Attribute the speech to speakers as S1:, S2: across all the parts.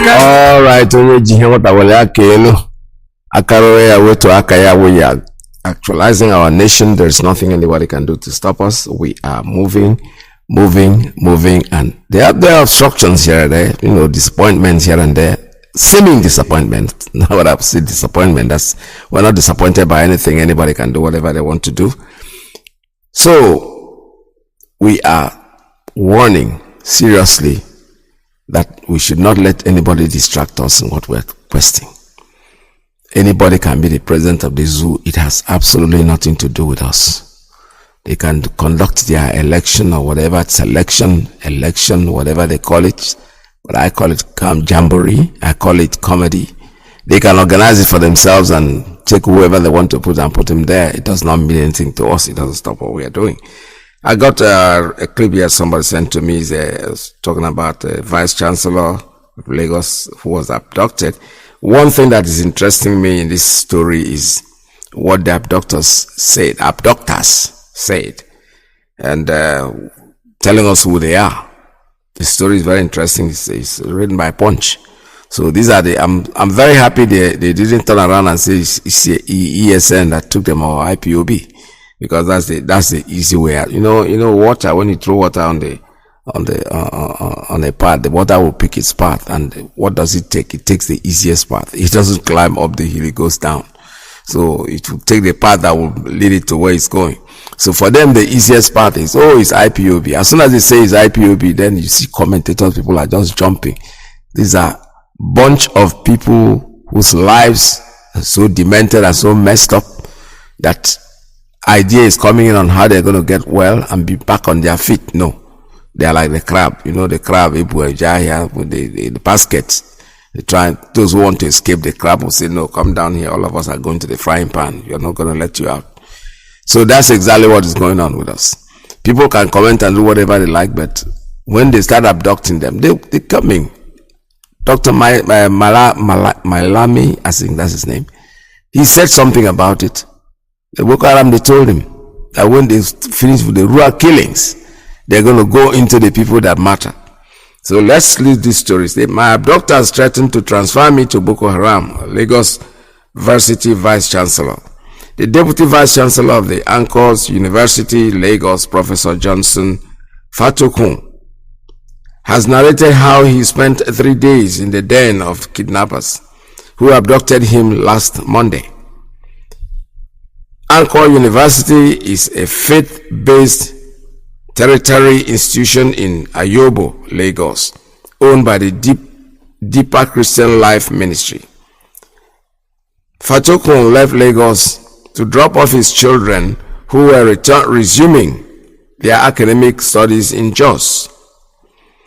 S1: All right, actualizing our nation. There's nothing anybody can do to stop us. We are moving, and there are obstructions here and there, disappointments here and there, seeming disappointment. Now what I've said, disappointment, we're not disappointed by anything. Anybody can do whatever they want to do. So we are warning seriously that we should not let anybody distract us in what we're questioning. Anybody can be the president of the zoo. It has absolutely nothing to do with us. They can conduct their election or whatever, election, whatever they call it. But I call it jamboree. I call it comedy. They can organize it for themselves and take whoever they want to put and put him there. It does not mean anything to us. It doesn't stop what we are doing. I got a clip here somebody sent to me. Was talking about the vice chancellor of Lagos who was abducted. One thing that is interesting me in this story is what the abductors said, and telling us who they are. The story is very interesting. It's written by Punch. So these are I'm very happy they didn't turn around and say it's ESN that took them, or IPOB, because that's the easy way out. Water, when you throw water on a path, the water will pick its path. And what does it take? It takes the easiest path. It doesn't climb up the hill, it goes down. So it will take the path that will lead it to where it's going. So for them, the easiest path is, it's IPOB. As soon as they say it's IPOB, then you see commentators, people are just jumping. These are bunch of people whose lives are so demented and so messed up that idea is coming in on how they're going to get well and be back on their feet. No. They are like the crab, the crab, with the baskets. Those who want to escape the crab will say, no, come down here. All of us are going to the frying pan. You're not going to let you out. So that's exactly what is going on with us. People can comment and do whatever they like, but when they start abducting them, they're coming. Dr. Malami, I think that's his name. He said something about it. The Boko Haram, they told him that when they finish with the Ruga killings, they're going to go into the people that matter. So let's leave these stories. My abductors threatened to transfer me to Boko Haram, Lagos University Vice Chancellor. The Deputy Vice Chancellor of the Anchors University, Lagos, Professor Johnson Fatokun, has narrated how he spent 3 days in the den of kidnappers who abducted him last Monday. Anchor University is a faith-based tertiary institution in Ayobo, Lagos, owned by the Deeper Christian Life Ministry. Fatokun left Lagos to drop off his children who were resuming their academic studies in Jos.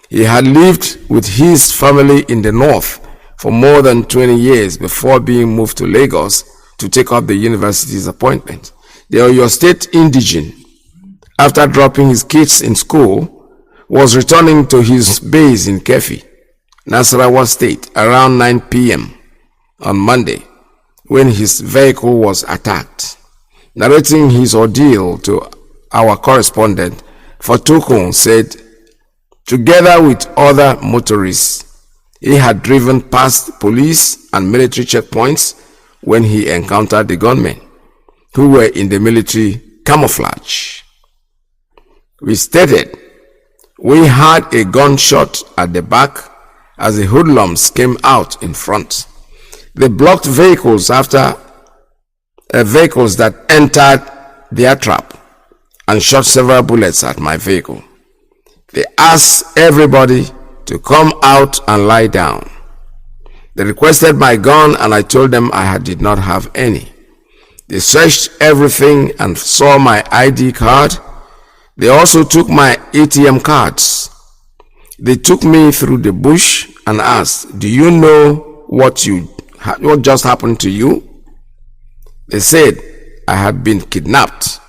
S1: He had lived with his family in the north for more than 20 years before being moved to Lagos to take up the university's appointment. The Oyo State indigene, after dropping his kids in school, was returning to his base in Kefi, Nasarawa State, around 9 p.m. on Monday, when his vehicle was attacked. Narrating his ordeal to our correspondent, Fatukun said, together with other motorists, he had driven past police and military checkpoints when he encountered the gunmen, who were in the military camouflage. We stated, we had a gunshot at the back as the hoodlums came out in front. They blocked vehicles that entered their trap and shot several bullets at my vehicle. They asked everybody to come out and lie down. They requested my gun and I told them I did not have any. They searched everything and saw my ID card. They also took my ATM cards. They took me through the bush and asked, do you know what just happened to you? They said I had been kidnapped.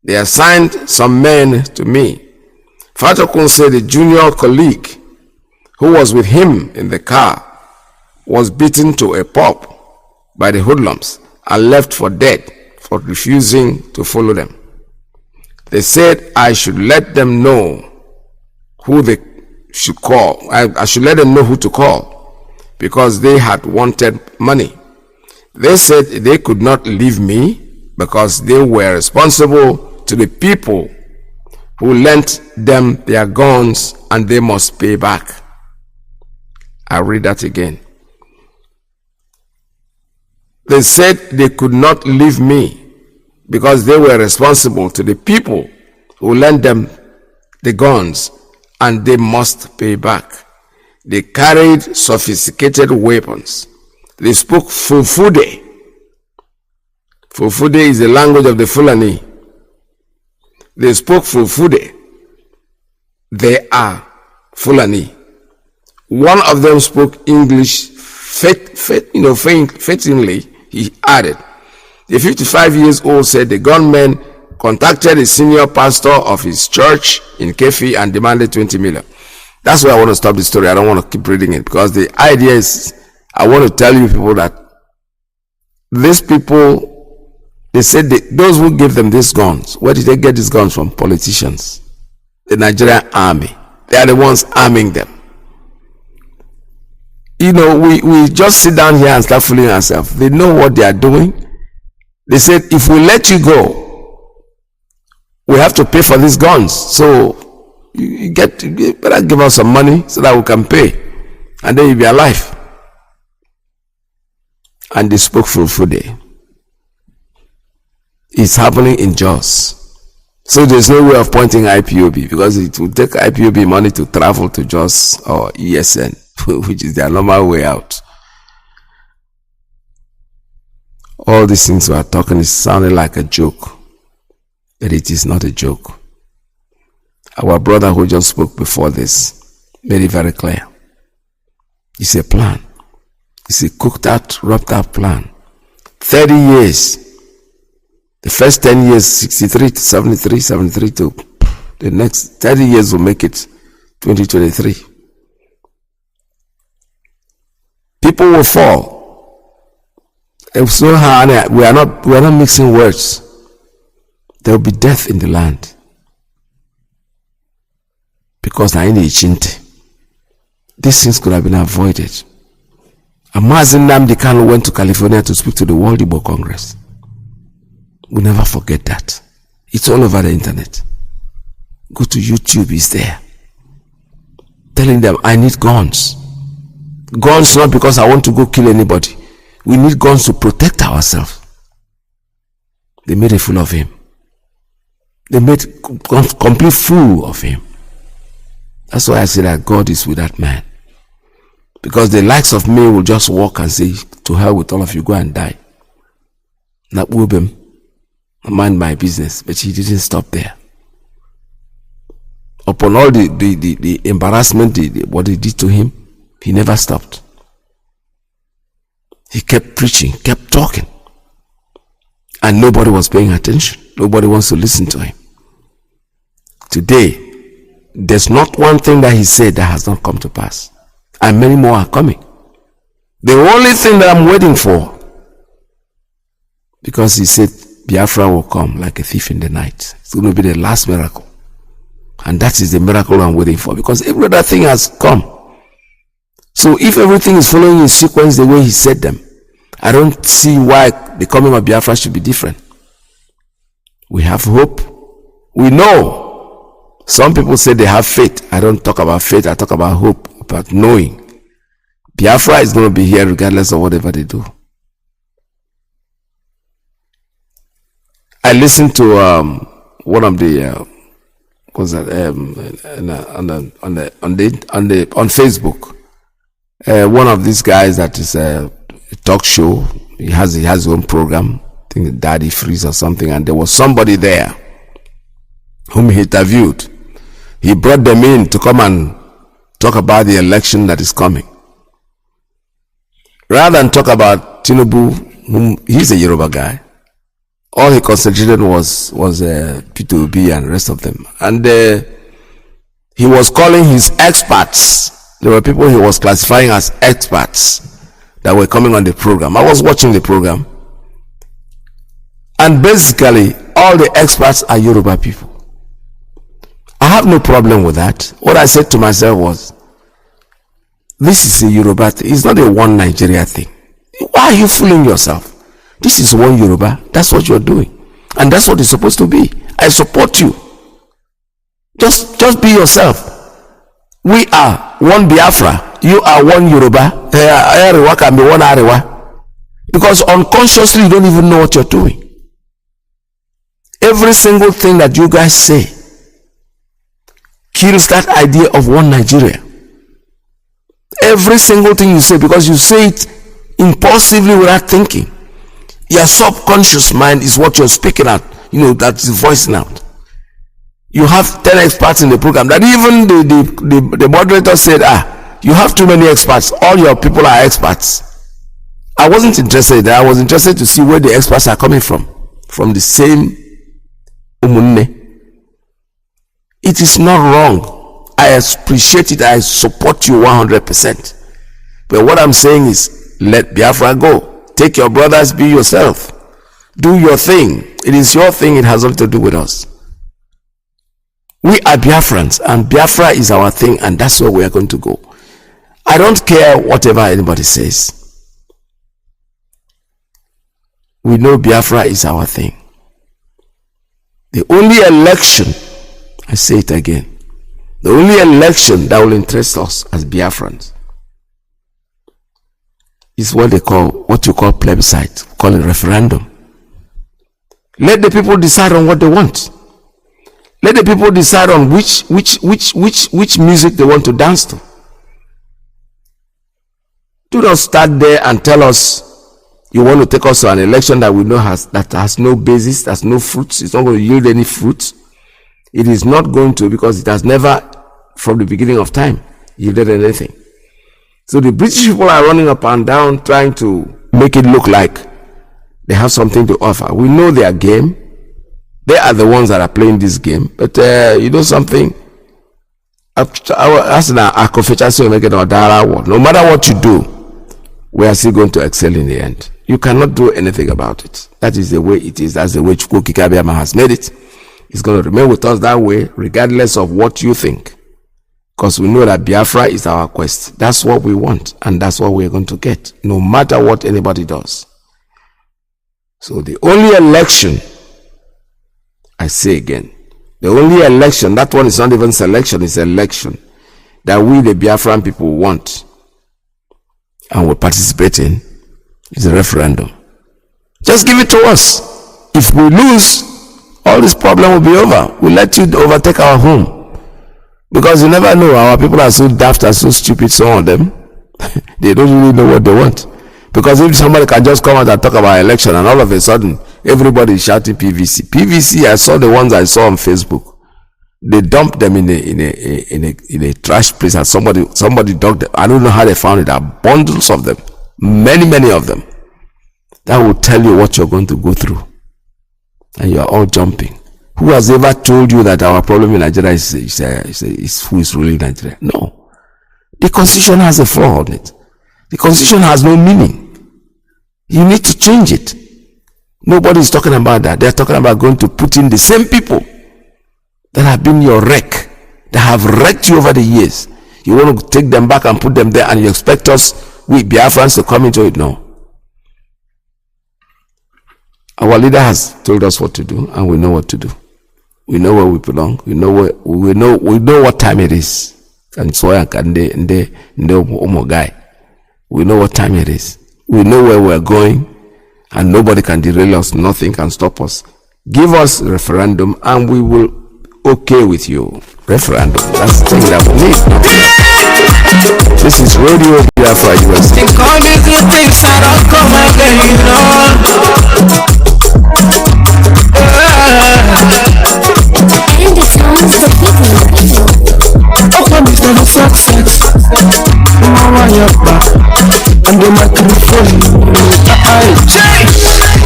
S1: They assigned some men to me. Fatakun said a junior colleague who was with him in the car was beaten to a pulp by the hoodlums and left for dead for refusing to follow them. They said I should let them know who they should call. I should let them know who to call because they had wanted money. They said they could not leave me because they were responsible to the people who lent them their guns and they must pay back. I'll read that again. They said they could not leave me because they were responsible to the people who lent them the guns and they must pay back. They carried sophisticated weapons. They spoke Fulfude. Fulfude is the language of the Fulani. They spoke Fulfude. They are Fulani. One of them spoke English fittingly. He added, the 55-year-old said the gunmen contacted a senior pastor of his church in Kefi and demanded 20 million. That's why I want to stop the story. I don't want to keep reading it because the idea is, I want to tell you people that these people, they said those who gave them these guns, where did they get these guns from? Politicians. The Nigerian army. They are the ones arming them. You know, we just sit down here and start fooling ourselves. They know what they are doing. They said, if we let you go, we have to pay for these guns. So you better give us some money so that we can pay. And then you'll be alive. And they spoke Fulfude. It's happening in Jos. So there's no way of pointing IPOB because it will take IPOB money to travel to Jos or ESN, which is their normal way out. All these things we are talking is sounding like a joke, but it is not a joke. Our brother who just spoke before this made it very clear. It's a plan. It's a cooked out, wrapped up plan. 30 years. The first 10 years, 63 to 73, 73 to the next 30 years will make it 2023. People will fall. So we are not mixing words. There will be death in the land. Because these things could have been avoided. And Mazi Kanu went to California to speak to the World Igbo Congress. We'll never forget that. It's all over the internet. Go to YouTube, it's there. Telling them, I need guns. Guns not because I want to go kill anybody. We need guns to protect ourselves. They made a fool of him. They made a complete fool of him. That's why I say that God is with that man. Because the likes of me will just walk and say, to hell with all of you, go and die. Not Wubim. I mind my business. But he didn't stop there. Upon all the embarrassment, what they did to him, he never stopped. He kept preaching, kept talking. And nobody was paying attention. Nobody wants to listen to him. Today, there's not one thing that he said that has not come to pass. And many more are coming. The only thing that I'm waiting for, because he said Biafra will come like a thief in the night. It's going to be the last miracle. And that is the miracle I'm waiting for, because every other thing has come. So if everything is following in sequence the way he said them, I don't see why the coming of Biafra should be different. We have hope. We know. Some people say they have faith. I don't talk about faith. I talk about hope, about knowing. Biafra is going to be here regardless of whatever they do. I listened to one of the on Facebook. One of these guys that is a talk show. He has his own program. I think Daddy Freeze or something. And there was somebody there whom he interviewed. He brought them in to come and talk about the election that is coming. Rather than talk about Tinubu, whom he's a Yoruba guy, all he concentrated was P2B and the rest of them. And he was calling his experts. There were people he was classifying as experts that were coming on the program. I was watching the program. And basically, all the experts are Yoruba people. I have no problem with that. What I said to myself was, this is a Yoruba thing. It's not a one Nigeria thing. Why are you fooling yourself? This is one Yoruba. That's what you're doing. And that's what it's supposed to be. I support you. Just be yourself. We are one Biafra. You are one Yoruba. Arewa can be one Arewa. Because unconsciously you don't even know what you're doing. Every single thing that you guys say kills that idea of one Nigeria. Every single thing you say, because you say it impulsively without thinking. Your subconscious mind is what you're speaking out. You know, that's voicing out. You have 10 experts in the program that even the moderator said, you have too many experts. All your people are experts. I wasn't interested in that. I was interested to see where the experts are coming from. From the same Umunne. It is not wrong. I appreciate it. I support you 100%. But what I'm saying is, let Biafra go. Take your brothers, be yourself. Do your thing. It is your thing. It has nothing to do with us. We are Biafrans, and Biafra is our thing, and that's where we are going to go. I don't care whatever anybody says. We know Biafra is our thing. The only election, I say it again, the only election that will interest us as Biafrans is what you call plebiscite, call it referendum. Let the people decide on what they want. Let the people decide on which music they want to dance to. Do not start there and tell us you want to take us to an election that we know has no basis, has no fruits. It's not going to yield any fruits. It is not going to, because it has never, from the beginning of time, yielded anything. So the British people are running up and down trying to make it look like they have something to offer. We know their game. They are the ones that are playing this game. But you know something? No matter what you do, we are still going to excel in the end. You cannot do anything about it. That is the way it is. That's the way Chukwuka Abiyama has made it. It's going to remain with us that way, regardless of what you think. Because we know that Biafra is our quest. That's what we want, and that's what we're going to get, no matter what anybody does. So the only election, I say again, the only election, that one is not even selection, it's election, that we the Biafran people want and will participate in, is a referendum. Just give it to us. If we lose, all this problem will be over. We'll let you overtake our home. Because you never know, our people are so daft and so stupid, some of them, they don't really know what they want. Because if somebody can just come out and talk about election and all of a sudden, everybody is shouting PVC. PVC, I saw the ones I saw on Facebook. They dumped them in a trash place and somebody dug them. I don't know how they found it. There are bundles of them. Many of them. That will tell you what you're going to go through. and you are all jumping. Who has ever told you that our problem in Nigeria is who is ruling Nigeria? No. The constitution has a flaw on it. The constitution has no meaning. You need to change it. Nobody is talking about that. They're talking about going to put in the same people that have been your wreck, that have wrecked you over the years. You want to take them back and put them there, and you expect us, we Biafrans, to come into it? No. Our leader has told us what to do, and we know what to do. We know where we belong. We know what time it is. And so I can guy. We know what time it is. We know where we're going, and nobody can derail us. Nothing can stop us. Give us a referendum, and we will okay with you. Referendum. That's the thing that we need. This is Radio Biafra USA.
S2: Think all the good things that don't come again, you know.
S3: And it comes to people.
S2: Open is never success. Mama, you're back. And the microphone.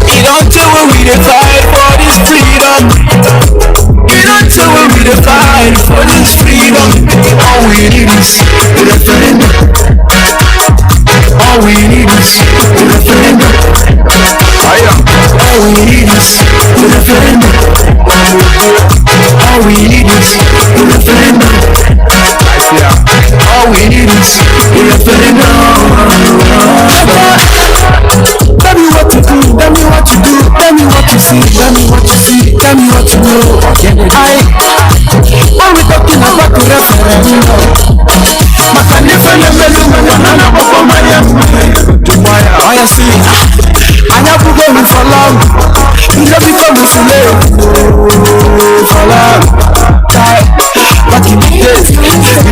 S2: You don't do what we fight for this freedom. You don't do what we fight for this freedom. All we need is a referendum. All we need is a referendum. All we need is a referendum. All we need is a referendum. All we need is a referendum. Tell me what to do, tell me what to do, tell me what to see, tell me what to see, tell me what to know. When we talking about the referendum, I see, I never go for long. You never come for late. For long. Back in the days, you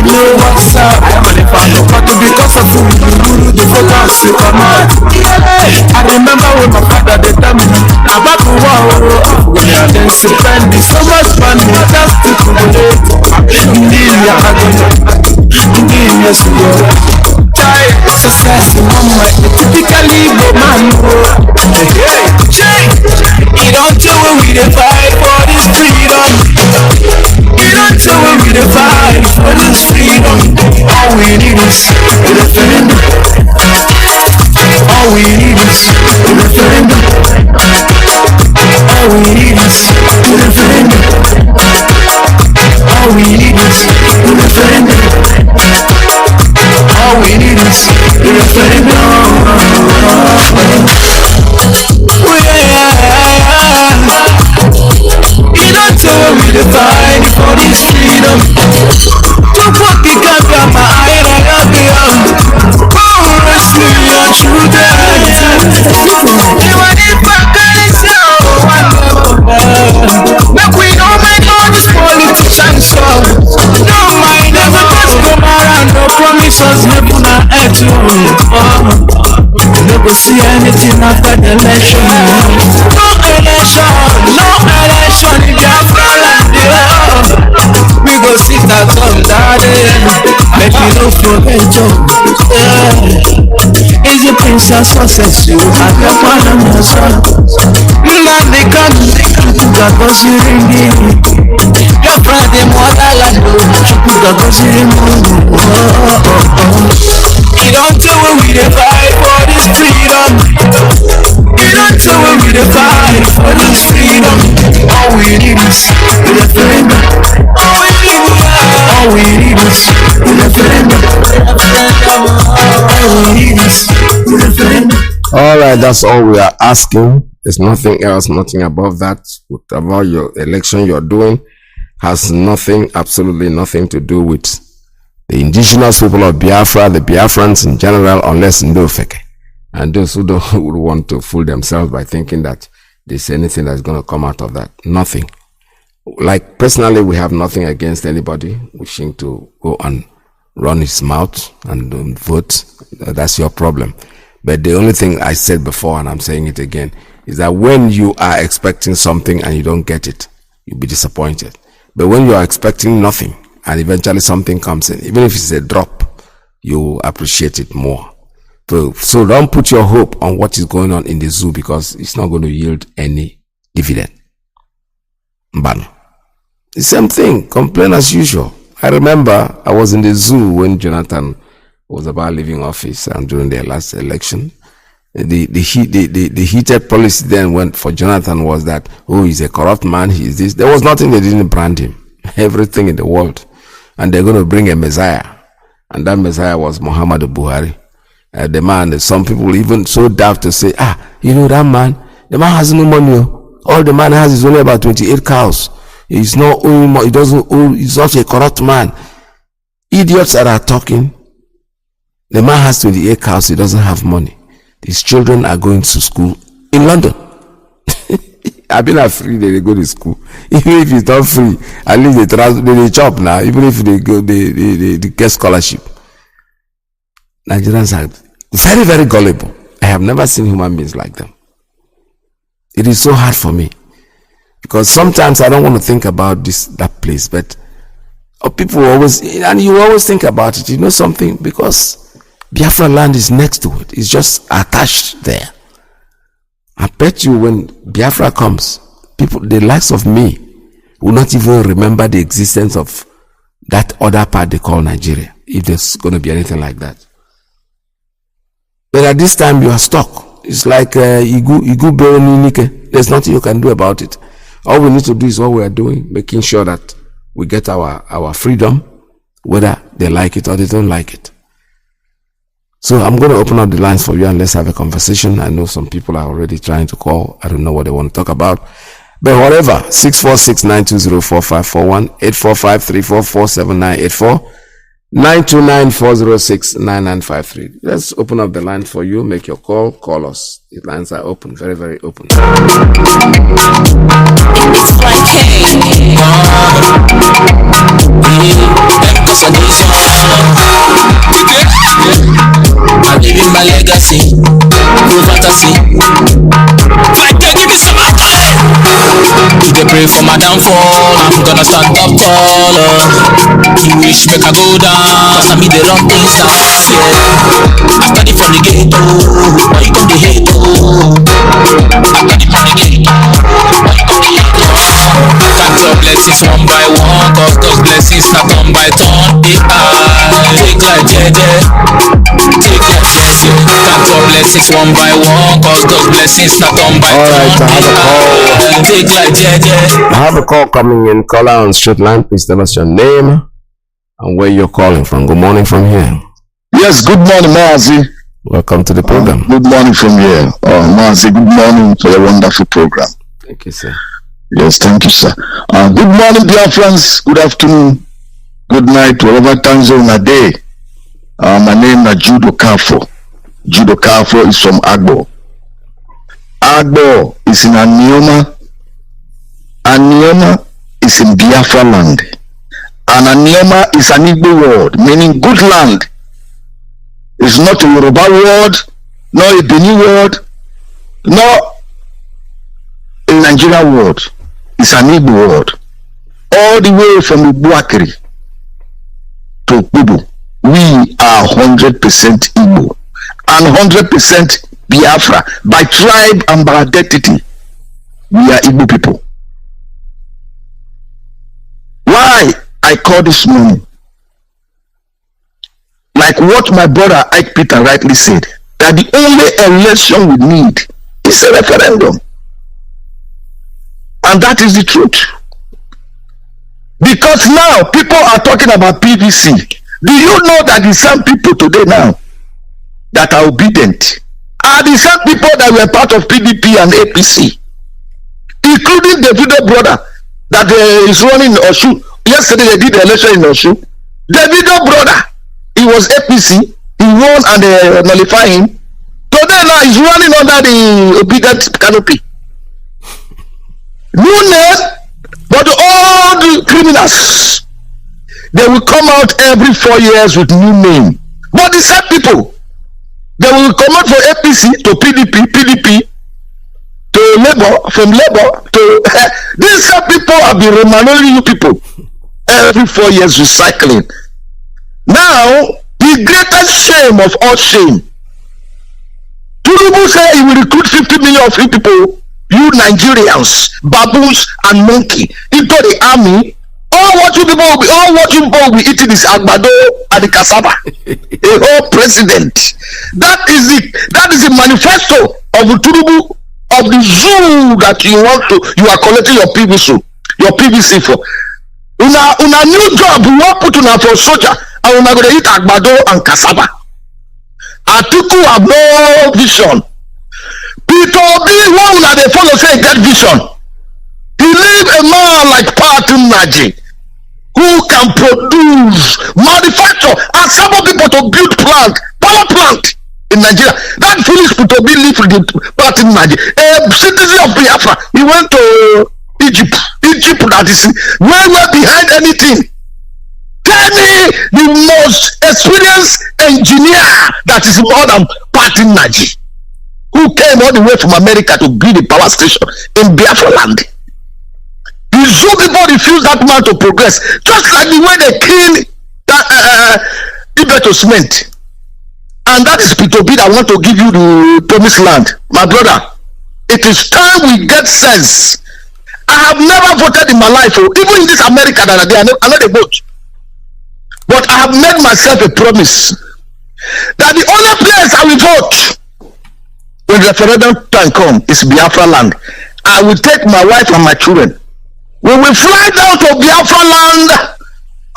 S2: know what's up. But because of who you the focus you come out. I remember when my father they tell me about the war. Then spend so much money just to create. Success in one way, typically go man. You don't do what we fight for this freedom. You don't do what we fight for this freedom. All we need is a referendum. All we need is a referendum. All we need is a referendum. All we need is a referendum. All we need is a referendum. You don't tell me we fight for this freedom. To put the gap on my eye, oh, rest me your children. You want it back and it's make we don't make all these politicians so. No mind, never just come around, no promises, never not at all. Never see anything after the election. No election, no election in Biafra land. We go sit at home daddy, make you no forget you. Is the princess success you have your partner Nnamdi Kanu, Ruga goes ringing. Your friend in motherland, Ruga goes ringing. You don't do what we fight for this freedom. You don't do what we fight for this freedom. All we need is a referendum. All we need is a referendum. All we need is a referendum.
S1: All right, that's all we are asking. There's nothing else, nothing above that. Whatever your election you're doing has nothing, absolutely nothing to do with the indigenous people of Biafra, the Biafrans in general, unless Ndofeke. And those who don't would want to fool themselves by thinking that there's anything that's going to come out of that. Nothing. Like, personally, we have nothing against anybody wishing to go and run his mouth and vote. That's your problem. But the only thing I said before, and I'm saying it again, is that when you are expecting something and you don't get it, you'll be disappointed. But when you are expecting nothing and eventually something comes in, even if it's a drop, you appreciate it more. So don't put your hope on what is going on in the zoo, because it's not going to yield any dividend. Mbano. The same thing, complain as usual. I remember I was in the zoo when Jonathan was about leaving office and during the last election. The heated policy then went for Jonathan was that, oh, he's a corrupt man, he's this. There was nothing they didn't brand him. Everything in the world. And they're going to bring a Messiah. And that Messiah was Muhammadu Buhari. The man, some people even so daft to say, that man, the man has no money. All the man has is only about 28 cows. He's not owing, he doesn't owe, he's not a corrupt man. Idiots that are talking, the man has 28 cows, he doesn't have money. His children are going to school in London. I've been free, they go to school. Even if it's not free, at least they chop now, even if they go, they get scholarship. Nigerians are very, very gullible. I have never seen human beings like them. It is so hard for me. Because sometimes I don't want to think about that place, but people always, and you always think about it, you know something, because Biafra land is next to it. It's just attached there. I bet you when Biafra comes, people, the likes of me, will not even remember the existence of that other part they call Nigeria, if there's going to be anything like that. But at this time, you are stuck. It's like Igu Beoninike. There's nothing you can do about it. All we need to do is what we are doing, making sure that we get our freedom, whether they like it or they don't like it. So I'm going to open up the lines for you and let's have a conversation. I know some people are already trying to call. I don't know what they want to talk about. But whatever, 646-920-4541, 845-344-7984, 929-406-9953. Let's open up the line for you. Make your call. Call us. The lines are open. Very, very open.
S2: It's I'm living my legacy, no fantasy. Like they give me some accolade. If they pray for my downfall, I'm gonna stand up taller. You wish make I go down, I mean they run things down, yeah. I study from the ghetto, why you come the hate, oh. I study from the ghetto, why you come the hate, oh. Count your blessings one by one, cause those blessings not come by turn. Take like jeje, take like jeje. Count your blessings one by one, cause those blessings not come by turn. Take like jeje.
S1: I have a call coming in. Caller on street line, please tell us your name and where you're calling from. Good morning from here.
S4: Yes, good morning, Mazi.
S1: Welcome to the program.
S4: Good morning from here. Mazi, good morning for a wonderful program.
S1: Thank you, sir.
S4: Yes, thank you, sir. Good morning, Biafrans. Good afternoon. Good night, whatever time zone a day. My name is Judo Kafo. Judo Kafo is from Agbo. Agbo is in Anioma. Anioma is in Biafra land. And Anioma is an Igbo word, meaning good land. It's not a Yoruba word, nor a Benin word, nor a Nigerian word. It's an Igbo word. All the way from Ibuakiri to Bubu, we are 100% Igbo and 100% Biafra by tribe and by identity. We are Igbo people. Why I call this morning, like what my brother Ike Peter rightly said, that the only election we need is a referendum. And that is the truth. Because now people are talking about PVC. Do you know that the same people today now that are obedient are the same people that were part of PDP and APC, including the Davido brother that is running in Oshu. Yesterday they did the election in Oshu. Davido brother, he was APC, he won and they nullified him. Today now he's running under the obedient canopy. New name, but all the criminals, they will come out every 4 years with new name. But the same people, they will come out for APC to PDP, PDP to Labour, from Labour to these same people have been remanding you people every 4 years recycling. Now, the greatest shame of all shame, Tinubu say he will recruit 50 million of free people you Nigerians, baboons and monkey into the army. All what you people will be eating is agbado and the cassava. A whole president. That is the manifesto of the Turubu, of the zoo that you are collecting your PVC for. Una new job we want put una for soldier and una gonna eat agbado and cassava. Atiku have no vision. Peter Obi, one una dey follow say get vision. He leave a man like Nnamdi, who can produce, manufacture, and some people to build power plant in Nigeria. That foolish Peter Obi leave the Nnamdi. A citizen of Biafra, he went to Egypt that is well behind anything. Tell me the most experienced engineer that is more than Nnamdi, who came all the way from America to build a power station in Biafra land. The zoo people refuse that man to progress, just like the way they kill that Ibeto cement. And that is Peter B that want to give you the promised land. My brother, it is time we get sense. I have never voted in my life, even in this America that I know they vote. But I have made myself a promise that the only place I will vote when referendum time come is Biafra land. I will take my wife and my children. We will fly down to Biafra land,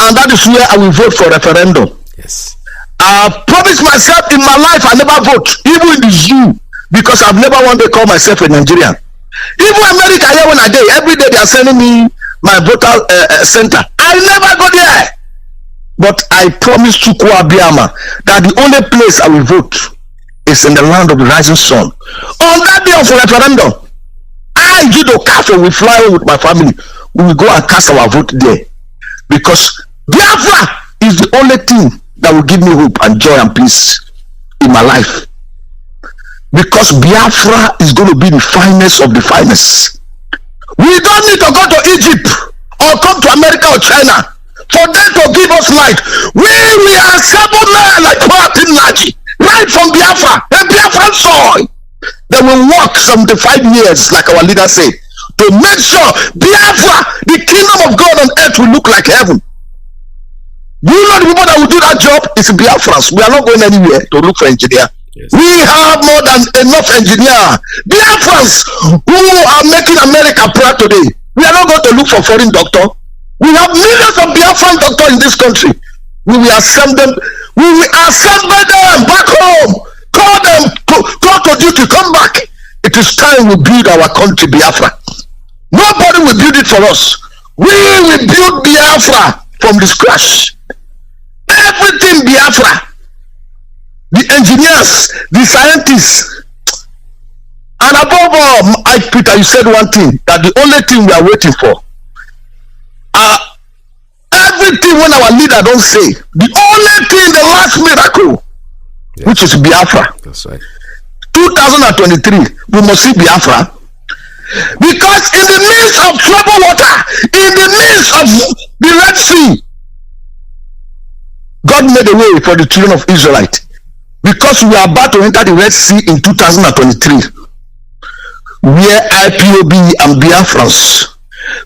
S4: and that is where I will vote for referendum.
S1: Yes.
S4: I have promised myself in my life I never vote, even in the zoo, because I've never wanted to call myself a Nigerian. Even America here when I go, every day they are sending me my voter center. I never go there. But I promise to Abiyama that the only place I will vote is in the land of the rising sun. On that day of referendum, I, Judo Kafo, will fly with my family. We will go and cast our vote there. Because Biafra is the only thing that will give me hope and joy and peace in my life. Because Biafra is going to be the finest of the finest. We don't need to go to Egypt or come to America or China for them to give us light. We are assembled men like Nnamdi, right from Biafra, a Biafran soil. They will work 75 years, like our leader said, to make sure Biafra, the kingdom of God on earth, will look like heaven. You know the people that will do that job is Biafrans. We are not going anywhere to look for engineer. Yes. We have more than enough engineer. Biafrans who are making America proud today. We are not going to look for foreign doctor. We have millions of Biafran doctors in this country. We will assemble them. We will assemble them back home. Call them, call to duty, come back. It is time we build our country, Biafra. Nobody will build it for us. We will build Biafra from the scratch. Everything Biafra. The engineers, the scientists, and above all, Peter, you said one thing, that the only thing we are waiting for, everything when our leader don't say, the only thing, the last miracle, yes, which is Biafra.
S1: That's right.
S4: 2023, we must see Biafra. Because in the midst of troubled water, in the midst of the Red Sea, God made a way for the children of Israelites. Because we are about to enter the Red Sea in 2023, where Ipob and Biafrans,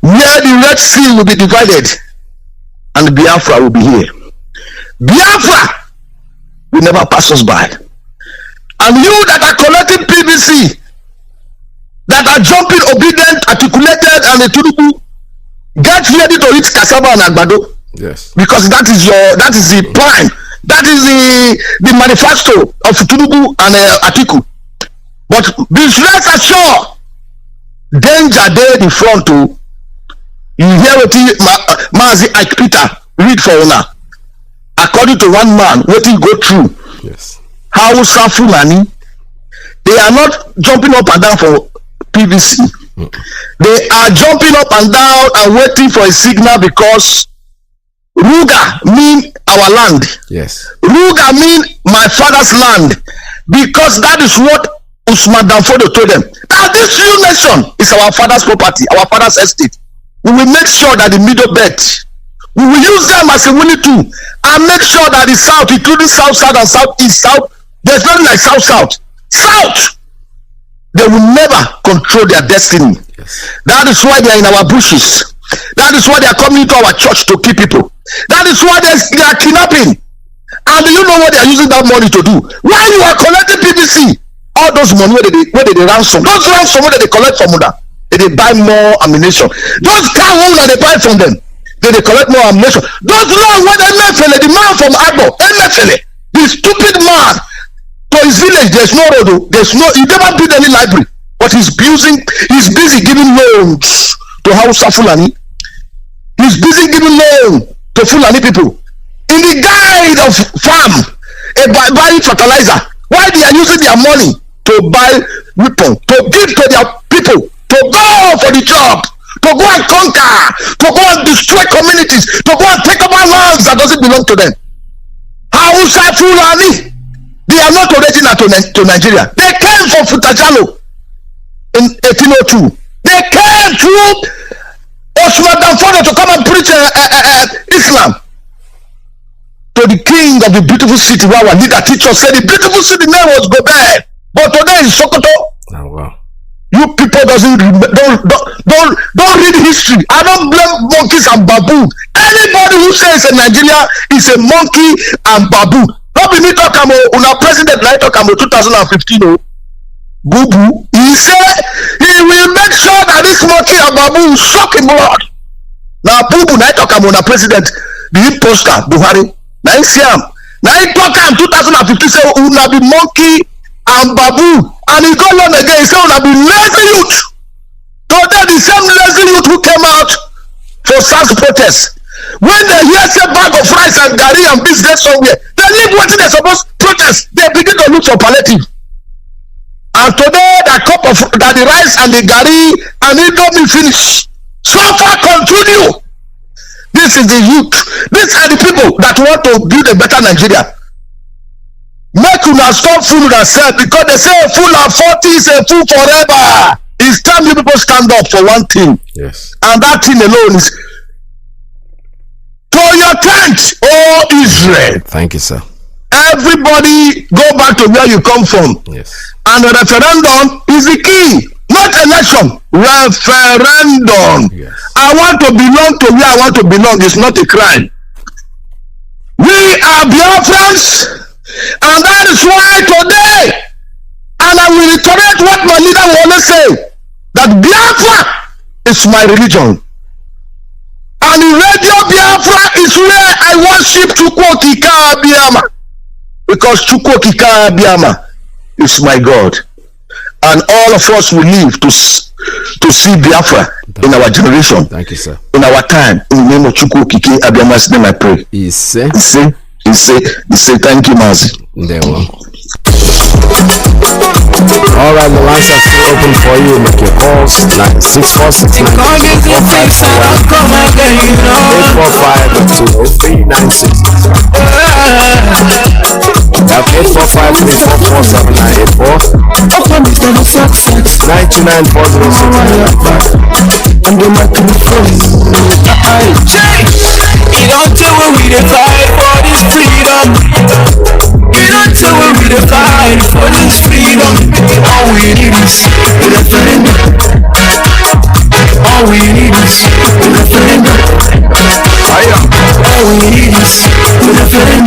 S4: where the Red Sea will be divided, and Biafra will be here. Biafra will never pass us by. And you that are collecting PVC, that are jumping, obedient, articulated, and a turubu, get ready to eat cassava and agbado.
S1: Yes. Because
S4: that is the plan. That is the manifesto of Tunubu and Atiku. But this rest assured, danger there in front to you hear what Mazi IYKE read for now. According to one man, what he go through.
S1: Yes.
S4: How Fulani, they are not jumping up and down for PVC. They are jumping up and down and waiting for a signal because Ruga mean our land.
S1: Yes.
S4: Ruga mean my father's land, because that is what Usman Danfodo told them. Now this new nation is our father's property, our father's estate. We will make sure that the middle belt, we will use them as a willing tool and make sure that the south, including south, south, and southeast, south, there's nothing like south, south. South They will never control their destiny.
S1: Yes.
S4: That is why they are in our bushes. That is why they are coming to our church to kill people. That is why they are kidnapping. And do you know what they are using that money to do? Why you are collecting PVC? All those money where they ransom. Those ransom where they collect from them. They buy more ammunition. Those car that they buy from them. They collect more ammunition. Those laws where they Mefele, the man from Agbo, Mefele, the stupid man. To his village, there's no road. He never built any library. But he's busy giving loans to Hausa Fulani. He's busy giving loans to Fulani people. In the guide of farm, buying fertilizer. Why they are using their money to buy weapons, to give to their people, to go for the job, to go and conquer, to go and destroy communities, to go and take over lands that doesn't belong to them. Hausa Fulani. They are not original to Nigeria. They came from Futajalo in 1802. They came through Osman Danfodio to come and preach Islam to the king of the beautiful city where our leader teacher said the beautiful city name was Gobert. But today is Sokoto.
S1: Oh, wow.
S4: You people don't read history. I don't blame monkeys and baboon. Anybody who says in Nigeria is a monkey and baboon. Not be me talk about una president like talk about 2015. Oh, boo boo. He said he will make sure that this monkey and baboon suck in blood. Now boo boo like talk about una president the imposter Buhari. Now he say now he talk am 2015 say una be monkey and baboon, and he go on again. He say una be lazy youth. Today the same lazy youth who came out for SARS protest. When they hear say bag of rice and garri and business somewhere, they leave what they supposed to protest. They begin to look for palliative. And today that cup of that the rice and the garri and it don't be finished. Suffer continue. This is the youth. These are the people that want to build a better Nigeria. Make una stop fooling yourself because they say a fool at 40 is a fool forever. It's time you people stand up for one thing.
S1: Yes.
S4: And that thing alone is to your tent, oh Israel.
S1: Thank you, sir.
S4: Everybody go back to where you come from.
S1: Yes.
S4: And the referendum is the key. Not election. Referendum.
S1: Yes.
S4: I want to belong to where I want to belong. It's not a crime. We are Biafrans. And that is why today, and I will reiterate what my leader will always say, that Biafra is my religion. And in Radio Biafra is where I worship Chukwokika Abiyama. Because Chukwokika Abiyama is my God. And all of us will live to see Biafra in our generation.
S1: Thank you, sir.
S4: In our time, in the name of Chukwokika Abiyama's name I pray.
S1: He say, thank you, Mazi. There we go. Alright, the lines are still open for you. Make your calls 646 That's 845-203-96.
S2: And the microphone. You don't do what we fight for this freedom. You don't do what we fight for this freedom. All we need is referendum. All we need is referendum. All we need is referendum.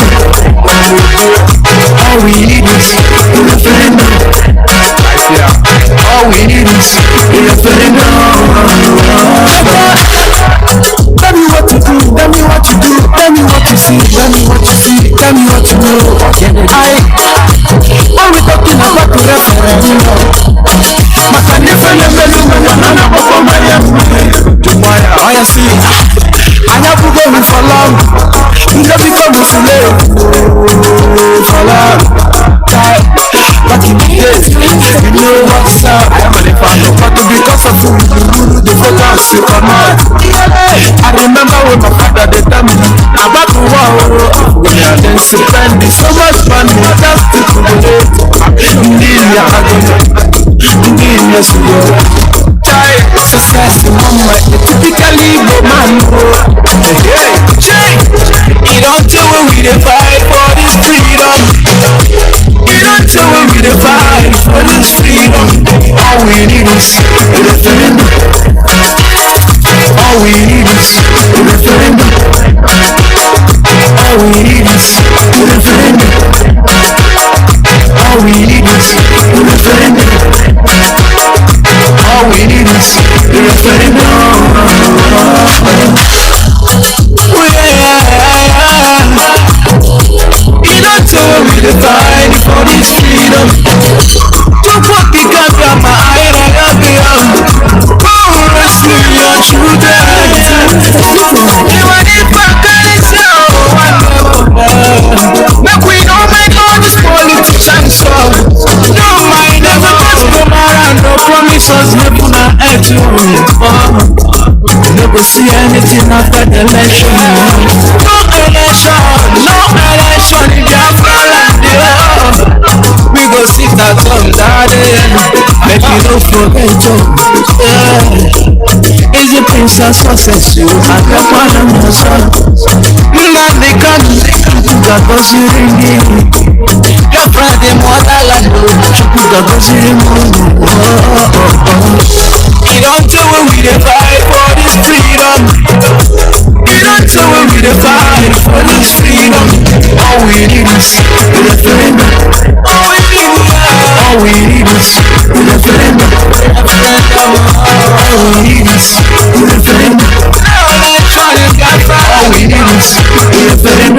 S2: All we need is referendum. All we need is referendum. Tell me what to do, tell me what to do, tell me what to see, tell me what to see, tell me what to know. When we talking about the referendum, I see, I never go for long, you never come for late, for long. Back in the days, you know what's up. I am a fan of but because of who the focus you come out. I remember when my father they tell me about the war. And then spend so much money just to create. Success in one way, typically go man. You don't do what we fight for this freedom. You don't do what we fight for this freedom. referendum. All we need is a referendum. All we need is a referendum. All we need is a referendum. All we need is a referendum. You don't tell me the fight for this freedom. You put the gun on my eye and I got the oh, rescue your children. You want it back and it's make we don't make all these politicians so. No mind never just come around, no promises, never not at you. Never see anything after the election. No election, no election in Biafra land. We go sit at home daddy, make you don't forget you. Is the princess success you? I got one of my sons. Nnamdi Kanu, that was you ringing. Your friend in motherland, that was you ringing. You don't tell when we dey fight for this freedom. You don't tell when we dey fight for this freedom. All we need is a referendum. All we need is a referendum. All we need is a referendum. All we need is a referendum.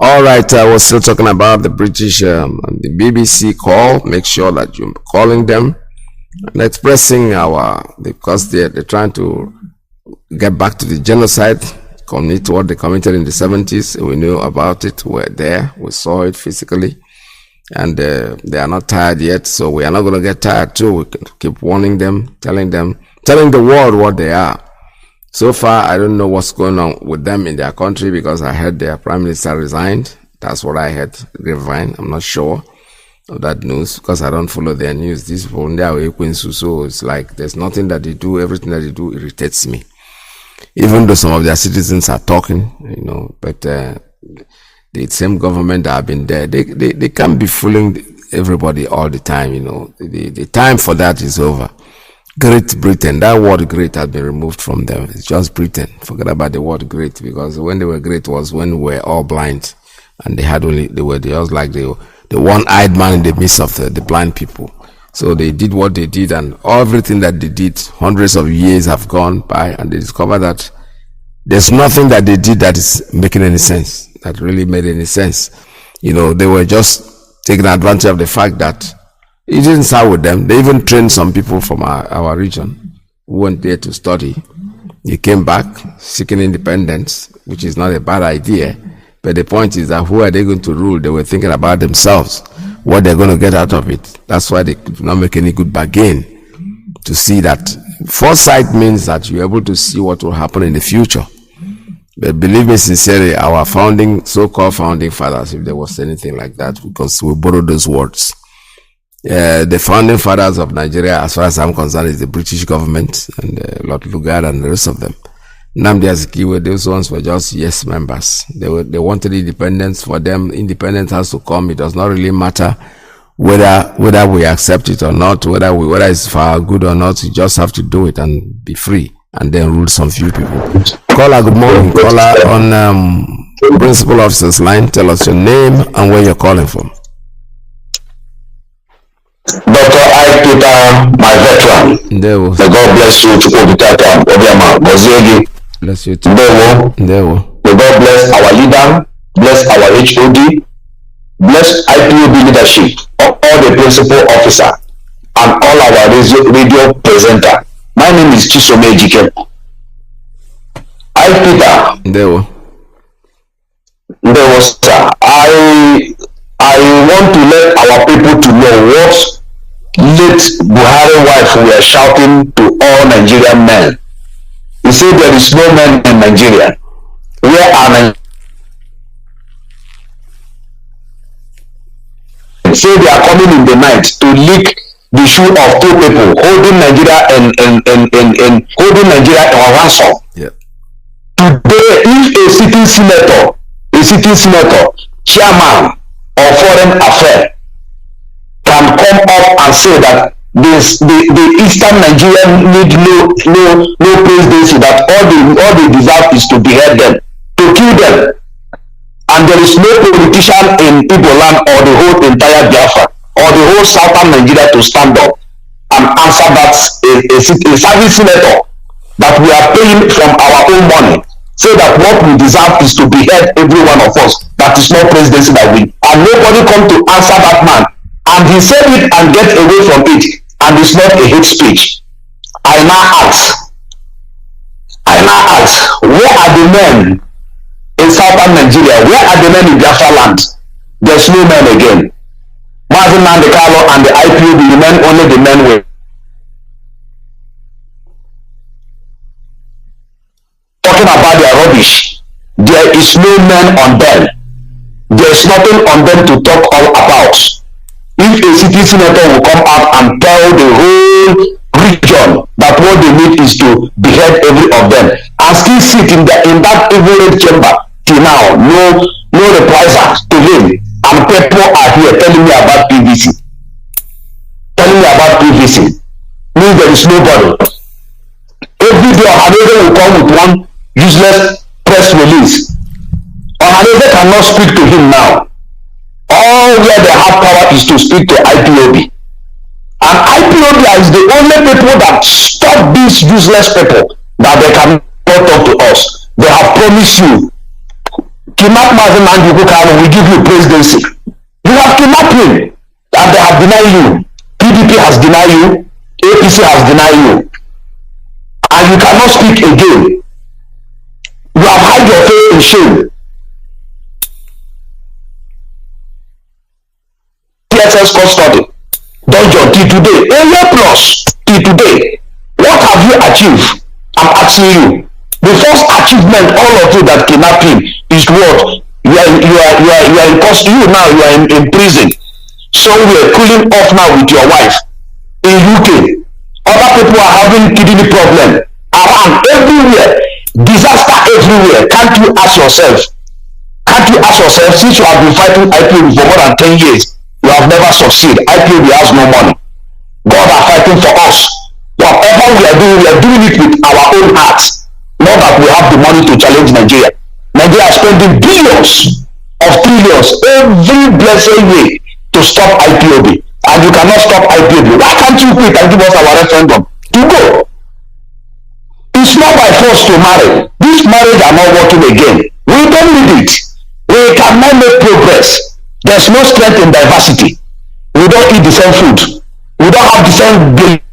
S1: All right, we're still talking about the British the BBC call. Make sure that you're calling them and expressing because they're trying to get back to the genocide, commit what they committed in the 70s. We knew about it. We're there. We saw it physically. And they are not tired yet, so we are not going to get tired too. We can keep warning them, telling the world what they are. So far, I don't know what's going on with them in their country because I heard their prime minister resigned. That's what I heard, grapevine. I'm not sure of that news because I don't follow their news. These people, they are so it's like there's nothing that they do. Everything that they do irritates me. Even though some of their citizens are talking, but the same government that have been there, they can't be fooling everybody all the time. The time for that is over. Great Britain, that word great has been removed from them. It's just Britain. Forget about the word great, because when they were great was when we were all blind and they were just like the one-eyed man in the midst of the blind people. So they did what they did, and everything that they did, hundreds of years have gone by, and they discovered that there's nothing that they did that is making any sense, that really made any sense. They were just taking advantage of the fact that it didn't start with them. They even trained some people from our region who went there to study. They came back seeking independence, which is not a bad idea. But the point is that who are they going to rule? They were thinking about themselves, what they're going to get out of it. That's why they could not make any good bargain. To see that foresight means that you're able to see what will happen in the future. But believe me sincerely, our so-called founding fathers, if there was anything like that, because we borrowed those words. The founding fathers of Nigeria, as far as I'm concerned, is the British government and Lord Ruga and the rest of them. Nnamdi IYKE, those ones were just yes members. They wanted independence. For them, independence has to come. It does not really matter whether we accept it or not, whether it's for our good or not. You just have to do it and be free, and then rule some few people. Caller, good morning. Caller on Principal Officer's line. Tell us your name and where you're calling from.
S4: Dr. I. Peter, my veteran. May God bless you.
S1: Bless you too.
S4: May God bless our leader, bless our HOD, bless IPOB leadership, all the principal officer, and all our radio presenter. My name is Chisom JUL. I. Peter. Sir. I want to let our people to know what late Buhari wife were shouting to all Nigerian men. He said there is no man in Nigeria. Where are Nigerians? Say they are coming in the night to leak the shoe of two people holding Nigeria and holding Nigeria on ransom.
S1: Yeah.
S4: Today, if a sitting senator, chairman of foreign affairs can come up and say that the Eastern Nigerian need no presidency, that all they deserve is to behead them, to kill them, and there is no politician in Igbo land or the whole entire Biafra or the whole southern Nigeria to stand up and answer that a service senator that we are paying from our own money, say that what we deserve is to behead every one of us. That is not presidency that we, and nobody come to answer that man, and he said it and get away from it, and it's not a hate speech. I now ask, where are the men in southern Nigeria? Where are the men in Biafra land? There's no men again. Mazi Nnamdi and the IPOB remain only the men with talking about their rubbish. There is no men on them. There is nothing on them to talk all about. If a city senator will come out and tell the whole region that what they need is to behead every of them, and still sit in that evil red chamber till now, no reprisal to him, and people are here telling me about PVC. Means there is nobody. Every day Ohaneze will come with one useless press release. Ohaneze cannot speak to him now. All where they have power is to speak to IPOB. And IPOB is the only people that stop these useless people that they cannot talk to us. They have promised you, kidnap Mazi IYKE, we give you presidency. You have kidnapped him, and they have denied you. PDP has denied you, APC has denied you, and you cannot speak again. You have hide your face in shame. PSS custody, dungeon till today, a year plus till today. What have you achieved? I'm asking you. The first achievement, all of you that kidnapping, is what? You are in custody. You now you are in prison. So we are cooling off now with your wife in UK. Other people are having kidney problem around everywhere. Disaster everywhere. Can't you ask yourself? Since you have been fighting IPOB for more than 10 years, you have never succeeded. IPOB has no money. God are fighting for us. Whatever we are doing it with our own hearts. Not that we have the money to challenge Nigeria. Nigeria is spending billions of trillions every blessed way to stop IPOB. And you cannot stop IPOB. Why can't you quit and give us our referendum to go? It's not by force to marry. This marriage are not working again. We don't need it. We cannot make progress. There's no strength in diversity. We don't eat the same food. We don't have the same belief.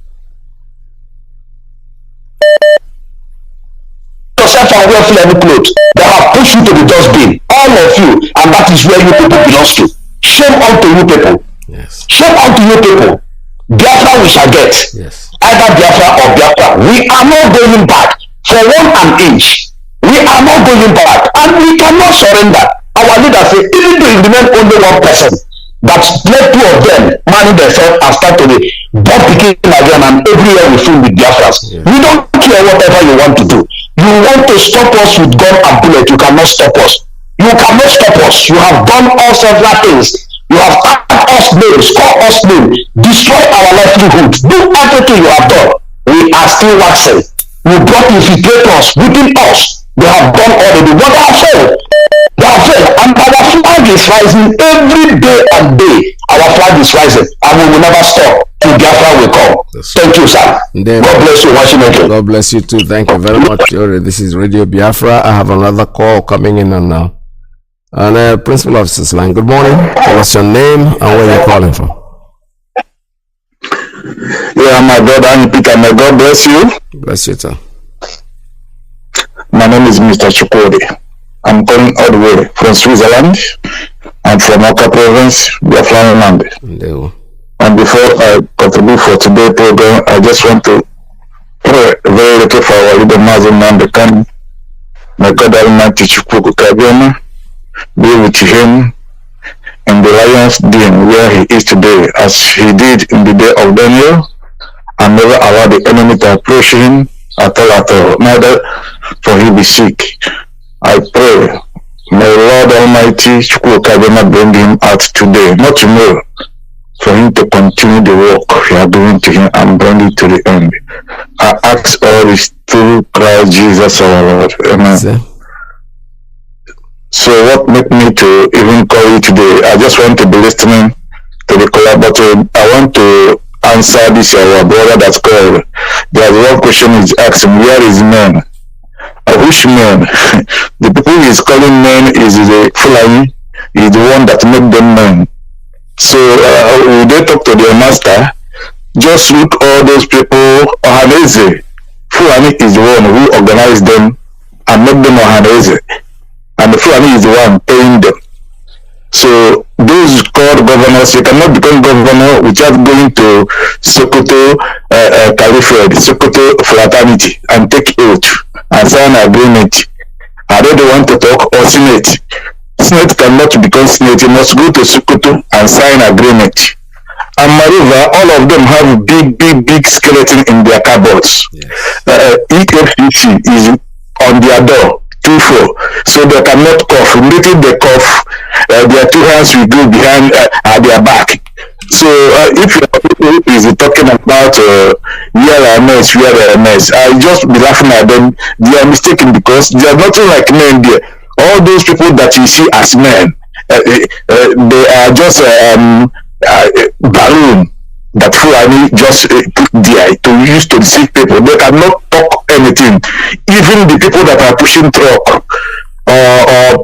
S4: Yourself and wear level clothes. They have pushed you to the dustbin. All of you, and that is where you people belong to. Shame unto you people.
S1: Yes.
S4: Shame unto you people. Biafra we shall get.
S1: Yes.
S4: Either Biafra or Biafra. We are not going back for 1 inch. We are not going back, and we cannot surrender. Our leader say, even though it remain only one person, that let two of them manage themselves and start to be bomb picking again, and everywhere we fill with Biafrans. Yeah. We don't care whatever you want to do. You want to stop us with gun and bullet, you cannot stop us. You cannot stop us. You have done all several things. You have attacked us names, called us names, destroy our livelihood, do everything you have done. We are still waxing. You brought infiltrators within us. They have done already. What they have failed. They have failed. And our flag is rising every day and day. Our flag is rising, and we will never stop till Biafra will come. Thank you, sir. God bless you, Washington.
S1: God bless you too. Thank you very much. This is Radio Biafra. I have another call coming in on now. And Principal Officer's line. Good morning. What's your name and where you calling from?
S4: Yeah, my brother, and Peter. May God bless you.
S1: Bless you, sir.
S4: My name is Mr. Chukode. I'm calling all the way from Switzerland. I'm from Oka province, Biafra land. And before I contribute for today's program, I just want to pray very little for our leader Mazi IYKE. May God Almighty Chukwu Kabiyama be with him in the lion's den where he is today, as he did in the day of Daniel, and never allow the enemy to approach him at all, neither for he be sick. I pray, may Lord Almighty Chukwukabema bring him out today, not tomorrow, for him to continue the work you are doing to him and bring it to the end. I ask all this through Christ Jesus our Lord. Amen. Sir. So what made me to even call you today? I just want to be listening to the call, but I want to answer this our brother that's called. There's one question is asking, where is men? Which men? The people he is calling men is the Fulani, is the one that made them men. So when they talk to their master, just look all those people. Ohaneze, Fulani is the one who organized them and made them Ohaneze, and the Fulani is the one paying them. So those called governors, you cannot become governor without going to Sokoto Caliphate, Sokoto Fraternity, and take oath and sign an agreement. I don't want to talk or Senate. Senate cannot become Senate. You must go to Sokoto and sign agreement. And moreover, all of them have big skeleton in their cupboards. Yes. EFCC is on their door. 2-4, so they cannot cough. Immediately they cough, their two hands will go behind their back. So if you is talking about URMS, I just be laughing at them. They are mistaken because they are nothing like men there. All those people that you see as men, they are just balloon that Fulani just put there to use to deceive people. They cannot talk anything. Even the people that are pushing truck or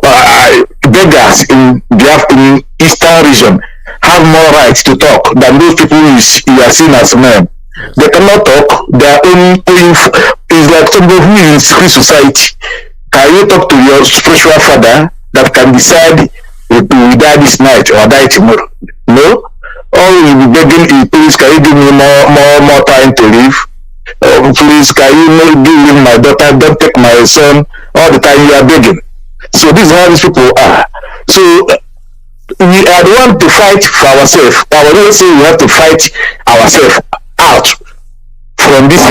S4: beggars in the eastern region have more rights to talk than those people you are seen as men. They cannot talk. Their own is like somebody who is in free society. Can you talk to your spiritual father that can decide if you die this night or die tomorrow? No. All you be begging is, please, can you give me more time to live? Please, can you give me my daughter? Don't take my son. All the time you are begging. So this is how these people are. So we are the one to fight for ourselves. I will say we have to fight ourselves out from this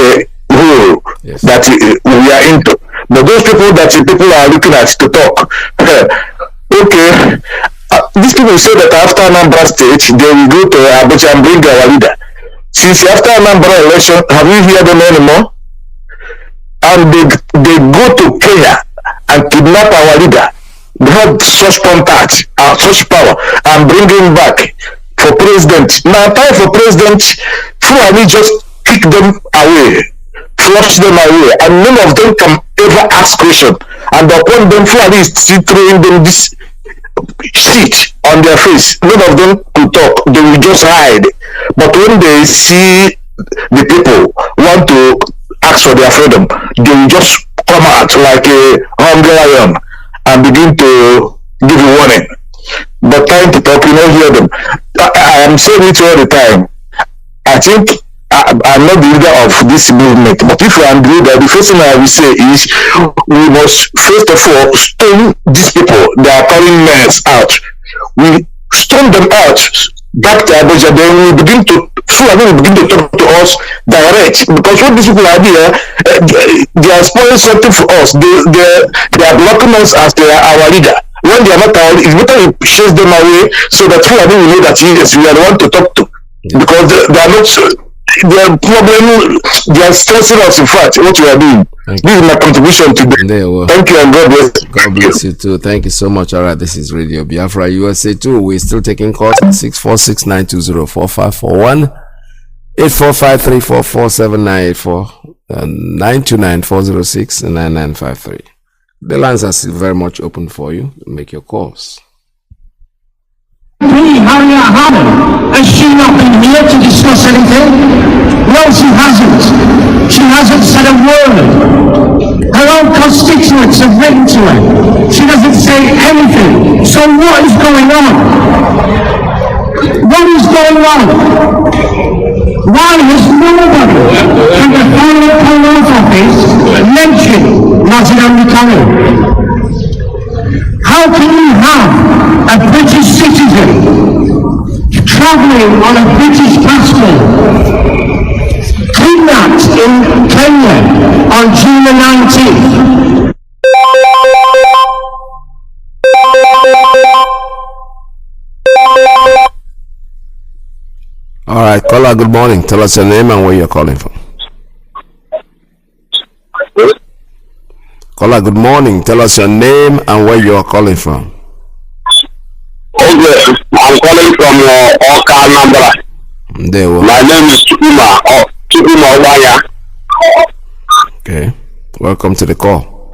S4: hole that we are into. But those people that people are looking at to talk, okay. These people say that after Anambra State, they will go to Abuja and bring our leader. Since after Anambra election, have you heard them anymore? And they go to Kenya and kidnap our leader. They have such contact, such power, and bring him back for president. Now, time for president, Fulani just kick them away, flush them away, and none of them can ever ask question. And upon them, Fulani is still throwing them this shit on their face. None of them could talk. They will just hide. But when they see the people want to ask for their freedom, they will just come out like a hungry lion and begin to give a warning. But time to talk, you don't hear them. I am saying it all the time. I think I'm not the leader of this movement, but if I am the leader, the first thing I will say is we must first of all stone these people. They are calling men out. We stone them out back to Abuja, then we begin to talk to us direct, because when these people are there, they are spoiling something for us. They are blocking us as they are our leader. When they are not our leader, it's better we chase them away so that Fulani will know that yes, we are the one to talk to, because they are not. Their problem, they are stressing us. In fact, what we are doing. This is my contribution today. Thank you, and God bless.
S1: God bless you too. Thank you so much. All right, this is Radio Biafra USA 2. We're still taking calls at 646-920-4541, 845-344-7984, 929-406-9953. The lines are still very much open for you. Make your calls.
S5: Has she not been here to discuss anything? No, she hasn't. She hasn't said a word. Her own constituents have written to her. She doesn't say anything. So what is going on? What is going on? Why has nobody in the final Post Office mentioned Nnamdi Kanu? How can you have a British citizen traveling on a British passport, kidnapped in Kenya on June the 19th.
S1: All right, caller, good morning. Tell us your name and where you're calling from. Caller, good morning. Tell us your name and where you are calling from.
S6: Okay, I'm calling from Oka, Nnamdi. My name is Chukuma Waya.
S1: Okay, welcome to the call.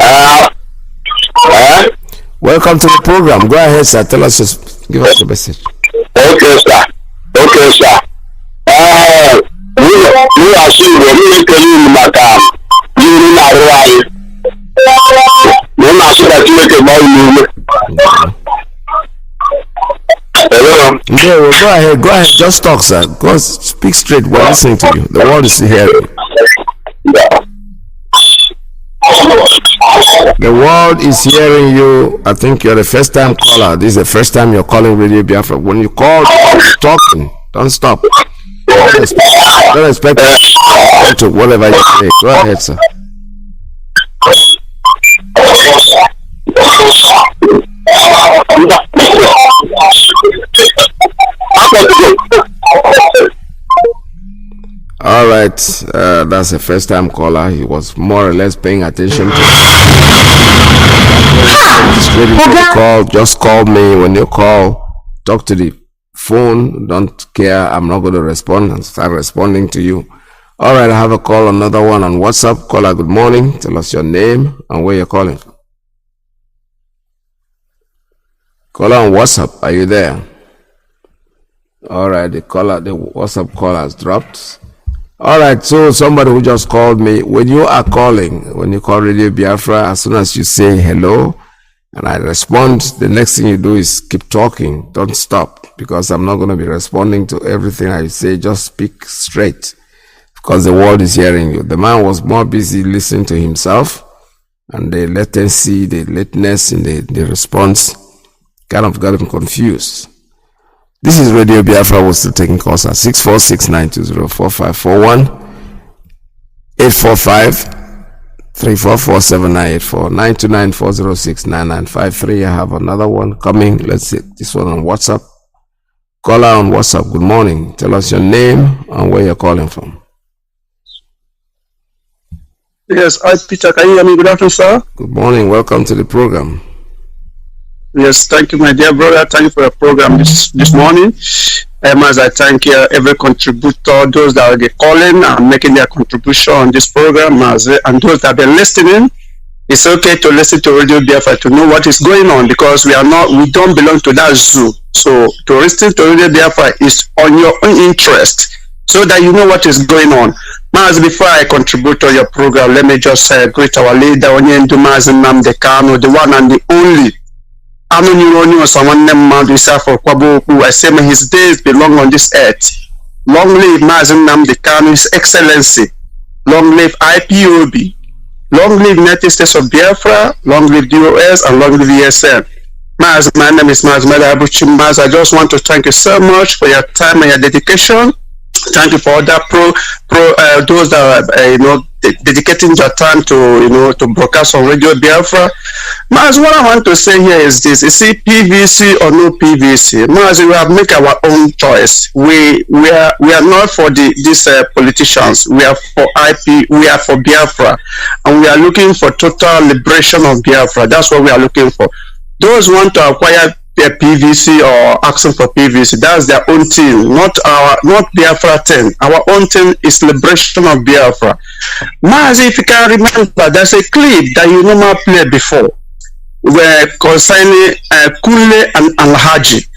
S1: Welcome to the program. Go ahead, sir. Tell us, give us the message.
S6: Okay, sir. Okay, sir. We are seeing the new telling Maka. You know why? No matter that you make about you. Hello.
S1: Yeah, well, go ahead. Just talk, sir. Go speak straight. We're listening to you. The world is hearing. The world is hearing you. I think you're the first time caller. This is the first time you're calling Radio Biafra. When you call, talking. Don't stop. Don't expect to whatever you say. Go ahead, sir. All right, that's the first time caller. He was more or less paying attention to the call. Just call me. When you call, talk to the phone. Don't care. I'm not going to respond and start responding to you. All right, I have a call, another one on WhatsApp. Caller, good morning. Tell us your name and where you're calling from. Caller on WhatsApp, are you there? All right, the WhatsApp call has dropped. All right, so somebody who just called me, when you are calling, when you call Radio Biafra, as soon as you say hello and I respond, the next thing you do is keep talking. Don't stop, because I'm not going to be responding to everything I say. Just speak straight, because the world is hearing you. The man was more busy listening to himself, and the latency, the lateness in the response kind of got him confused. This is Radio Biafra. We're still taking calls at 646-920-4541, 845-344-7984, 929-406-9953. I have another one coming. Let's see this one on WhatsApp. Caller on WhatsApp, good morning. Tell us your name and where you're calling from.
S7: Yes, Peter. Can you hear me? Good afternoon, sir.
S1: Good morning. Welcome to the program.
S7: Yes, thank you, my dear brother. Thank you for your program this morning. As I thank every contributor, those that are calling and making their contribution on this program, and those that have been listening. It's okay to listen to Radio Biafra to know what is going on, because we don't belong to that zoo. So to listen to Radio Biafra is on your own interest, so that you know what is going on. Mazi, before I contribute to your program, let me just greet our leader, Mazi Kanu, the one and the only. I say, may his days belong on this earth. Long live Mazi Kanu, His Excellency. Long live Ipob. Long live United States of Biafra. Long live DOS, and long live ESN. Mazi, my name is Mazi. I just want to thank you so much for your time and your dedication. Thank you for all that those that are dedicating their time to to broadcast on Radio Biafra. Mas, what I want to say here is this: you see, PVC or no PVC, Mas, we have made our own choice. We are not for these politicians. We are for we are for Biafra, and we are looking for total liberation of Biafra. That's what we are looking for. Those want to acquire their PVC or asking for PVC, that's their own thing, not Biafra thing. Our own thing is liberation of Biafra. Mazi, if you can remember, there's a clip that you normally play before, where concerning Kunle and Alhaji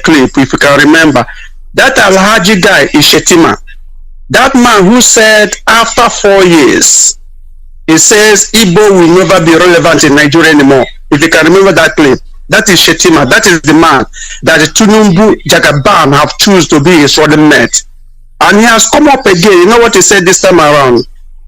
S7: clip, if you can remember. That Alhaji guy is Shetima. That man who said after 4 years, he says Igbo will never be relevant in Nigeria anymore. If you can remember that clip, that is Shetima. That is the man that the Tunumbu Jagaban have chosen to be his running mate. And he has come up again. You know what he said this time around?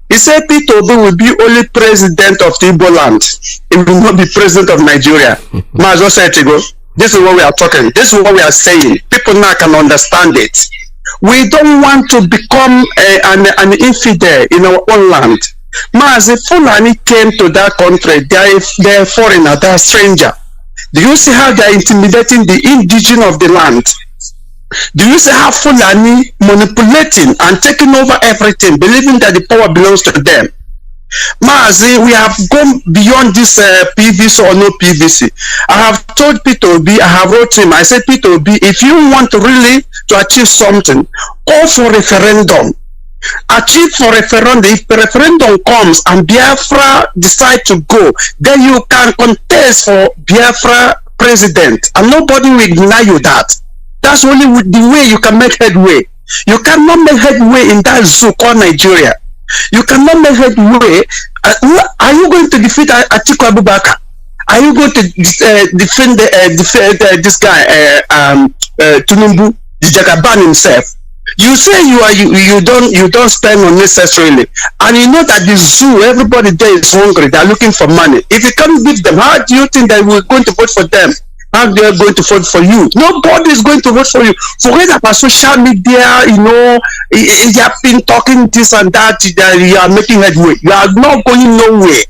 S7: He said Peter Obi will be only president of the Igbo land. He will not be president of Nigeria. Mazo said to go. This is what we are talking. This is what we are saying. People now can understand it. We don't want to become an infidel in our own land. Mazi, Fulani came to that country. They're foreigner, they're stranger. Do you see how they're intimidating the indigenous of the land? Do you see how Fulani manipulating and taking over everything, believing that the power belongs to them? Mazi, we have gone beyond this PVC or no PVC. I have told Peter Obi, I have wrote him, I said, Peter Obi, if you want to really to achieve something, call for referendum. Achieve for referendum. If the referendum comes and Biafra decide to go, then you can contest for Biafra president, and nobody will deny you that. That's only with the way you can make headway. You cannot make headway in that zoo called Nigeria. You cannot make headway. Are you going to defeat Atiku Abubakar? Are you going to defend this guy Tinubu, the Jagaban himself? You say you don't spend unnecessarily, and you know that the zoo, everybody there is hungry. They are looking for money. If you can't give them, how do you think that we're going to vote for them? How they are going to vote for you? Nobody is going to vote for you. Forget about social media. You know, you have been talking this and that. You are making headway. You are not going nowhere.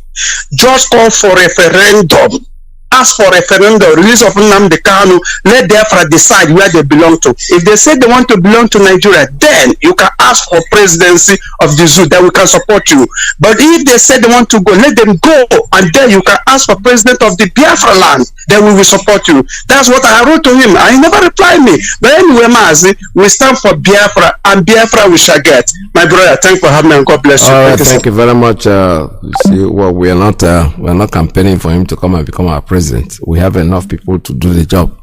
S7: Just call for referendum. Ask for referendum, release of Nnamdi Kanu, let Biafra decide where they belong to. If they say they want to belong to Nigeria, then you can ask for presidency of the zoo, that we can support you. But if they say they want to go, let them go, and then you can ask for president of the Biafra land, then we will support you. That's what I wrote to him. I never replied me. But anyway, Mazi, we stand for Biafra, and Biafra we shall get. My brother, thank you for having me, and God bless you.
S1: All right, thank you very much. See, well, we're not campaigning for him to come and become our president. We have enough people to do the job.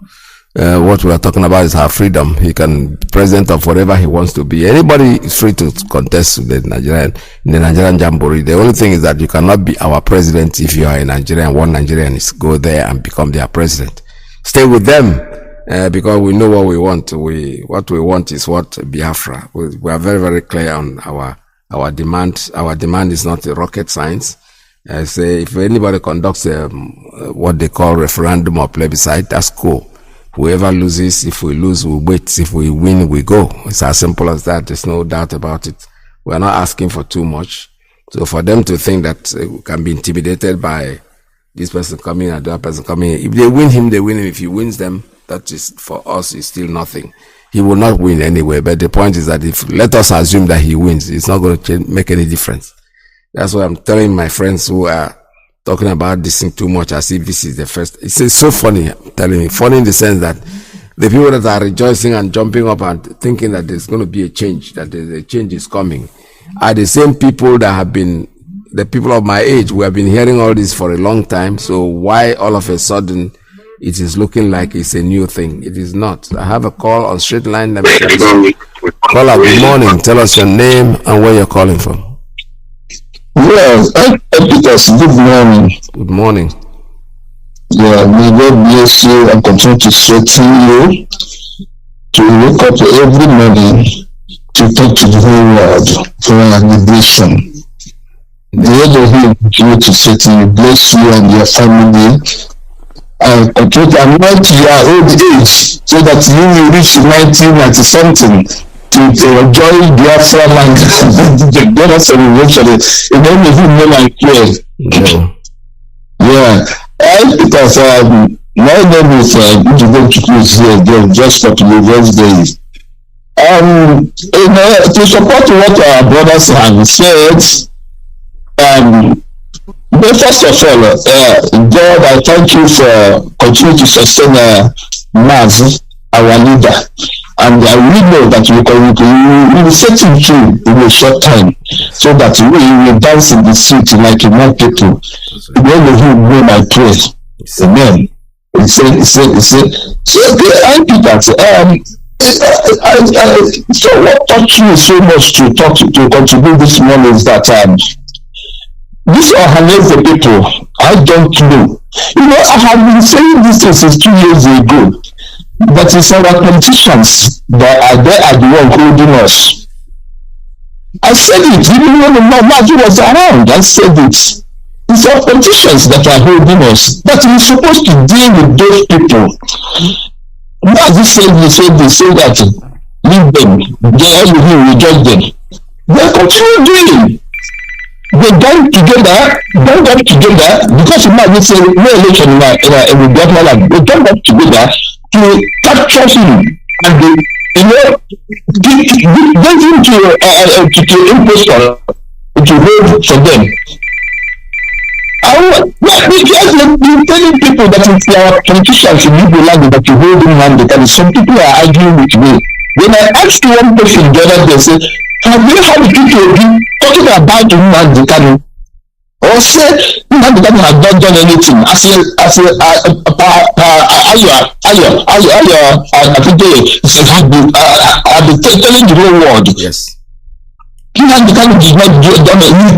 S1: What we are talking about is our freedom. He can be president of whatever he wants to be. Anybody is free to contest in the Nigerian Jamboree. The only thing is that you cannot be our president if you are a Nigerian. One Nigerian is go there and become their president. Stay with them because we know what we want. What we want is what Biafra. We are very, very clear on our demand. Our demand is not a rocket science. I say if anybody conducts what they call referendum or plebiscite, that's cool. Whoever loses, if we lose, we wait. If we win, we go. It's as simple as that. There's no doubt about it. We're not asking for too much. So for them to think that we can be intimidated by this person coming and that person coming, if they win him, they win him. If he wins them, that is for us is still nothing. He will not win anyway. But the point is that if let us assume that he wins, it's not going to make any difference. That's why I'm telling my friends who are talking about this thing too much as if this is the first. It's so funny, I'm telling you. Funny in the sense that the people that are rejoicing and jumping up and thinking that there's going to be a change, that the change is coming, are the same people that have been, the people of my age, we have been hearing all this for a long time. So why all of a sudden it is looking like it's a new thing? It is not. I have a call on straight line. Let me caller, good morning. Tell us your name and where you're calling from.
S4: Yes, PETERS, good morning.
S1: Good morning.
S4: Yeah, may God bless you and continue to strengthen you to wake up every morning to talk to the whole world for our liberation. The Lord of Him continue to strengthen you, bless you and your family, and continue to anoint your old age so that you will reach 1990 something. To enjoy Biafra land, the God celebration. In the name of Him, when I pray. Yeah. Because my name is here, just for today's days. You know, to support what our brothers have said, but first of all, God, I thank you for continuing to sustain Mazi, our leader. And I really know that we will set him free in a short time so that we will dance in the street like a mad people. When of you know my prayer. Amen. He said, so I did that. So what touched me so much to contribute this morning is that this organize the people, I don't know. You know, I have been saying this since 2 years ago. But it's our politicians that are the one holding us. I said it, even when Mazi was around, I said it. It's our politicians that are holding us. But we're supposed to deal with those people. Now they say that leave them. They all will judge them. They continue doing. They gang together because now they say no election in the Biafra. They gang up together to capture him and they, get him to impostor to hold for them. Because we're telling people that it's our politicians in Igbo language that you hold in hand, and some people are arguing with me. When I asked one person the other day, say, have you heard people talking about Nnamdi Kanu? Or say Nnamdi Kanu has not done anything. I think I've been telling the whole world.
S1: Yes.
S4: Nnamdi Kanu did not do he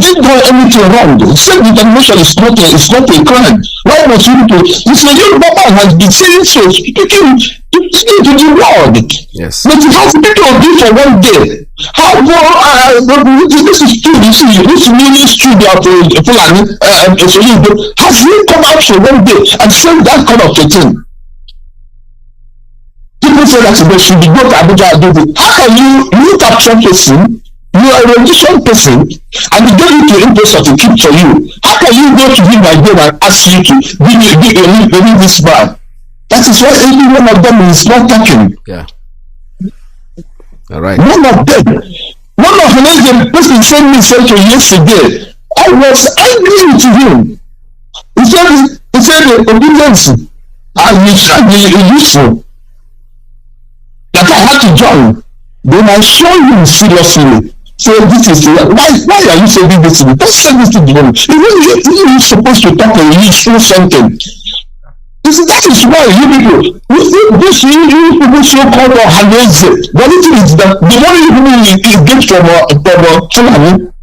S4: didn't do anything wrong. Self-determination is not a crime. Why must you people? You say your Papa has been saying so, speaking to the world.
S1: Yes.
S4: But it has people do for one day. How this is true. You see, this really is true. Has he come out for one day and said that kind of a thing? People say that they should go to Abuja and do it. How can you capture person? You are a religious person and you don't need to impose to keep for you. How can you go to him by name and ask you to believe this man? That is why every one of them is not talking.
S1: Yeah. All right.
S4: One of them. One of the person sent me something yesterday. I was angry with him. He said the obedience and useful that I had to join. Then I show him seriously. So this is why are you saying this to me? Don't say this to me. You're supposed to talk and show something. That is why you people, this you people so called Hanese. The only thing is that the money you get from Fulani.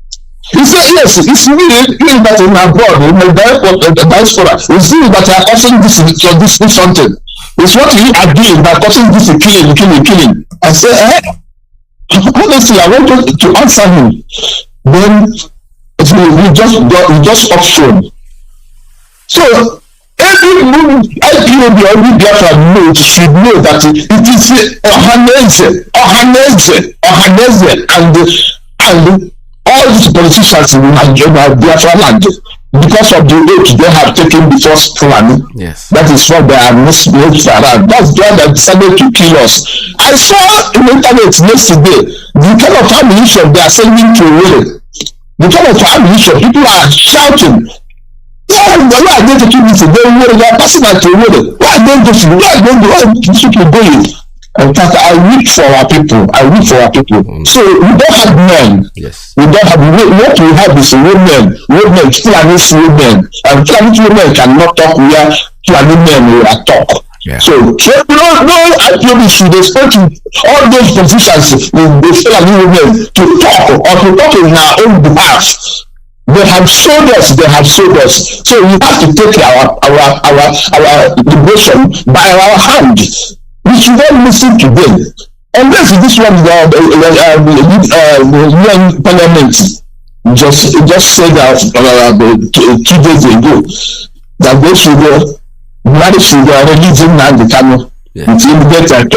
S4: He said yes, it's really that in abroad, in the diaspora, it's really that are offering this something. It's what we are doing by causing this killing. I say, honestly, I wanted to answer him. Then we just off phone. So every IPOB or every Biafra knows should know that it is Ohaneze and all these politicians in Nigeria, Biafra land, because of the oath they have taken before Fulani.
S1: Yes.
S4: That is what they are most around. That's why they decided to kill us. I saw in the internet yesterday the kind of ammunition they are sending to Ruga. The kind of ammunition people are shouting. Why are they taking this? They are passing out to Ruga. Why are they going? In fact, I weep for our people. So we don't have men.
S1: Yes.
S4: We don't have what we have is women, Fulani women, and Fulani women cannot talk where Fulani men will talk.
S1: Yeah.
S4: So no IPOB should expect all those positions the Fulani women to talk or to talk in our own behalf. They have showed us. So we have to take our liberation by our hand. We should not listen to them. Unless this one, the UN Parliament just said that 2 days ago that they should release Nnamdi Kanu with immediate effect.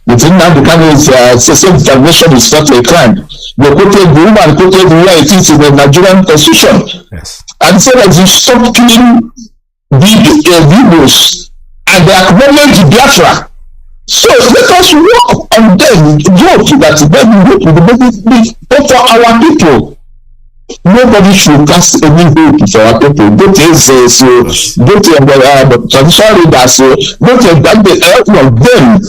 S4: Within Nnamdi Kanu self-determination is not a crime. The woman quoted where it is in the Nigerian constitution.
S1: Yes. And
S4: said that you stop killing the Igbos and they acknowledge Biafra. So let us work on them, vote that vote for our people. Nobody should cast any vote for our people. Vote traditional leaders, vote all of them.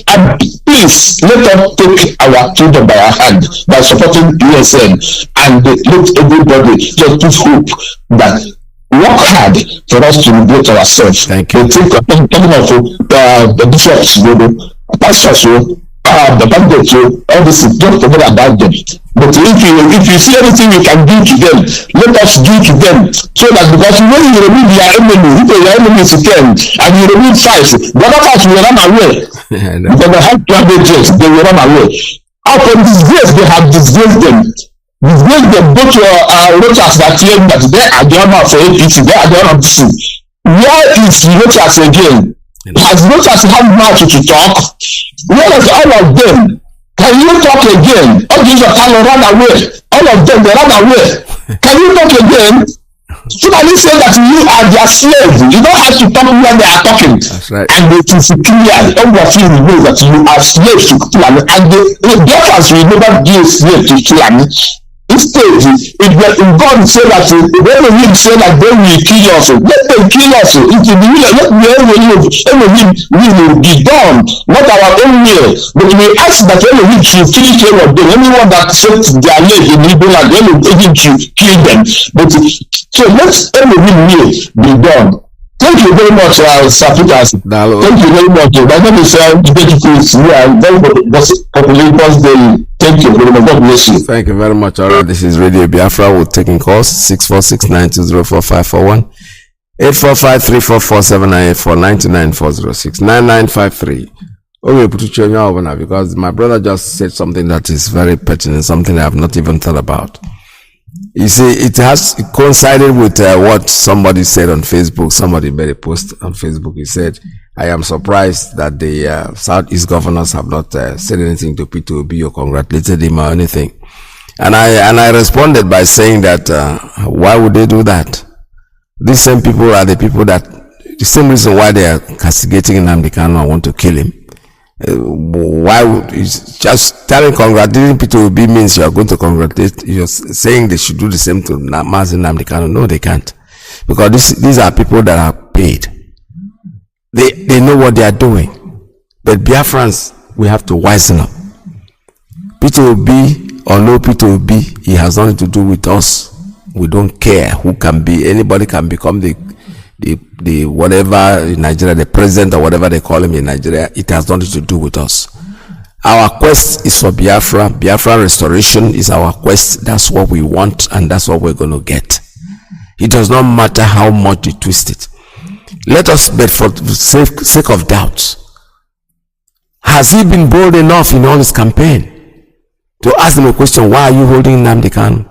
S4: And please let us take our freedom by our hand by supporting PSN and let everybody just put hope that work hard for us to liberate ourselves.
S1: Thank you.
S4: We think talking of the bishops, the pastors, the bandits, all this is just forget about them. But if you see anything you can do to them, let us do to them. So that because when you remove your enemy, if your enemy is 10 and you remove 5, the other 5 will run away. Because they have private jets, they will run away. Out from disgrace, they have disgraced them. When they go to voters that claim that they are the owner for APC, they are the owner of DC. Where is the voters again? Has voters had mouth to talk? Where is all of them? Can you talk again? All these are kind of run away. All of them, they run away. Can you talk again? Somebody say that you are their slave. You don't have to talk when they are talking.
S1: That's right.
S4: And it is clear. All of you know that you are slaves to Fulani. And the Biafrans will never be a slave to Fulani. Instead, if God say that when Elohim say that they will kill us, let them kill us. It will be let Elohim will be done, not our own will. But we ask that Elohim should finish all of them. Anyone that sets their leg in Hebrew land, Elohim should kill them. But so let Elohim will be done. Thank you very much, Sir Peters. Thank you very much. My name is we are very popular birthday. Thank you very much. God bless you.
S1: Thank you very much. All right, this is Radio Biafra. We're taking calls 646-920-4541, 845-344-798-499-406 9953. Because my brother just said something that is very pertinent, something I have not even thought about. You see, it coincided with what somebody said on Facebook. Somebody made a post on Facebook. He said, I am surprised that the Southeast governors have not said anything to P2B or congratulated him or anything. And I responded by saying that why would they do that? These same people are the people that, the same reason why they are castigating Nnamdi Kanu and want to kill him. Why would just telling congratulating P2B means you are going to congratulate? You're saying they should do the same to Mazi Nnamdi Kanu? No, they can't, because these are people that are paid. They know what they are doing. But Biafrans, we have to wisen up. P2B or no P2B, it has nothing to do with us. We don't care who can be. Anybody can become the whatever in Nigeria, the president or whatever they call him in Nigeria. It has nothing to do with us. Our quest is for Biafra. Biafra restoration is our quest. That's what we want, and that's what we're going to get. It does not matter how much you twist it. Let us, but for the sake of doubts, has he been bold enough in all his campaign to ask them a question? Why are you holding Nnamdi Kanu?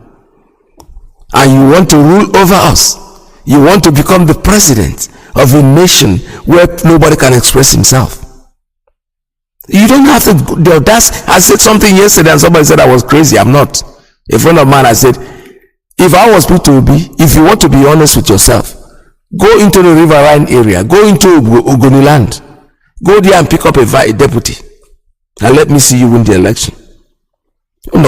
S1: And you want to rule over us? You want to become the president of a nation where nobody can express himself? You don't have the audacity. I said something yesterday and somebody said I was crazy. I'm not. A friend of mine, I said, if I was P2B, if you want to be honest with yourself, go into the riverine area, go into Ogoni land, go there and pick up a deputy, and let me see you win the election. You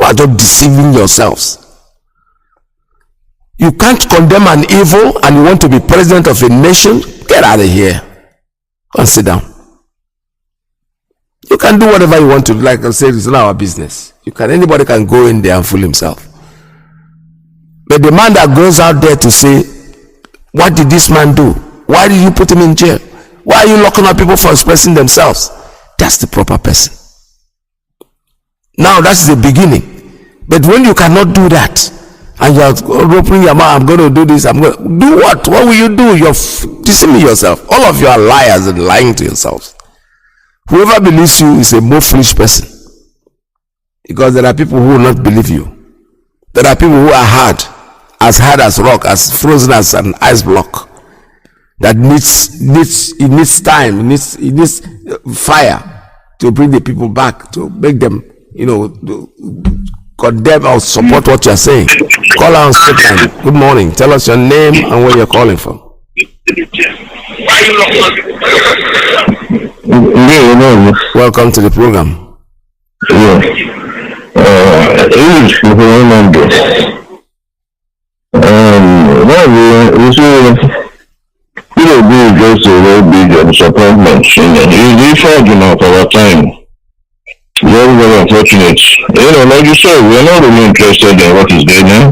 S1: are just deceiving yourselves. You can't condemn an evil and you want to be president of a nation? Get out of here. Go and sit down. You can do whatever you want to. Like I said, it's not our business. Anybody can go in there and fool himself. But the man that goes out there to say, what did this man do? Why did you put him in jail? Why are you locking up people for expressing themselves? That's the proper person. Now that's the beginning. But when you cannot do that, and you're opening your mouth, I'm going to do this, I'm going to do what? What will you do? You're deceiving yourself. All of you are liars and lying to yourselves. Whoever believes you is a more foolish person. Because there are people who will not believe you. There are people who are hard as rock, as frozen as an ice block. That needs time, it needs fire to bring the people back, to make them, condemn or support what you're saying. Call our statement. Good morning. Tell us your name and where you're calling from. Welcome to the program.
S4: Just a very big disappointment. It's the forging of our time. Very, very unfortunate. Like you said, we are not really interested in what is there now.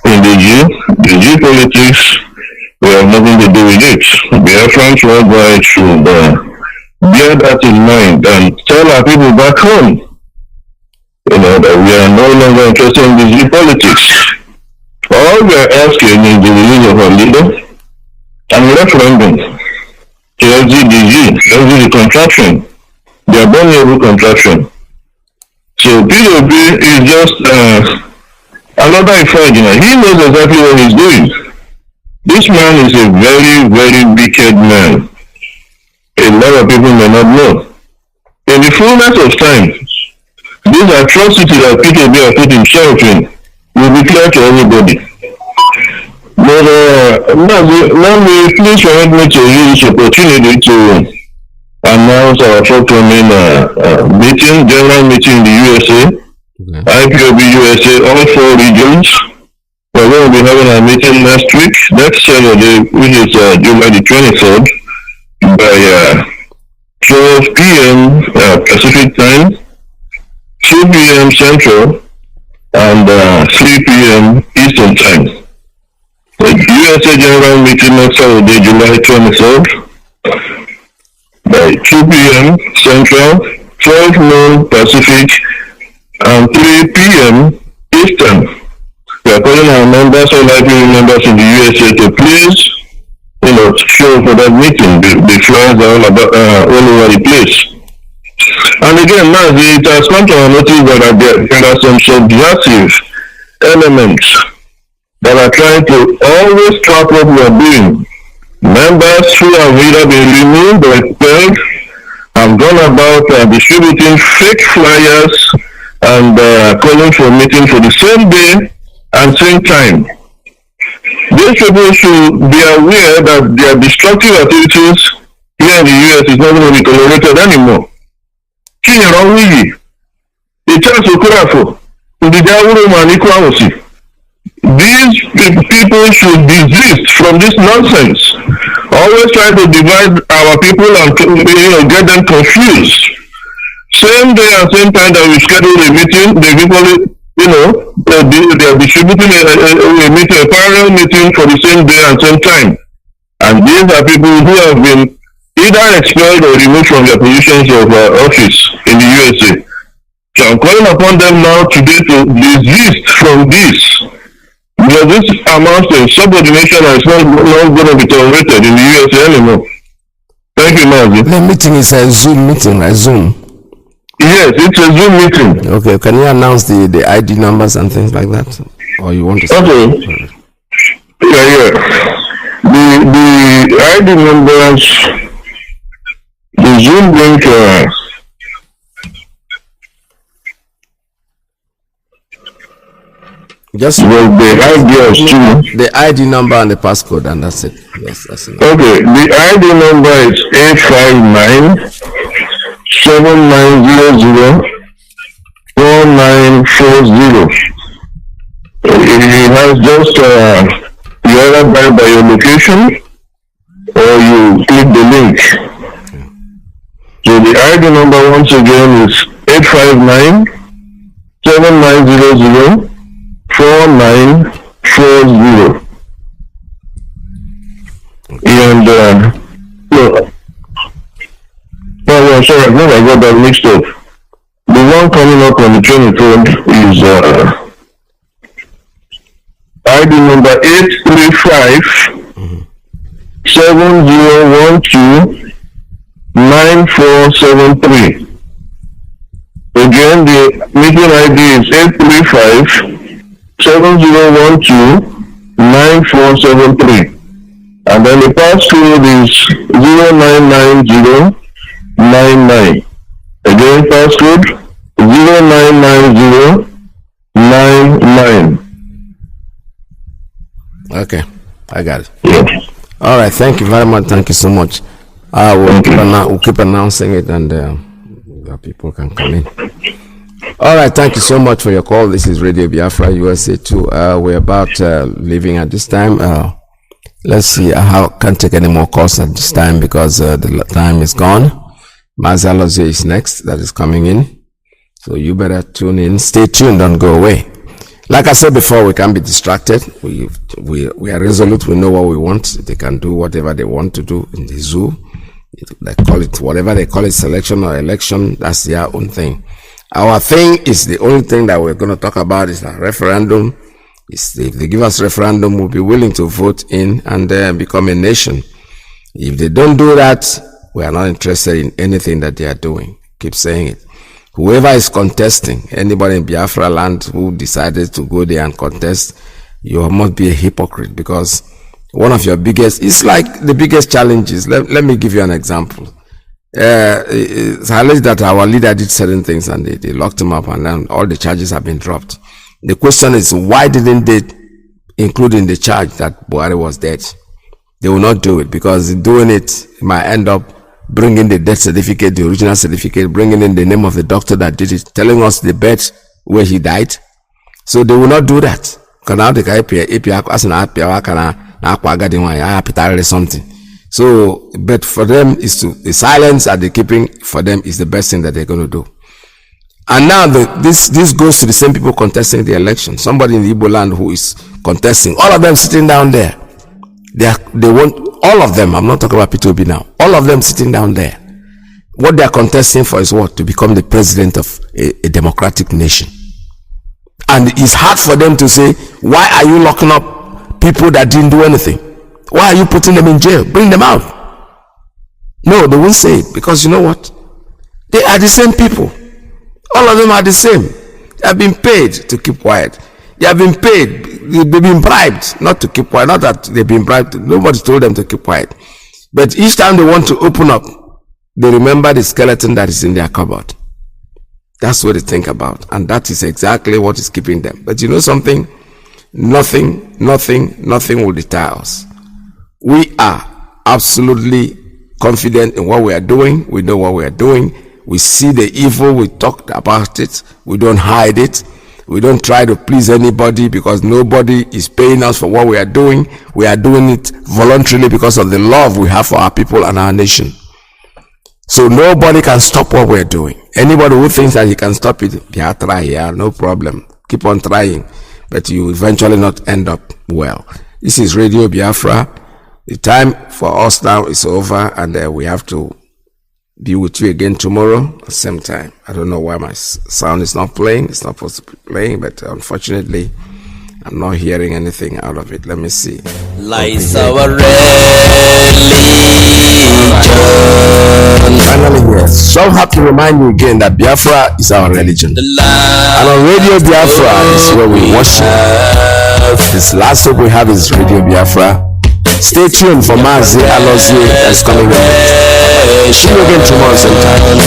S4: In the G politics, we have nothing to do with it. Biafrans worldwide should bear that in mind and tell our people back home, that we are no longer interested in the G politics. All we are asking is the release of our leader and referendum to LGDG, the contraction. The abominable contraction.
S8: So POB is just another effect. He knows exactly what he's doing. This man is a very, very wicked man. A lot of people may not know. In the fullness of time, this atrocity that POB has put himself in will be clear to everybody. But let me please permit me to use this opportunity to announce our forthcoming general meeting in the USA, IPOB USA, all 4 regions. We're going to be having a meeting next week, next Saturday, which is July the 23rd, by 12 p.m. Pacific time, 2 p.m. Central, and 3 p.m. Eastern time. The USA General Meeting next Saturday, July 23rd, by 2 p.m. Central, 12 noon Pacific, and 3 p.m. Eastern. We are calling our members, all IPOB members in the USA, to please, show for that meeting. The flyers are all over the place. And again, now it has come to our notice that there are some subversive elements that are trying to always trap what we are doing. Members who have either been removed or expelled have gone about distributing fake flyers and calling for meetings for the same day and same time. These people should be aware that their destructive activities here in the US is not going to be tolerated anymore. These people should desist from this nonsense. Always try to divide our people and get them confused. Same day and same time that we schedule a meeting, they people, they are distributing a meeting, a parallel meeting for the same day and same time. And these are people who have been either expelled or removed from their positions of office in the USA. So I'm calling upon them now today to desist from this. Because this amounts to subordination and it's not going to be tolerated in the USA anymore. Thank you, Mazi.
S1: The meeting is a Zoom meeting, right? Zoom.
S8: Yes, it's a Zoom meeting.
S1: Okay, can you announce the ID numbers and things like that? Or you want to say?
S8: Okay. Yeah. The ID numbers, the Zoom link,
S1: just the ID number and the passcode, and that's it. Yes, that's it.
S8: Okay, the ID number is 859-7900-4940. It has just you either by your location or you click the link. So the ID number once again is 859-7900-4940. And sorry, I think I got that mixed up. The one coming up on the 23rd is ID number 835-7012-9473. Again, the meeting ID is 835-7012-9473. And then the passcode is 099099. Again, passcode 099099.
S1: Okay, I got it.
S8: Yeah.
S1: All right, thank you very much. Thank you so much. We'll keep announcing it, and people can come in. All right, thank you so much for your call. This is Radio Biafra USA 2. We're about leaving at this time. Let's see. I can't take any more calls at this time because the time is gone. Mazi IYKE is next. That is coming in. So you better tune in. Stay tuned. Don't go away. Like I said before, we can't be distracted. We are resolute. We know what we want. They can do whatever they want to do in the zoo. They call it whatever they call it, selection or election. That's their own thing. Our thing is the only thing that we're going to talk about is a referendum. If they give us referendum, we'll be willing to vote in and become a nation. If they don't do that, we are not interested in anything that they are doing. Keep saying it. Whoever is contesting, anybody in Biafra land who decided to go there and contest, you must be a hypocrite, because one of your biggest, it's like the biggest challenges. Let me give you an example. It's alleged that our leader did certain things and they locked him up, and then all the charges have been dropped. The question is, why didn't they include in the charge that Buhari was dead? They will not do it, because doing it might end up bringing the death certificate, the original certificate, bringing in the name of the doctor that did it, telling us the bed where he died. So they will not do that. Something. So, but for them is to, the silence and the keeping for them is the best thing that they're going to do. And now this goes to the same people contesting the election. Somebody in the Igbo land who is contesting, all of them sitting down there. They want, all of them, I'm not talking about P2B now, all of them sitting down there. What they are contesting for is what? To become the president of a democratic nation. And it's hard for them to say, why are you locking up people that didn't do anything? Why are you putting them in jail? Bring them out. No, they won't say it, because you know what? They are the same people. All of them are the same. They have been paid to keep quiet. They have been paid. They've been bribed not to keep quiet. Not that they've been bribed. Nobody told them to keep quiet. But each time they want to open up, they remember the skeleton that is in their cupboard. That's what they think about. And that is exactly what is keeping them. But you know something? Nothing will deter us. We are absolutely confident in what we are doing. We know what we are doing. We see the evil. We talk about it. We don't hide it. We don't try to please anybody, because nobody is paying us for what we are doing. We are doing it voluntarily because of the love we have for our people and our nation. So nobody can stop what we're doing. Anybody who thinks that he can stop it, yeah, try, yeah, no problem. Keep on trying, but you eventually not end up well. This is Radio Biafra. The time for us now is over, and we have to be with you again tomorrow at the same time. I don't know why my sound is not playing. It's not supposed to be playing, but unfortunately, I'm not hearing anything out of it. Let me see.
S2: Lies our religion.
S1: Finally, yes. So I have to remind you again that Biafra is our religion. And on Radio Biafra is where we worship. This last hope we have is Radio Biafra. Stay tuned for Mazi IYKE that's coming up. See you again tomorrow same time.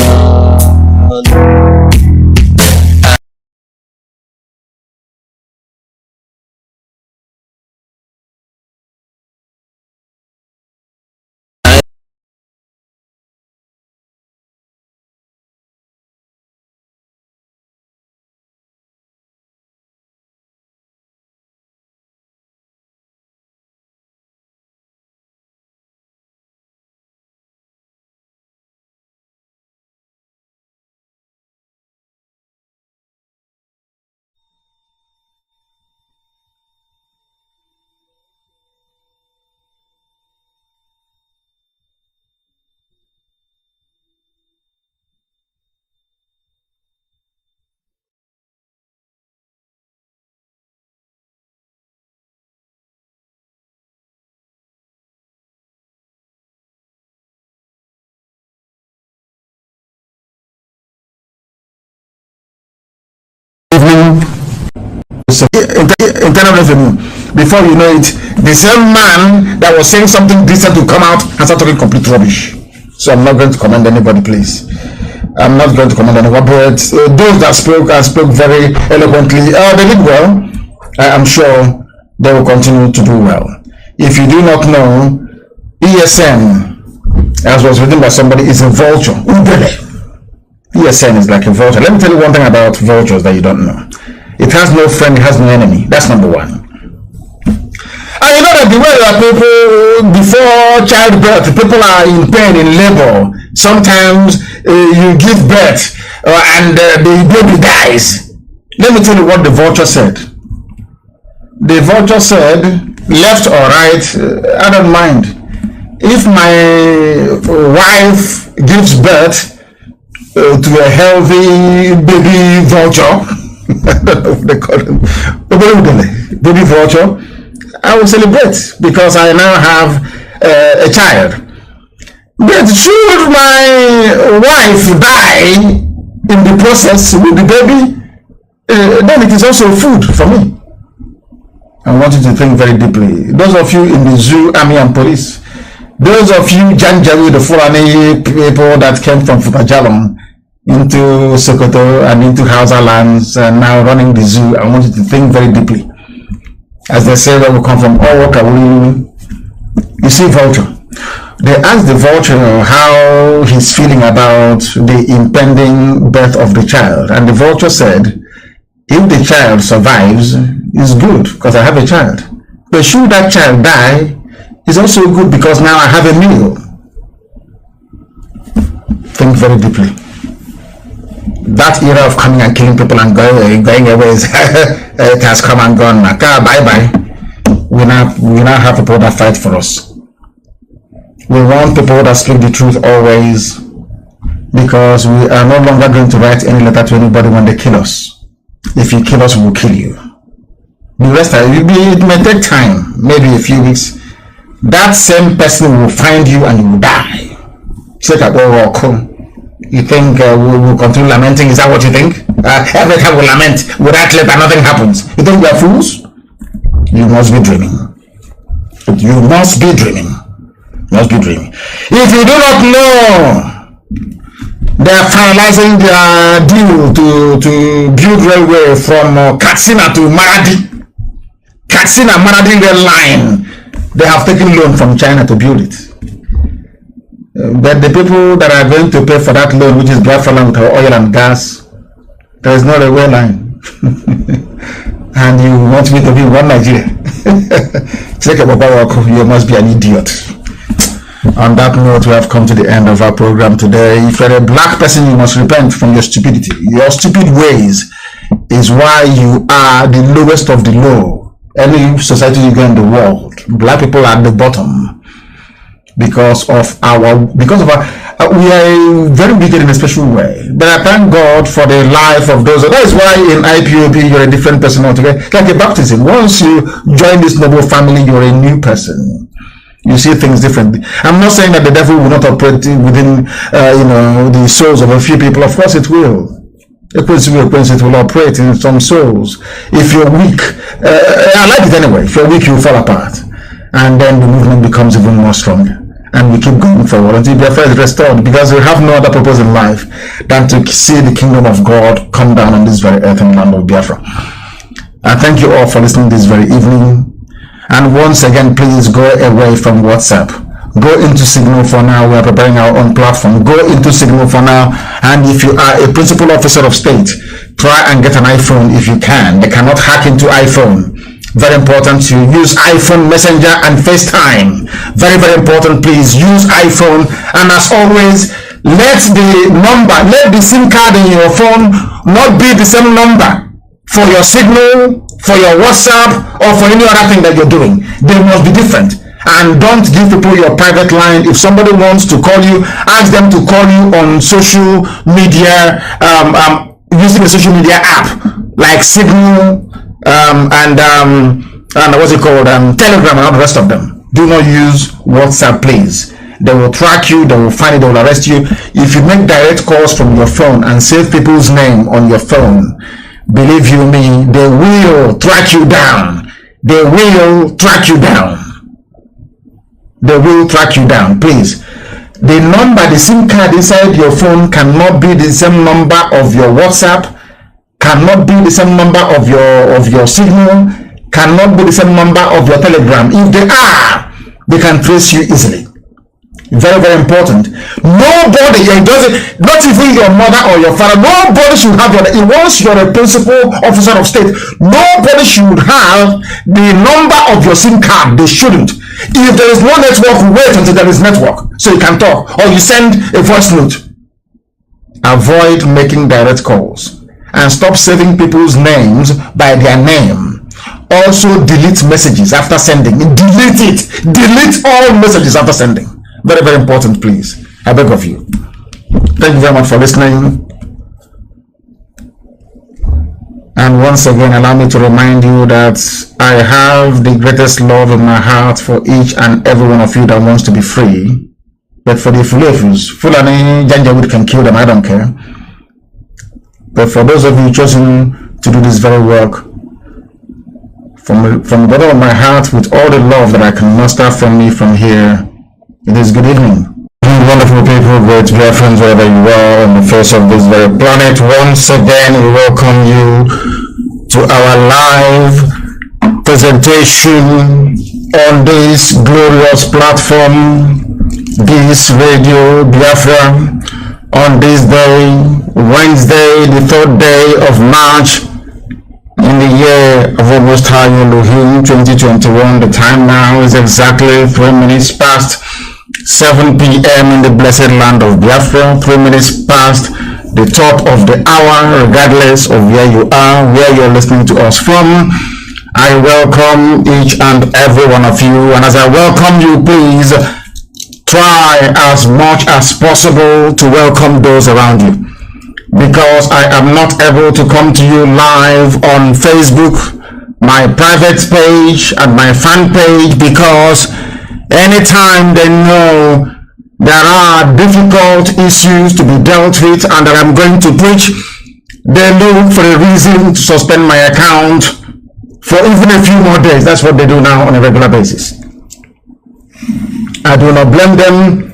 S5: Internal revenue. Before you know it, the same man that was saying something decent to come out and start talking complete rubbish. So I'm not going to commend anybody, please. I'm not going to commend anyone, but those that spoke very eloquently. They did well. I'm sure they will continue to do well. If you do not know, ESN, as was written by somebody, is a vulture. ESN is like a vulture. Let me tell you one thing about vultures that you don't know. It has no friend, it has no enemy. That's number one. And you know that the way that people, before childbirth, people are in pain, in labor. Sometimes you give birth and the baby dies. Let me tell you what the vulture said. The vulture said, left or right, I don't mind. If my wife gives birth to a healthy baby vulture, I don't know what they call them, baby vulture, I will celebrate because I now have a child. But should my wife die
S9: in the process with the baby, then it is also food for me. I want you to think very deeply. Those of you in the zoo, army and police, those of you Janjawi, the Fulani people that came from Futajalom into Sokoto and into Hausa lands and now running the zoo, I want you to think very deeply. As they say, where we come from, all work, you see vulture. They asked the vulture how he's feeling about the impending birth of the child, and the vulture said, if the child survives, it's good because I have a child. But should that child die, it's also good because now I have a meal. Think very deeply. That era of coming and killing people and going away it has come and gone. Bye bye. We now have people that fight for us. We want people that speak the truth always, because we are no longer going to write any letter to anybody when they kill us. If you kill us, we will kill you. The rest it may take time, maybe a few weeks. That same person will find you and you will die. You think we will continue lamenting? Is that what you think? Every time we lament without letter, nothing happens. You think we are fools? You must be dreaming. You must be dreaming. Must be dreaming. If you do not know, they are finalizing their deal to build railway from Katsina to Maradi. Katsina Maradi rail line. They have taken loan from China to build it. But the people that are going to pay for that loan, which is Biafra with oil and gas, there is no railway line. And you want me to be one Nigeria? You must be an idiot. On that note, we have come to the end of our program today. If you're a black person, you must repent from your stupidity. Your stupid ways is why you are the lowest of the low. Any society you go in the world, black people are at the bottom because of we are very wicked in a special way. But I thank God for the life of those. That is why in Ipob you're a different person altogether. Like a baptism. Once you join this noble family, you're a new person. You see things differently. I'm not saying that the devil will not operate within, the souls of a few people. Of course it will. It will operate in some souls. If you're weak, I like it anyway. If you're weak, you fall apart. And then the movement becomes even more stronger. And we keep going forward until Biafra is restored, because we have no other purpose in life than to see the kingdom of God come down on this very earth and land of Biafra. I thank you all for listening this very evening. And once again, please go away from WhatsApp. Go into Signal for now. We are preparing our own platform. Go into Signal for now. And if you are a principal officer of state, try and get an iPhone if you can. They cannot hack into iPhone. Very important to use iPhone Messenger and FaceTime. Very, very important. Please use iPhone. And as always, let the SIM card in your phone not be the same number for your Signal, for your WhatsApp, or for any other thing that you're doing. They must be different. And don't give people your private line. If somebody wants to call you, ask them to call you on social media, using a social media app like Signal and what's it called, Telegram and all the rest of them. Do not use WhatsApp, please. They will track you, they will find it, they will arrest you. If you make direct calls from your phone and save people's name on your phone, believe you me, they will track you down. They will track you down. They will track you down, please. The number, the SIM card inside your phone cannot be the same number of your WhatsApp, cannot be the same number of your Signal, cannot be the same number of your Telegram. If they are, they can trace you easily. Very, very important. Nobody, not even your mother or your father, nobody should have once you're a principal officer of state, nobody should have the number of your SIM card. They shouldn't. If there is no network, wait until there is network so you can talk, or you send a voice note. Avoid making direct calls and stop saving people's names by their name. Also delete messages after sending. Delete it. Delete all messages after sending. Very, very important, please. I beg of you. Thank you very much for listening. And once again, allow me to remind you that I have the greatest love in my heart for each and every one of you that wants to be free. But for the Fulefus, Fulani Janjaweed can kill them, I don't care. But for those of you chosen to do this very work, from the bottom of my heart, with all the love that I can muster from me from here, it is good evening. Wonderful people, great Biafrans, wherever you are on the face of this very planet. Once again, we welcome you to our live presentation on this glorious platform, this Radio Biafra, on this day, Wednesday, the 3rd day of March, in the year of almost High Elohim 2021. The time now is exactly 3 minutes past 7 p.m. in the blessed land of Biafra, 3 minutes past the top of the hour, regardless of where you are, where you're listening to us from. I welcome each and every one of you, and as I welcome you, please try as much as possible to welcome those around you, because I am not able to come to you live on Facebook, my private page and my fan page, because anytime they know there are difficult issues to be dealt with and that I'm going to preach, they look for a reason to suspend my account for even a few more days. That's what they do now on a regular basis. I do not blame them,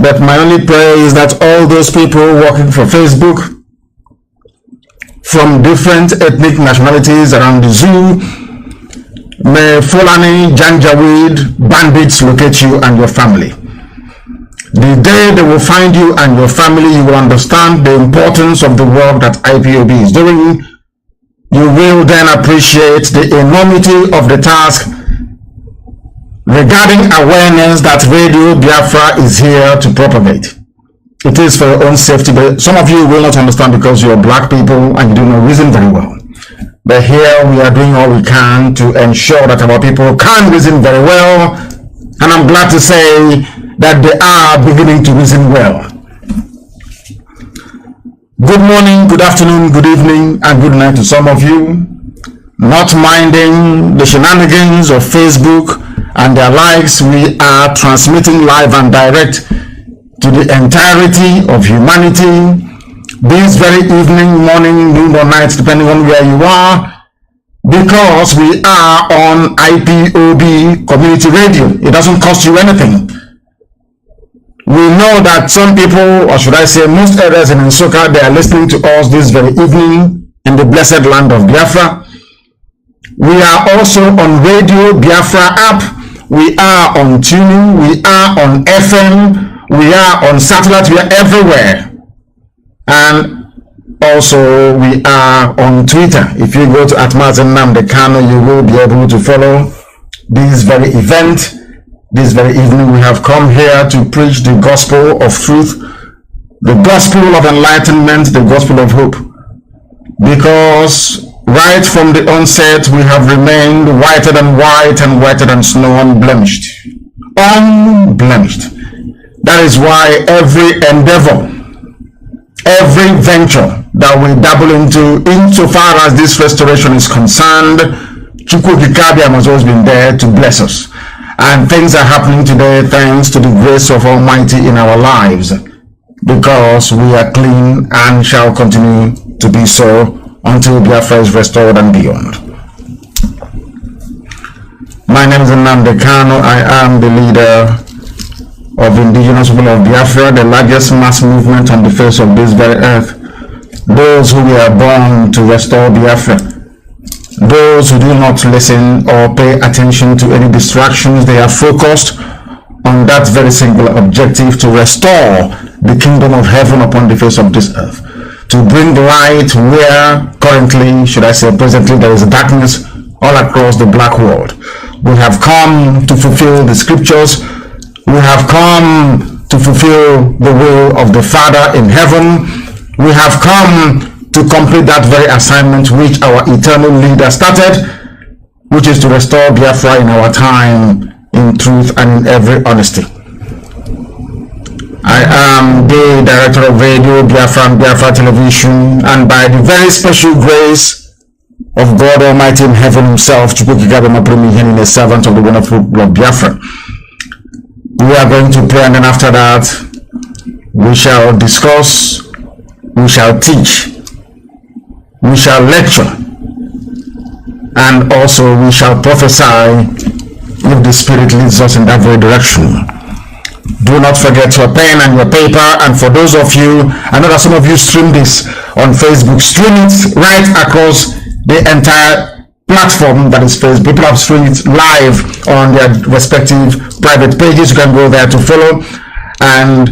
S9: but my only prayer is that all those people working for Facebook from different ethnic nationalities around the zoo, may Fulani, Janjaweed, bandits locate you and your family. The day they will find you and your family, you will understand the importance of the work that IPOB is doing. You will then appreciate the enormity of the task regarding awareness that Radio Biafra is here to propagate. It is for your own safety, but some of you will not understand because you're black people and you do not reason very well. But here we are doing all we can to ensure that our people can reason very well, and I'm glad to say that they are beginning to reason well. Good morning, good afternoon, good evening, and good night to some of you. Not minding the shenanigans of Facebook and their likes, we are transmitting live and direct to the entirety of humanity this very evening, morning, noon or night, depending on where you are, because we are on IPOB community radio. It doesn't cost you anything. We know that some people, or should I say most areas in Nsoka, they are listening to us this very evening in the blessed land of Biafra. We are also on Radio Biafra app. We are on tuning. We are on FM. We are on satellite. We are everywhere. And also we are on Twitter. If you go to Mazi IYKE, you will be able to follow this very event. This very evening we have come here to preach the gospel of truth, the gospel of enlightenment, the gospel of hope. Because right from the onset we have remained whiter than white and whiter than snow, unblemished. Unblemished. That is why every endeavor, every venture that we dabble into, insofar as this restoration is concerned, Chukwu Kikabia has always been there to bless us. And things are happening today thanks to the grace of Almighty in our lives, because we are clean and shall continue to be so until Biafra is restored and beyond. My name is Nnamdi Kanu. I am the leader of indigenous people of Biafra, the largest mass movement on the face of this very earth. Those who were born to restore Biafra. Those who do not listen or pay attention to any distractions, they are focused on that very singular objective, to restore the kingdom of heaven upon the face of this earth. To bring light where currently, should I say presently, there is darkness all across the black world. We have come to fulfill the scriptures. We have come to fulfill the will of the Father in heaven. We have come to complete that very assignment which our eternal leader started, which is to restore Biafra in our time, in truth and in every honesty. I am the director of Radio Biafra and Biafra Television, and by the very special grace of God Almighty in heaven himself, a servant of the wonderful blood Biafra, we are going to pray, and then after that we shall discuss, we shall teach, we shall lecture, and also we shall prophesy if the Spirit leads us in that very direction. Do not forget your pen and your paper. And for those of you, I know that some of you stream this on Facebook, stream it right across the entire platform that is Facebook. People have streamed it live on their respective private pages. You can go there to follow and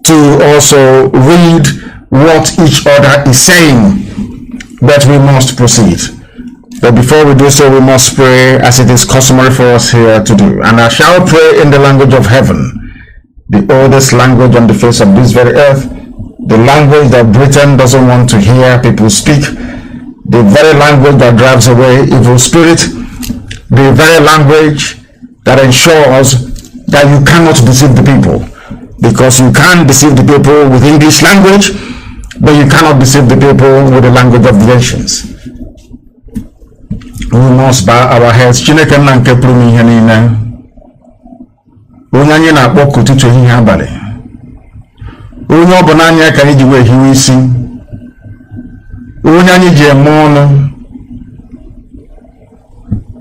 S9: to also read what each other is saying. But we must proceed. But before we do so, we must pray as it is customary for us here to do. And I shall pray in the language of heaven, the oldest language on the face of this very earth, the language that Britain doesn't want to hear people speak, the very language that drives away evil spirit, the very language that ensures that you cannot deceive the people, because you can deceive the people with English language, but you cannot deceive the people with the language of the nations. We must bow our heads. Chineke nna nke pụrụ m ihe niile, onye anyị na-akpọ ka ụtụtụ ehihie abalị, onye ọ bụ n'anya ka anyị ji wee hiwe isi, onye anyị ji eme ọnụ,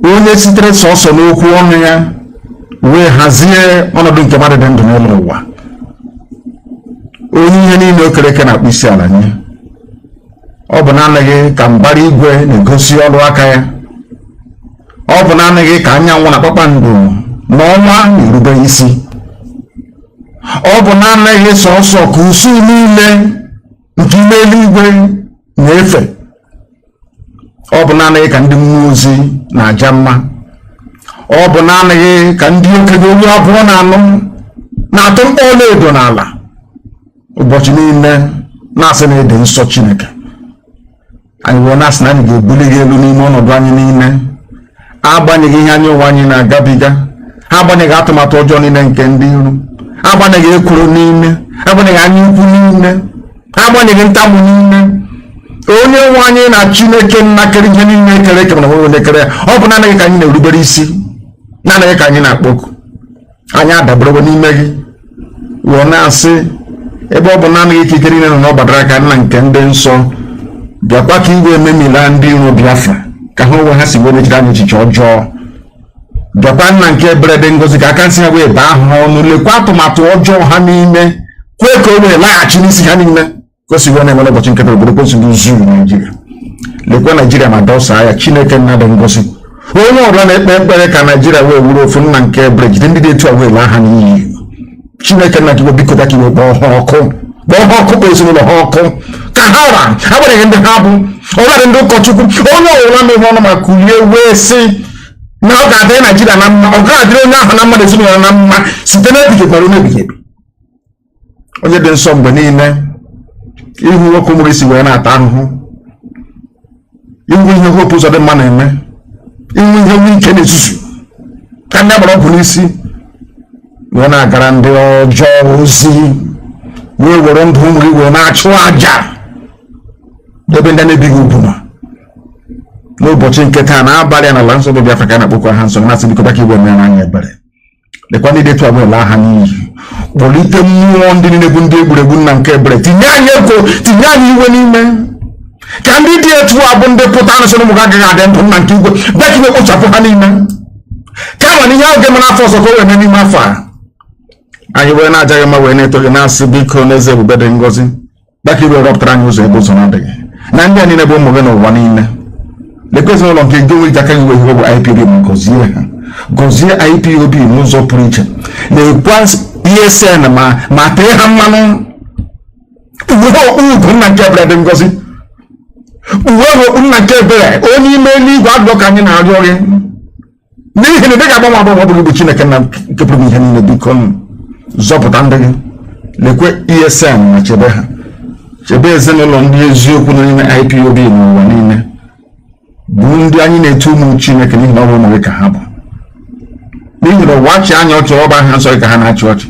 S9: onye sitere sọsọ n'okwu ọnụ ya wee hazie ọnọdụ nke mmadụ dị ndụ n'elu ụwa, onye ihe niile o kere eke na-akpụ isi ala nye. Ọ bụ naanị ka mbara igwe na-egosi ọrụ aka ya, ọ bụ naanị ka anyanwụ na kpakpando n'ọnwa na-erube isi, ọ bụ naanị sọsọ ka usu niile nke ime eluigwe na-efe, ọ bụ naanị ka ndị mmụọ ozi na-aja mma, ọ bụ naanị ka ndị okenye olu abụọ na anụ na-atụ mkpọ ọlaedo n'ala ụbọchị niile na-asị na ede nsọ Chineke. Anyị wee na-asị na anyị ga-ebuli gị elu n'ime ọnọdụ anyị niile, agbanyeghị ihe anyị ụwa anyị na-agabiga, agbanyeghị atụmatụ ọjọọ niile nke ndị iro, agbanyeghị ekworo niile, agbanyeghị anya ukwu niile, agbanyeghị ntamu niile. Onye nwe anyị na Chineke nna kere ihe niile ekere eke mana onye kere ya, ọ bụ naanị ka anyị na-erubere isi, naanị ka anyị na-akpọku. Anyị adaberewo n'ime gị wee na-asị, ebe ọ bụ naanị ka ike niile nọ n'ọgbadara aka nna nke ndị nsọ, bịakwa ka igwe ememila ndị iro Biafra ka ha onwe ha si wee mechiri anyị echiche ọjọọ. Bịakwa nna nke ebere dị ngozi ka aka nsị ha wee baa ha ọnụ, lekwa atụmatụ ọjọọ ha niile, kwee ka o wee laghachi n'isi ha niile gosi wee na-enwere ụbọchị nketa obodo kwesị ndị zuru Naijiria. Lekwa Naijiria ma dọsa ya, Chineke nna dị ngozi, onye ọbụla na-ekpe ekpere ka Naijiria wee wuru ofu nna nke ebere, jide ndị dị etu a wee laa ha n'iyi. Chineke nna gị biko ka iwe kpọọ ha ọkụ, kpọọ ha ọkụ, kpọọ ezinụlọ ha ọkụ, ka ha ụra agbanyeghị ndị ha bụ ọbụladị ndị ụkọchukwu. Onye ọbụla na-eme ọnụ ma kulie wee sị na ọ ga-adịrị Naijiria na mma, ọ ga-adịrị onye ahụ na mmadụ ezinụlọ na mma site n'ebighị mara onye ebighị ebi. Onye dị nsọ mgbe niile, ihu nwoke ụmụ isi wee na-ata ahụhụ, ihu ihe hopu ụzọ dị mma na-eme, ihu ihe nwe ike na-esusu ka ndị agbara ọgwụ n'isi wee na-agara ndị ọjọọ ozi, wee were ndụ ụmụ gị wee na-achụ aja ebe ndị na-ebighị ugwu nọ. N'ụbọchị nke taa na abalị na ala nsọ bụ Biafra ka na-akpọkwa ha nsọ, na-asị biko ka igwe mere anyị ebere. Lekwa ndị detu abụọ laa ha n'iyi, kpọlite mmụọ ndị niile bụ ndị egburegbu nna nke ebere, tinye anyị ego, tinye anyị iwe n'ime, ka ndị dị etu a bụ ndị pụta anụ sị na ụmụ gị agaghị adị ndụ nna nke igwe, bịa ka iwe kpochapụ ha niile, kama na ihe ahụ ga-eme n'afọ ọzọ ka o wee mee n'ime afọ a. Anyị wee na-ajaghị mma wee na-eto gị na-asị biko n'eze ebube dị ngozi, bịa ka iwe rọpụtara anyị ụzọ ebe ụzọ na-adịghị na ndị a niile bụ ụmụ gị n'ụwa niile. Lekwa ezinụlọ nke gị nwe ike aka gị wee hiwe bụ IPOB, ma gọzie ha, gọzie IPOB n'ụzọ pụrụ iche. Lekwa ESN ma tee ha mmanụ, uwe ha okpu ugwu nna nke ebere dị ngozi, uwe ha okpu nna nke ebere onye ime eluigwe adụọ ka anyị na-arịọ gị, n'ihi na ị ga-agbanwe agbanwe ọ bụrụ bụ Chineke na nke pụrụ ihe niile. Biko zọpụta ndị gị. Lekwe ESN ma chebe ha, chebe ezinụlọ ndị eziokwu nọ n'ime IPOB n'ụwa niile, bụ ndị anyị na-etu ụmụ Chineke n'ihi na ọ bụ ụmụ gị ka ha bụ. N'ihi na ụwa achị anya ọchị, ọba ahịa nsọ ka ha na-achị ọchị,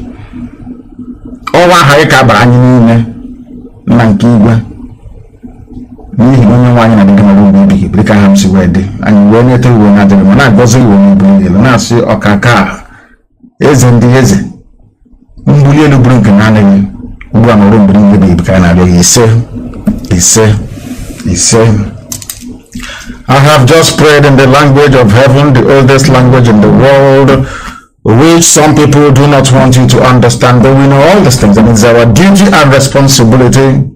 S9: ọnwa aha gị ka abara anyị niile nna nke igwe. N'ihi na onye nwe anyị na-adịghị mara obi ebighị ebiri ka ha m si wee dị, anyị wee na-eto iwe na-adịghị ma na-agọzi iwe n'ebu niile, na-asị ọkaka eze ndị eze, mbuli elu bụrụ nke na-adịghị ugbu a n'ọrụ mgbe niile bụ ka anyị na-arịọ ya ise ise He said, I have just prayed in the language of heaven, the oldest language in the world, which some people do not want you to understand, but we know all these things, and it's our duty and responsibility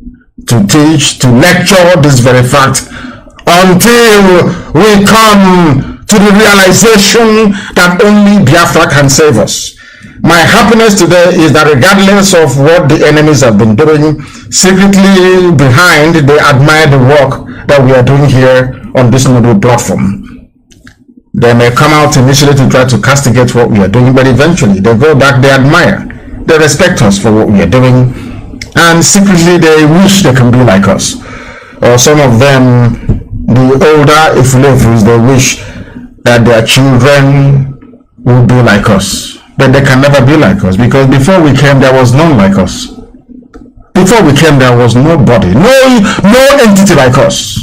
S9: to teach, to lecture this very fact until we come to the realization that only Biafra can save us. My happiness today is that regardless of what the enemies have been doing, secretly behind, they admire the work that we are doing here on this noble platform. They may come out initially to try to castigate what we are doing, but eventually they go back, they admire, they respect us for what we are doing, and secretly they wish they can be like us. Or some of them, the older Ifulefus, they wish that their children would be like us. But they can never be like us, because before we came, there was none like us. Before we came, there was nobody, no entity like us.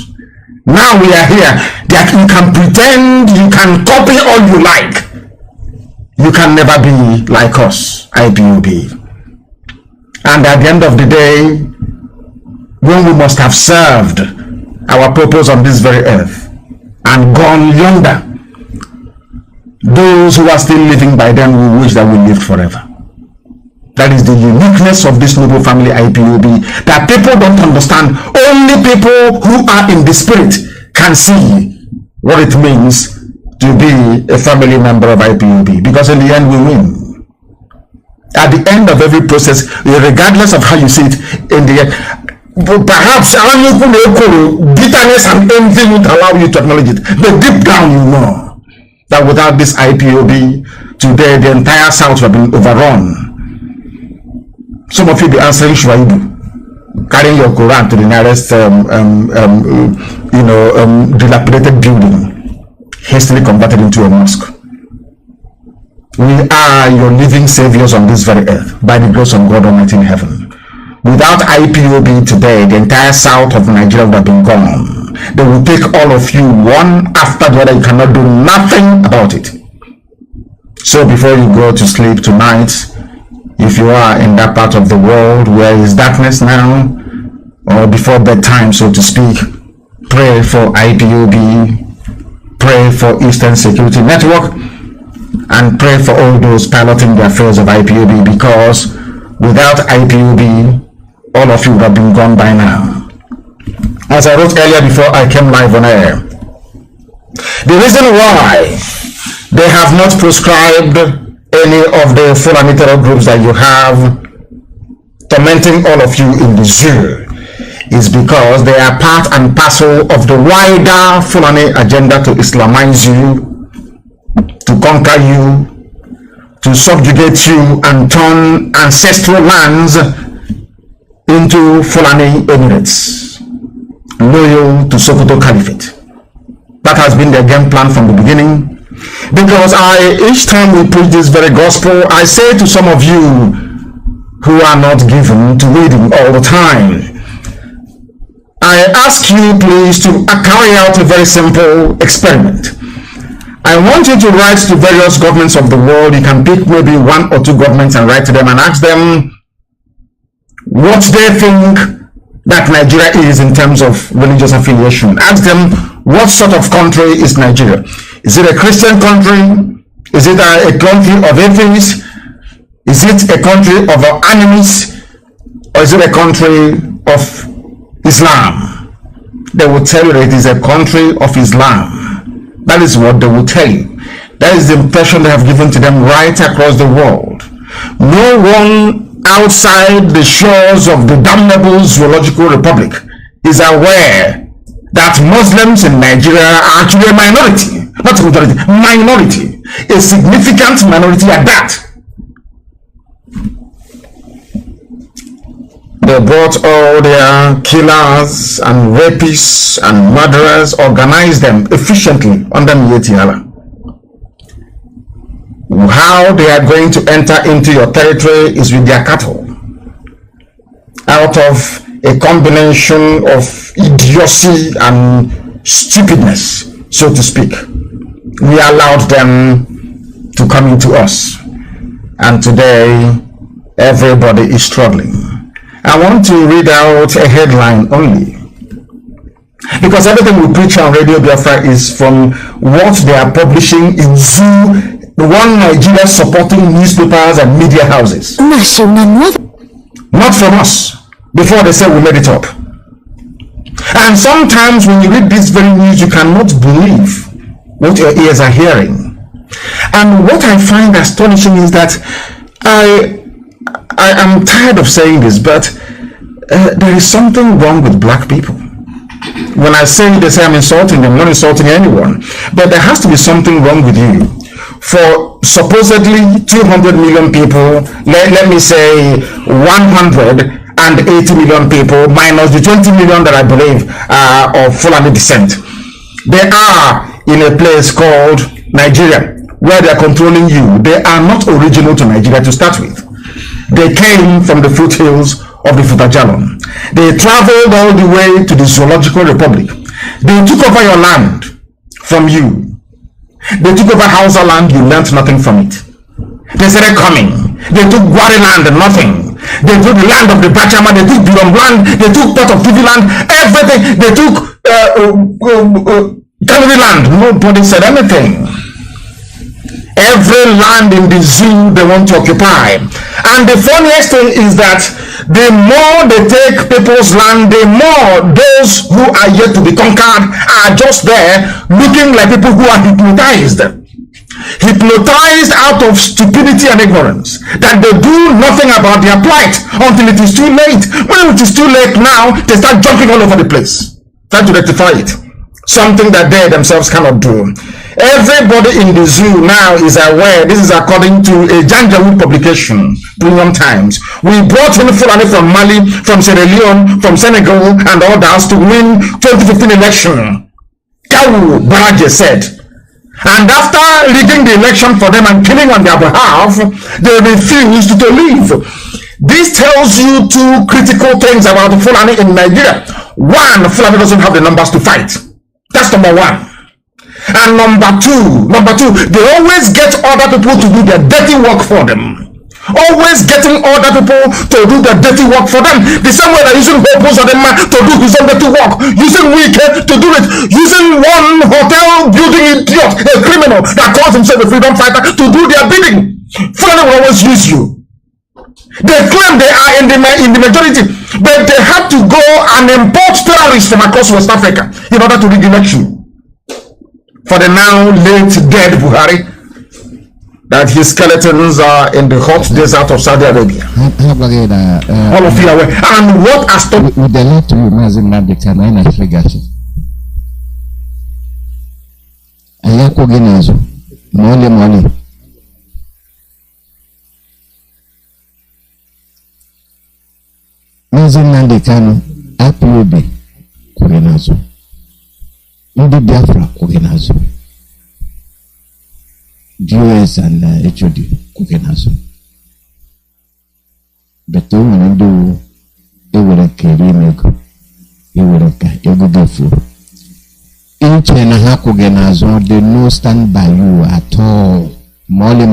S9: Now we are here, that you can pretend, you can copy all you like. You can never be like us, IPOB. And at the end of the day, when we must have served our purpose on this very earth and gone yonder, those who are still living by then will wish that we lived forever. That is the uniqueness of this noble family IPOB, that people don't understand. Only people who are in the spirit can see what it means to be a family member of IPOB, because in the end we win. At the end of every process, regardless of how you see it, in the end, perhaps bitterness and envy would allow you to acknowledge it, but deep down you know that without this IPOB, today the entire South would have been overrun. Some of you be answering Shuaibu, carrying your Quran to the nearest dilapidated building, hastily converted into a mosque. We are your living saviors on this very earth by the grace of God Almighty in heaven. Without IPOB today, the entire south of Nigeria would have been gone. They will take all of you one after the other. You cannot do nothing about it. So before you go to sleep tonight, if you are in that part of the world where is darkness now, or before bedtime, so to speak, pray for IPOB, pray for Eastern Security Network, and pray for all those piloting the affairs of IPOB, because without IPOB, all of you would have been gone by now. As I wrote earlier before I came live on air, the reason why they have not proscribed any of the Fulani terror groups that you have tormenting all of you in the JUL is because they are part and parcel of the wider Fulani agenda to Islamize you, to conquer you, to subjugate you and turn ancestral lands into Fulani Emirates, loyal to Sokoto Caliphate. That has been their game plan from the beginning. Because each time we preach this very gospel, I say to some of you who are not given to reading all the time, I ask you please to carry out a very simple experiment. I want you to write to various governments of the world. You can pick maybe one or two governments and write to them and ask them what they think that Nigeria is in terms of religious affiliation. Ask them, what sort of country is Nigeria? Is it a Christian country? Is it a country of atheists? Is it a country of enemies? Or is it a country of Islam? They will tell you that it is a country of Islam. That is what they will tell you. That is the impression they have given to them right across the world. No one outside the shores of the damnable zoological republic is aware that Muslims in Nigeria are actually a minority. Not a majority, minority. A significant minority at that. They brought all their killers and rapists and murderers, organized them efficiently under Mietiala. How they are going to enter into your territory is with their cattle. Out of a combination of idiocy and stupidness, so to speak, we allowed them to come into us. And today, everybody is struggling. I want to read out a headline only. Because everything we preach on Radio Biafra is from what they are publishing in ZUL, the one Nigeria supporting newspapers and media houses. Not from us, before they say we made it up. And sometimes when you read this very news, you cannot believe what your ears are hearing. And what I find astonishing is that I am tired of saying this, but there is something wrong with black people. When I say they say I'm insulting them, I'm not insulting anyone, but there has to be something wrong with you. For supposedly 200 million people, let me say 180 million people minus the 20 million that I believe are of Fulani descent. They are in a place called Nigeria, where they are controlling you. They are not original to Nigeria to start with. They came from the foothills of the Futajalon. They traveled all the way to the Zoological Republic. They took over your land from you. They took over Hausa land, you learnt nothing from it. They started coming. They took Gwari land and nothing. They took the land of the Bachama, they took Birom land, they took part of TV land, everything. They took Kanu land. Nobody said anything. Every land in the zoo they want to occupy. And the funniest thing is that the more they take people's land, the more those who are yet to be conquered are just there looking like people who are hypnotized out of stupidity and ignorance, that they do nothing about their plight until it is too late. When it is too late now, they start jumping all over the place, trying to rectify it. Something that they themselves cannot do. Everybody in the zoo now is aware. This is according to a Janjaweed publication, Premium Times. We brought in Fulani from Mali, from Sierra Leone, from Senegal, and others to win 2015 election. Kawu Baraje said. And after rigging the election for them and killing on their behalf, they refused to leave. This tells you two critical things about the Fulani in Nigeria. One, Fulani doesn't have the numbers to fight. That's number one. And number two, they always get other people to do their dirty work for them. Always getting other people to do their dirty work for them. The same way they're using Hopos or the man to do his own dirty work. Using IYKE to do it. Using one hotel building idiot, a criminal that calls himself a freedom fighter, to do their bidding. Fulani will always use you. They claim they are in the majority, but they have to go and import terrorists from across West Africa in order to rig the election. For the now late dead Buhari, that his skeletons are in the hot desert of Saudi Arabia. All of you are aware. And what has to
S10: with the late Mazi Nnamdi Kanu na Frigashi. Ayako genazo. Mole. Mazi Nnamdi Kanu Ipob kugenazo. Ndị Biafra kugenazo. JUL and HOD kugenazo. Beto mwanendo ewere keri nego. Ewere ka ego gafu. Inche na ha kugenazo, they no stand by you at all. Mole.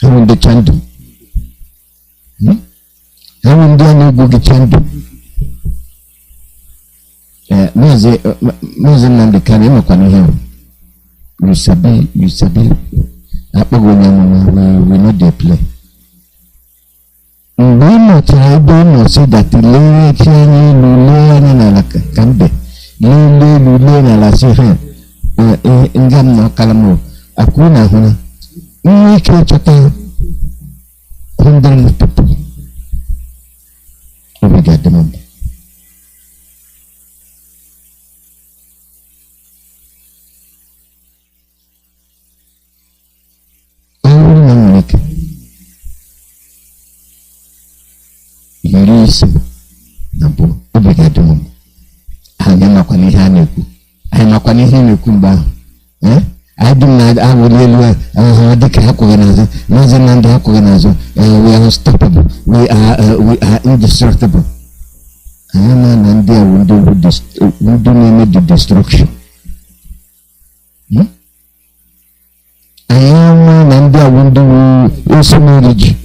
S10: Hawo ndi chandu. Hawo ndi nego chandu. Mazi Nnamdi Kanu emekwano here. You sabi. We know they play. Mbono chaibo say that le chani lule na la kambe. Lule na la sihe. Ngam na kalamo. Akuna huna. IYKE chata 100 people. We get the number. Yurisi napo obrigado. Hanyama kwa ni haneku. Hanyama kwa ni haneku mba. Aduna awulelwa dika hakugenazo. Mazi Nnamdi hakugenazo. We are unstoppable. We are indestructible. Hanyama Nnamdi will do name the destruction. Hanyama Nnamdi will do also knowledge.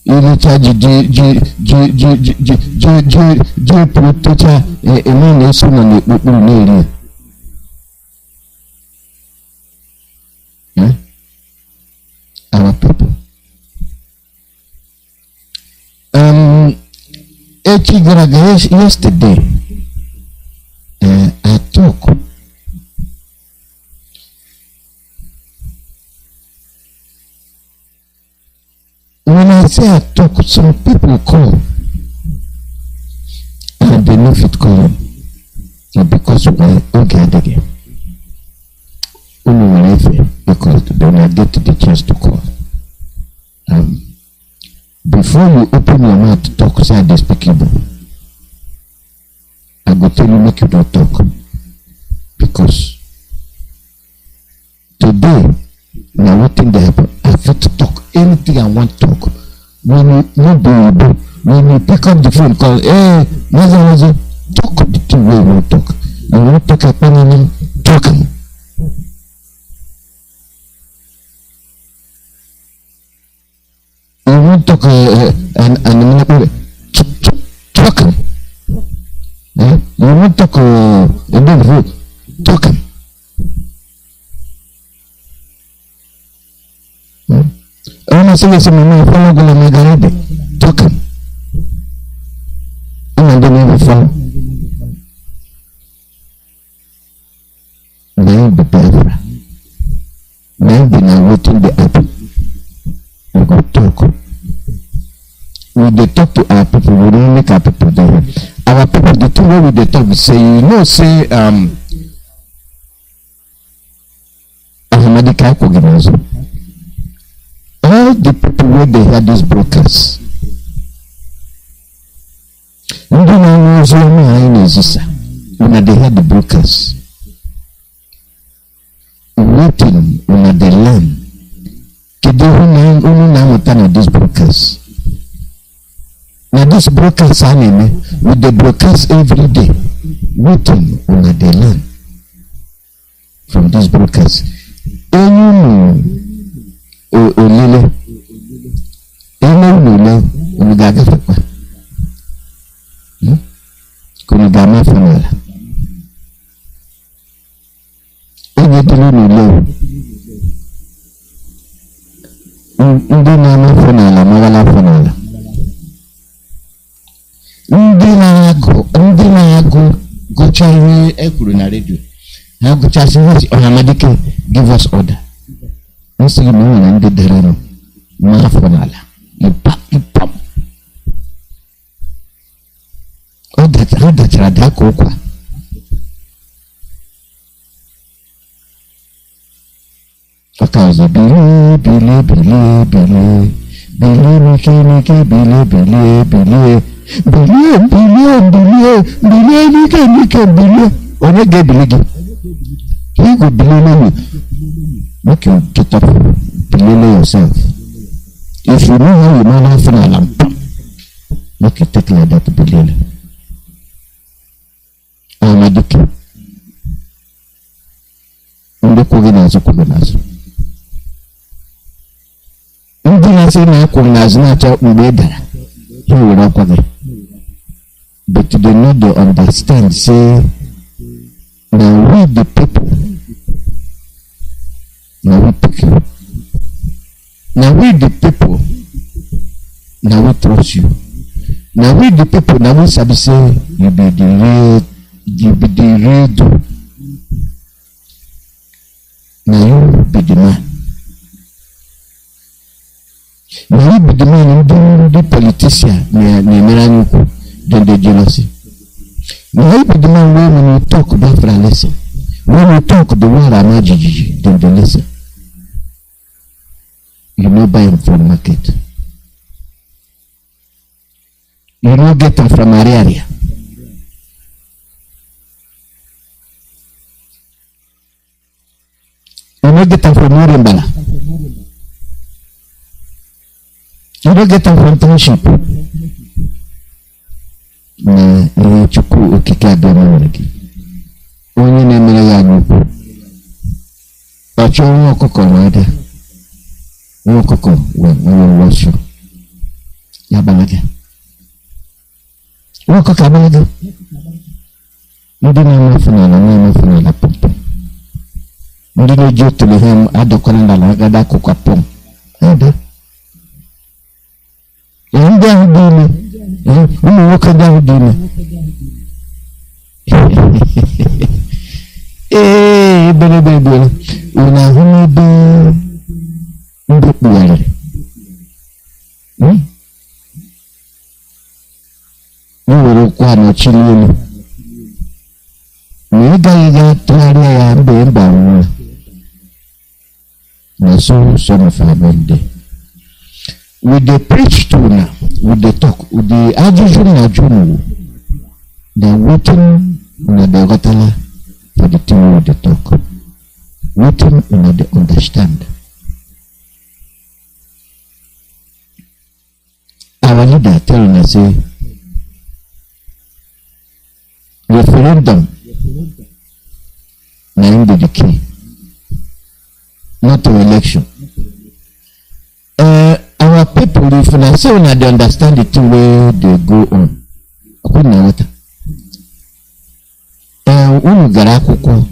S10: Ili Tocha Tocha Emmanuel Suman Neri. Our people. Yesterday, I talk. When I say I talk, some people call and they know if it call because of my again. Because they will get the chance to call. Before you open your mouth to talk, say despicable. I go tell you make you don't talk. Because today, now what thing they happen, I have to talk anything I want to talk. When you pick up the phone, call, hey, Mazi, talk the thing where you want to talk. You want to talk about talking. You want to talk and talking. You want to talk talking. I say listen, my follow go my garage talking. And then never follow. Now the Biafra. Now they are waiting the apple. We go talk. We dey talk to our people. We don't make our people there. Our people, the two way we dey talk, we say, you know, say Ahmadi Kai Koginazo. All the people where they had these brokers. When they had the brokers waiting on the land. These brokers. Now these brokers are with the brokers every day waiting on the land from these brokers. Olele Unugaga Fakwa Kunigama Fanala Unugaga Ndinama Fanala Magala Fanala Ndinago Gochari Ekuruna Radio Haguchasi Onamadike give us order. Nsi no na ndi derano ma fonala Ipob o da trada kokwa akazo bile onege bile he go bile make you get up, believe yourself. If you know how you manage for a lamp, make you take like that to believe. I'm a dick. I'm the Koginazo Koginazo. Indinasi na Koginazo na cha ubeda. He will not go there. But they know they understand. Say, now we the people. Now we pick you. Now we the people. Now we trust you. Now we the people. Now we sabi say you be the real. Now you be the man. Now you be the man and the politician. Then the jealousy. Now you be the man when you talk about for a lesson. When you talk the word Amajiji, then they listen. You no buy them from market. You no get them from area. You no get them from Murimbala. You no get them from township. Na chuku okike abịa onye na-emere ya n'ukwu ọchọ nwa ọkụkọ na-ada nwa ọkụkọ wee nwụọ Ya balaga. Wako kabalaga. Ndị na-amafuna na pọmpọm. Ndị na-eji otule ha adọkwara n'ala agada akwụkwọ pọm. Ada. Ndị ahụ dị ime. Ụmụ nwoke ndị ahụ dị ime. Ebere. Unu ahụ n'ebe ndị kpugharịrị. Nwere okwu a nọchiri elu. Ma ị gaghị ga-atụgharịa ya mgbe mba nwụrụ. Na so some of our men dey. With the preach to now, with the talk, with the ajụjụ na ajụjụ, they waiting on the gotala for the thing with the talk. Waiting on the understand. Our leader telling us, say, referendum, now the key, not to election. Our people, if I say when they understand the thing where they go on, I couldn't know what. Unu gara akwụkwọ,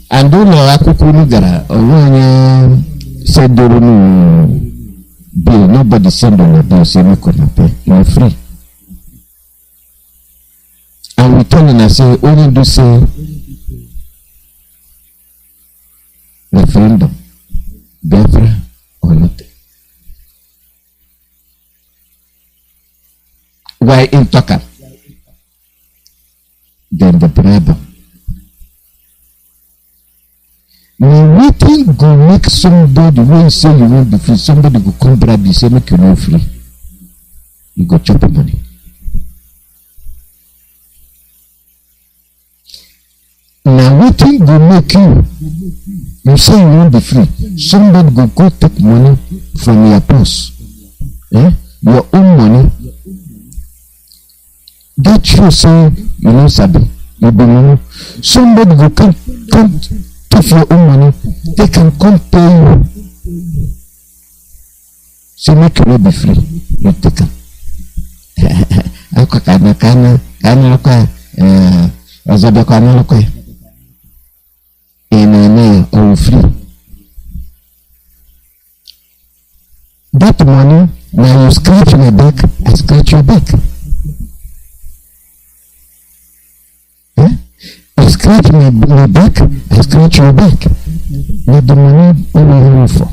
S10: and ụlọ akwụkwọ unu gara, onye sendoro bill, nobody send on a bill, say we couldn't pay, you're free. And we tell them, say, only do say referendum, Biafra or not. Why in Taka? Then the bribe. Now, waiting go make somebody when say you won't be free, somebody go come bribe you, say make you not free. You go chop the money. Now, waiting go make you say you won't be free. Somebody go take money from your purse. Your own money. That you say you know sabi, you be money. Somebody go come take your own money, they can come pay you. So make you not be free. You take them. Or free. That money, now you scratch my back, I scratch your back. You scratch my back, I scratch your back. But the money only here for.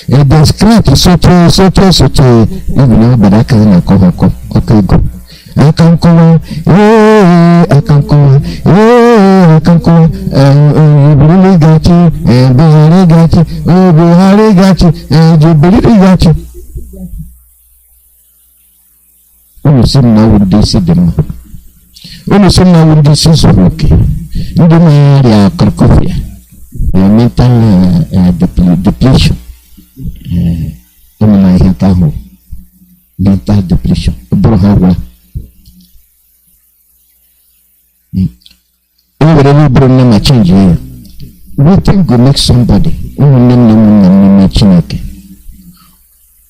S10: If they scratch, even though, but I can't come. Okay, go. I can come. I can come. I can come. Really got you. Buhari got you. Buhari got you. Jubilee got you. Oh, see now what they see them. When some now this is okay. You don't know Krakovia, mental depletion. Mental depletion. Brohawa. Every problem may change here. Waiting go make somebody.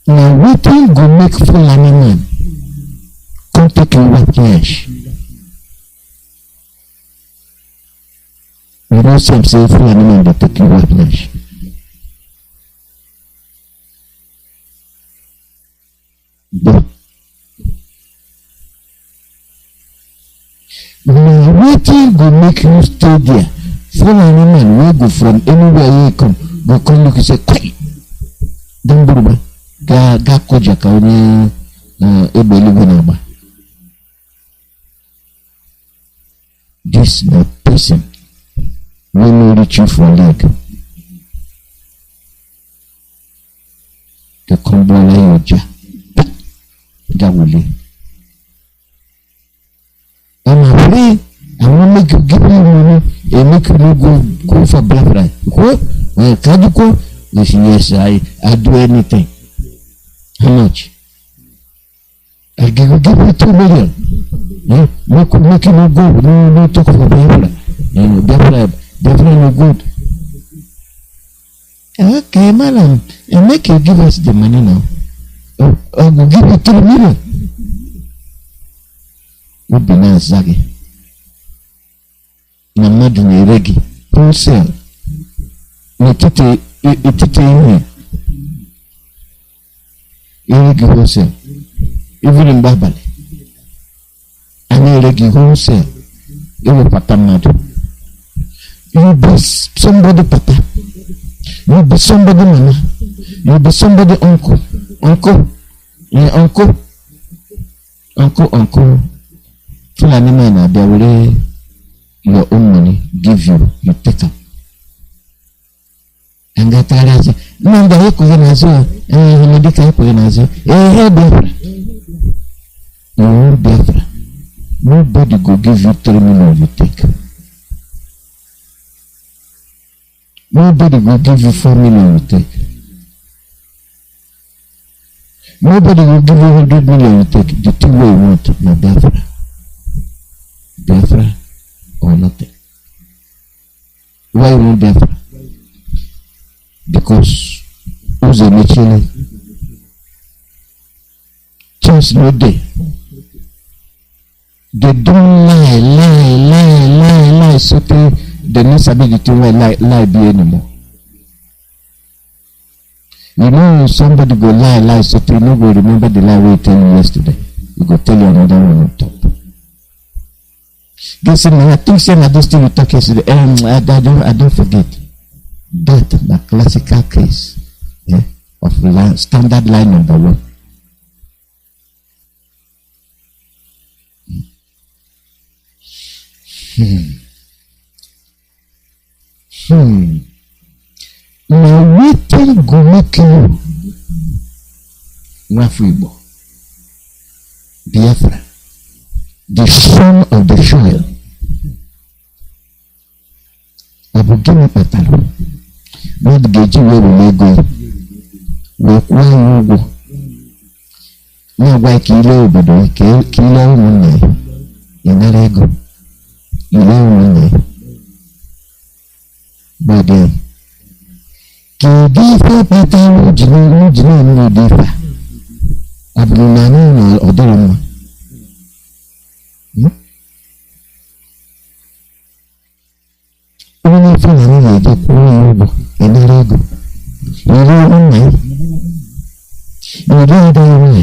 S10: Now waiting go make full animal. Come take your white cash. You don't see him say full animal that take you white flesh. But now waiting go make you stay there. Full animal will go from anywhere you come. Go come look and say, "Quiet." Don't bother. Ga koja ka oni ebeligo na ba. This na person will not reach you for leg. The combola yoja. Gawuli. I'm afraid I will make you give me money and make you go for Biafra. What? Can you go? Yes, I do anything. How much? I give you 2 million. Yeah? Make you go. No talk for Biafra. Biafra no good. Okay, madam. And make you give us the money now. Oh, I will give you 3 million. Would be nice, Zagi. Nnamdi na-eregi wholesale n'etiti ihe eregi wholesale even mgbe abalị a na-eregi wholesale ewepụta mmadụ. You be somebody papa, you be somebody mama, you be somebody uncle. Fulani man, they will your own money, give you take up. And that I say, no, the Equinazo, and the Equinazo, Biafra. Nobody go give you 3 million, you take. Nobody will give you 4 million, you take. Nobody will give you 100 million, you take. The thing you want, my Biafra. Biafra or nothing. Why you want Biafra? Because who's a Michele? Chance no day. They don't lie, so they don't sabi to lie be anymore. You know, somebody go lie, so you no go remember the lie we tell you yesterday. You go tell you another one on top. Guess I think this thing you talk yesterday. I don't forget. That the classical case of standard line number 1. Now waiting go make you Rafibo Biafra, the son of the soil. Abugini Patalo. Not Geji where we go. We go. Now why kilo but kilo money. Inarego. Money. But Kidifa Patalo Jino Difa. Abunano or Dorama. Only for the Inarego. You don't know. You don't know.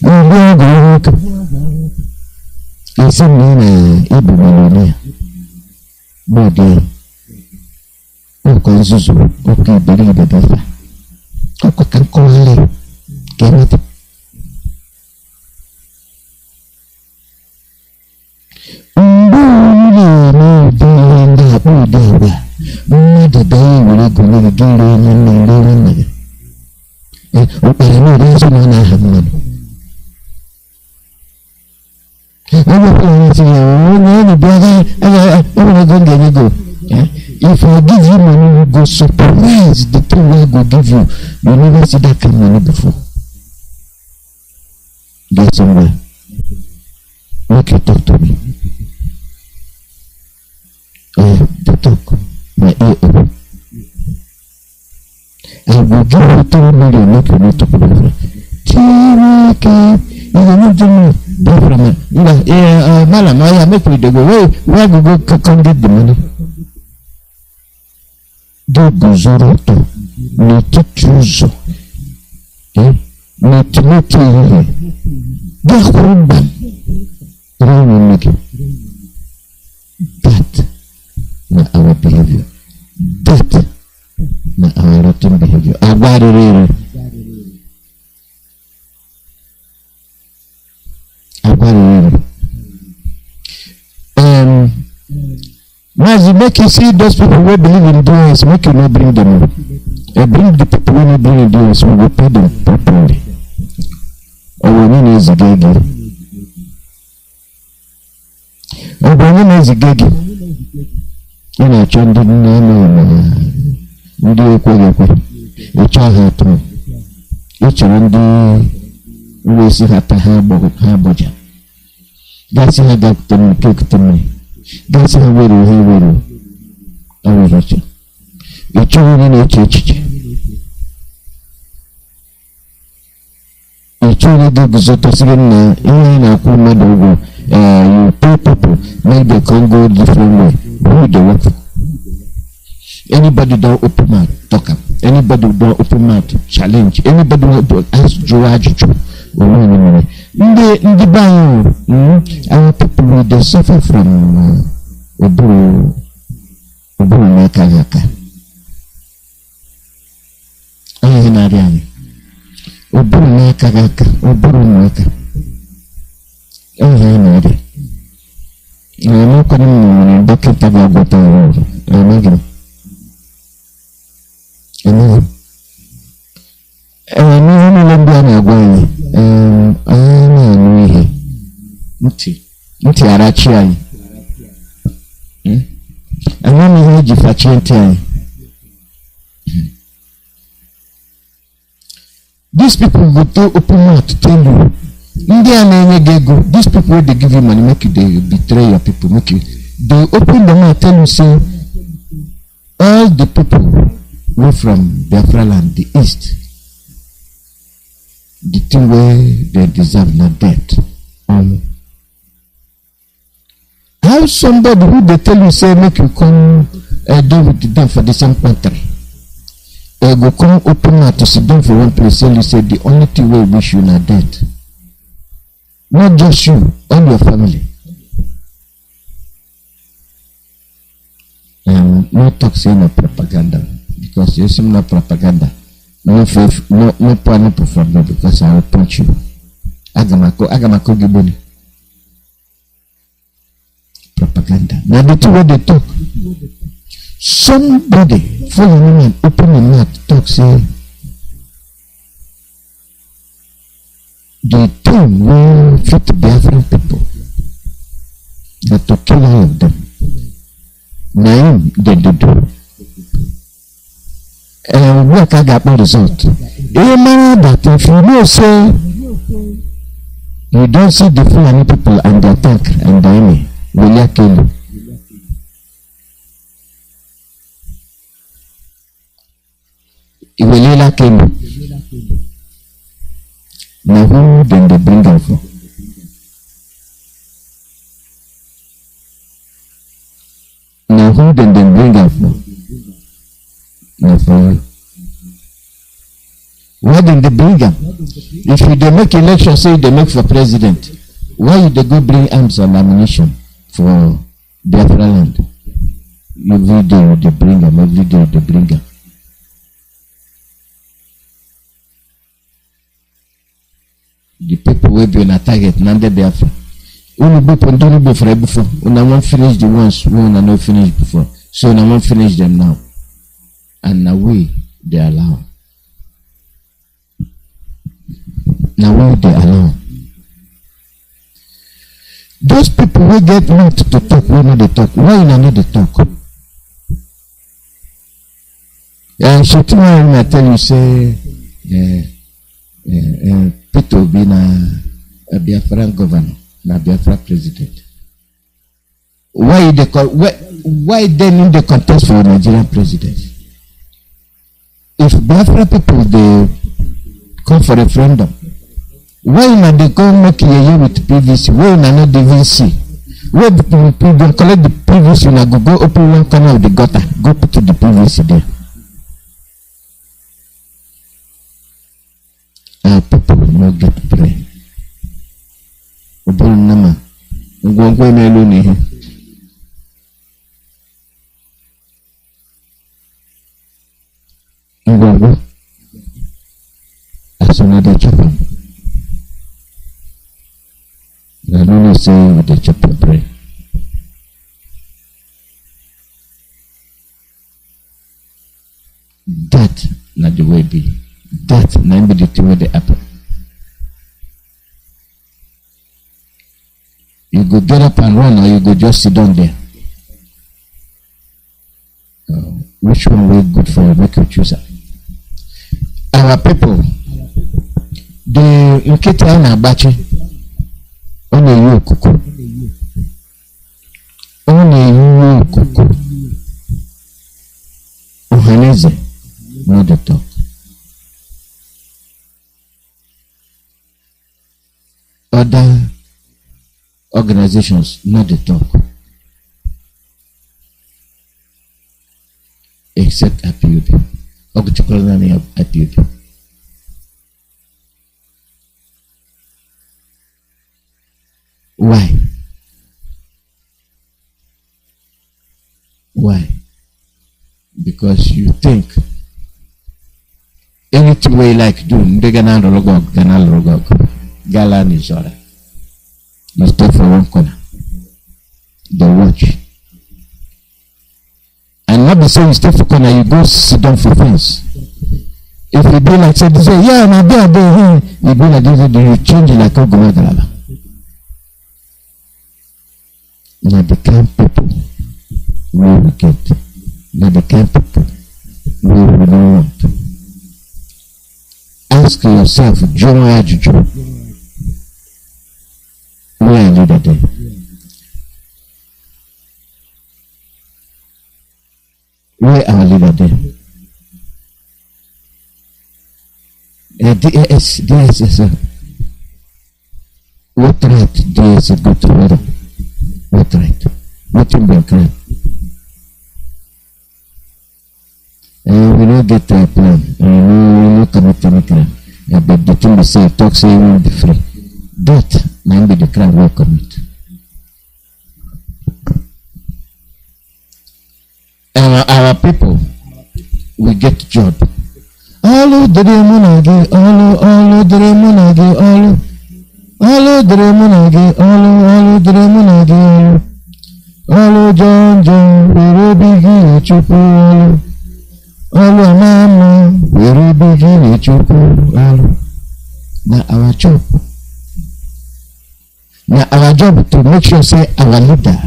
S10: You don't know. It's a man, Ipob, but okay, believe the Biafra. Okay, can call it. Get it. The day we go to the game and okay, no, there's no one I have money. If I give you money, you go surprise the thing I go give you. You never see that kind of money before. Get somewhere. Okay, talk to me. The talk. My ear open. I will give you 3 million, make you not talk about it. You don't know Biafra. Madam, I make me go. Where we go come get the money? Do Buzoroto, Netichuzo, Netimoti, Gahumba, Ramiki. That na our behavior. That na our rotten behavior. Abari. Mazi, make you see those people who believe in doers, make you not bring them. Bring the people who not bring in doers, we will pay them properly. Or we need a gaggy. Or we need a gaggy. You know, Chandra, no, a child had to. Each one day, we see at the harbour. That's how that to cook to me. That's how we will. I will let you. You're trying in a church. children go to see na in a cool you pay people, make the Congo different way. Who they work for? Anybody don't open mouth, talk up. Anybody don't open mouth, challenge. Anybody don't ask George. In the bio, our people they suffer from Oburu Nakayaka. Ayanariani. Oburu Nakayaka, Oburu Naka. Ayanari. I'm not going to bucket of water. I'm Nti arachi anyị. Anami ihe ji fachienti anyị. These people go to open mouth to tell you. Ndị a na-enye gị ego. These people wey dey give you money make you dey betray your people. Make you they open the mouth tell you say all the people wey from Biafra land, the east, the thing wey they deserve na death. How somebody who they tell you say make you come deal with them for the same country, go come open mouth to sit down for one place, tell you say the only thing we wish you na death. Not just you, all your family. No talk say no propaganda, because you seem no propaganda. No faith, no pineapple from me, because I will punch you. Agamako giboni. Propaganda. Now the two way they talk. Somebody follow me and open the mouth talk say the thing will fit Biafran people. That to kill all of them. Now they do. Work I got no result. Amen. That if you know say you don't see the Fulani people and the attack and the enemy, will you kill you? Will you kill you? Now who then they bring them for? Now who then they bring them for? Now for you. Why did they bring them? If they make election, say they make for president, why they go bring arms and ammunition for Biafra land? Every day they bring them, every day they bring them. The people will be on a target, Nnamdi Biafra. Only people don't go for it before. When I won't finish the ones who I not finish before. So I won't finish them now. And now they allow. Now they allow. Those people will get not to talk when they talk. Why not they talk? And so tomorrow I tell you say Peter be a Biafran governor, na Biafra president. Why they need the contest for Nigerian president? If Biafra people they come for referendum, why not they go make a with PVC? Why not even see? Why people don't collect the PVC and go open one corner of the gutter, go put the PVC there. People will not get brain. Obol nama, ngwangwe melu ni he. Ngwangwe, asuna de chapa. I don't say with the chapa brain. That not the way be. That not be the thing with the apple. You go get up and run, or you go just sit down there. Which one will be good for you? Make you choose. Our people, the Nkita na Abachi, only you kuku. Only you kuku. Ohaneze, not the talk. organizations, not the talk. Except IPOB. IPOB. Why? Why? Because you think anything way like do, Galan is alright. You stay for one corner. They watch. And not be so you stay for corner, you go sit down for fence. If you do like say, yeah, now there, you do like this, you change it like a Gomagalaba. Now the kind people we will get. Now the kind people we will not want. Ask yourself, Joe Ajuju, where are leader there? Where are leader there? DS, what right DS go to order? What right? Nothing but crime. We don't get a plan. We don't commit any crime. But the thing they say, talk say we will be free. That might be the crime we commit. Our people, we get job. All dere munage, all dere munage, all dere munage, all dere munage, all John, we begin chupu, all mama, we begin chupu, now our job. Now our job to make sure say our leader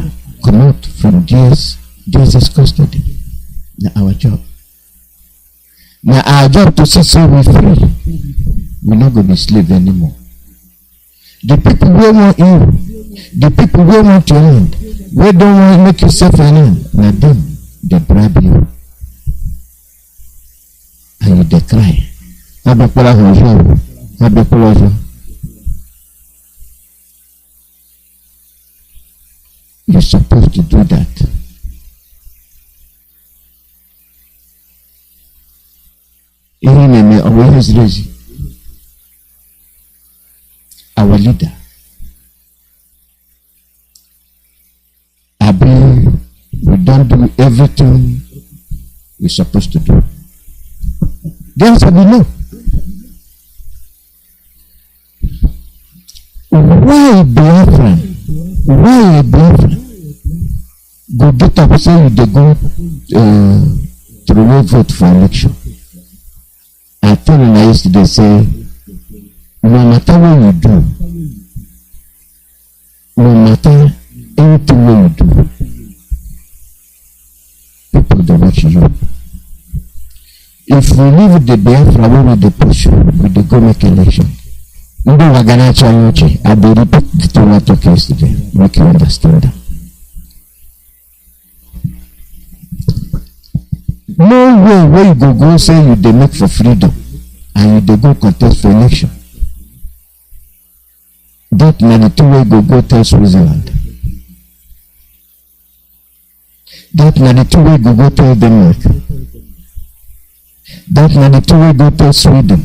S10: come out from Jesus custody. Now our job. Now our job to say we free. We're not going to be slave anymore. The people who want you, the people who want your land, we don't want to make yourself an end. Now them, they bribe you. And you decry. You're supposed to do that. Our leader, we don't do everything we're supposed to do. There's a below. Why Biafran? Why Biafran? Go get up, say they go to vote for election. I told him yesterday, say, no matter what you do, no matter anything what you do, people don't watch you. If we leave the Biafra where we push, we go make election. I will repeat the thing I talked yesterday, make you understand that. No way where you go say you they make for freedom and you they go contest for election. That 92 way go tell Switzerland. That 92 way go tell Denmark. That 92 way go tell Sweden.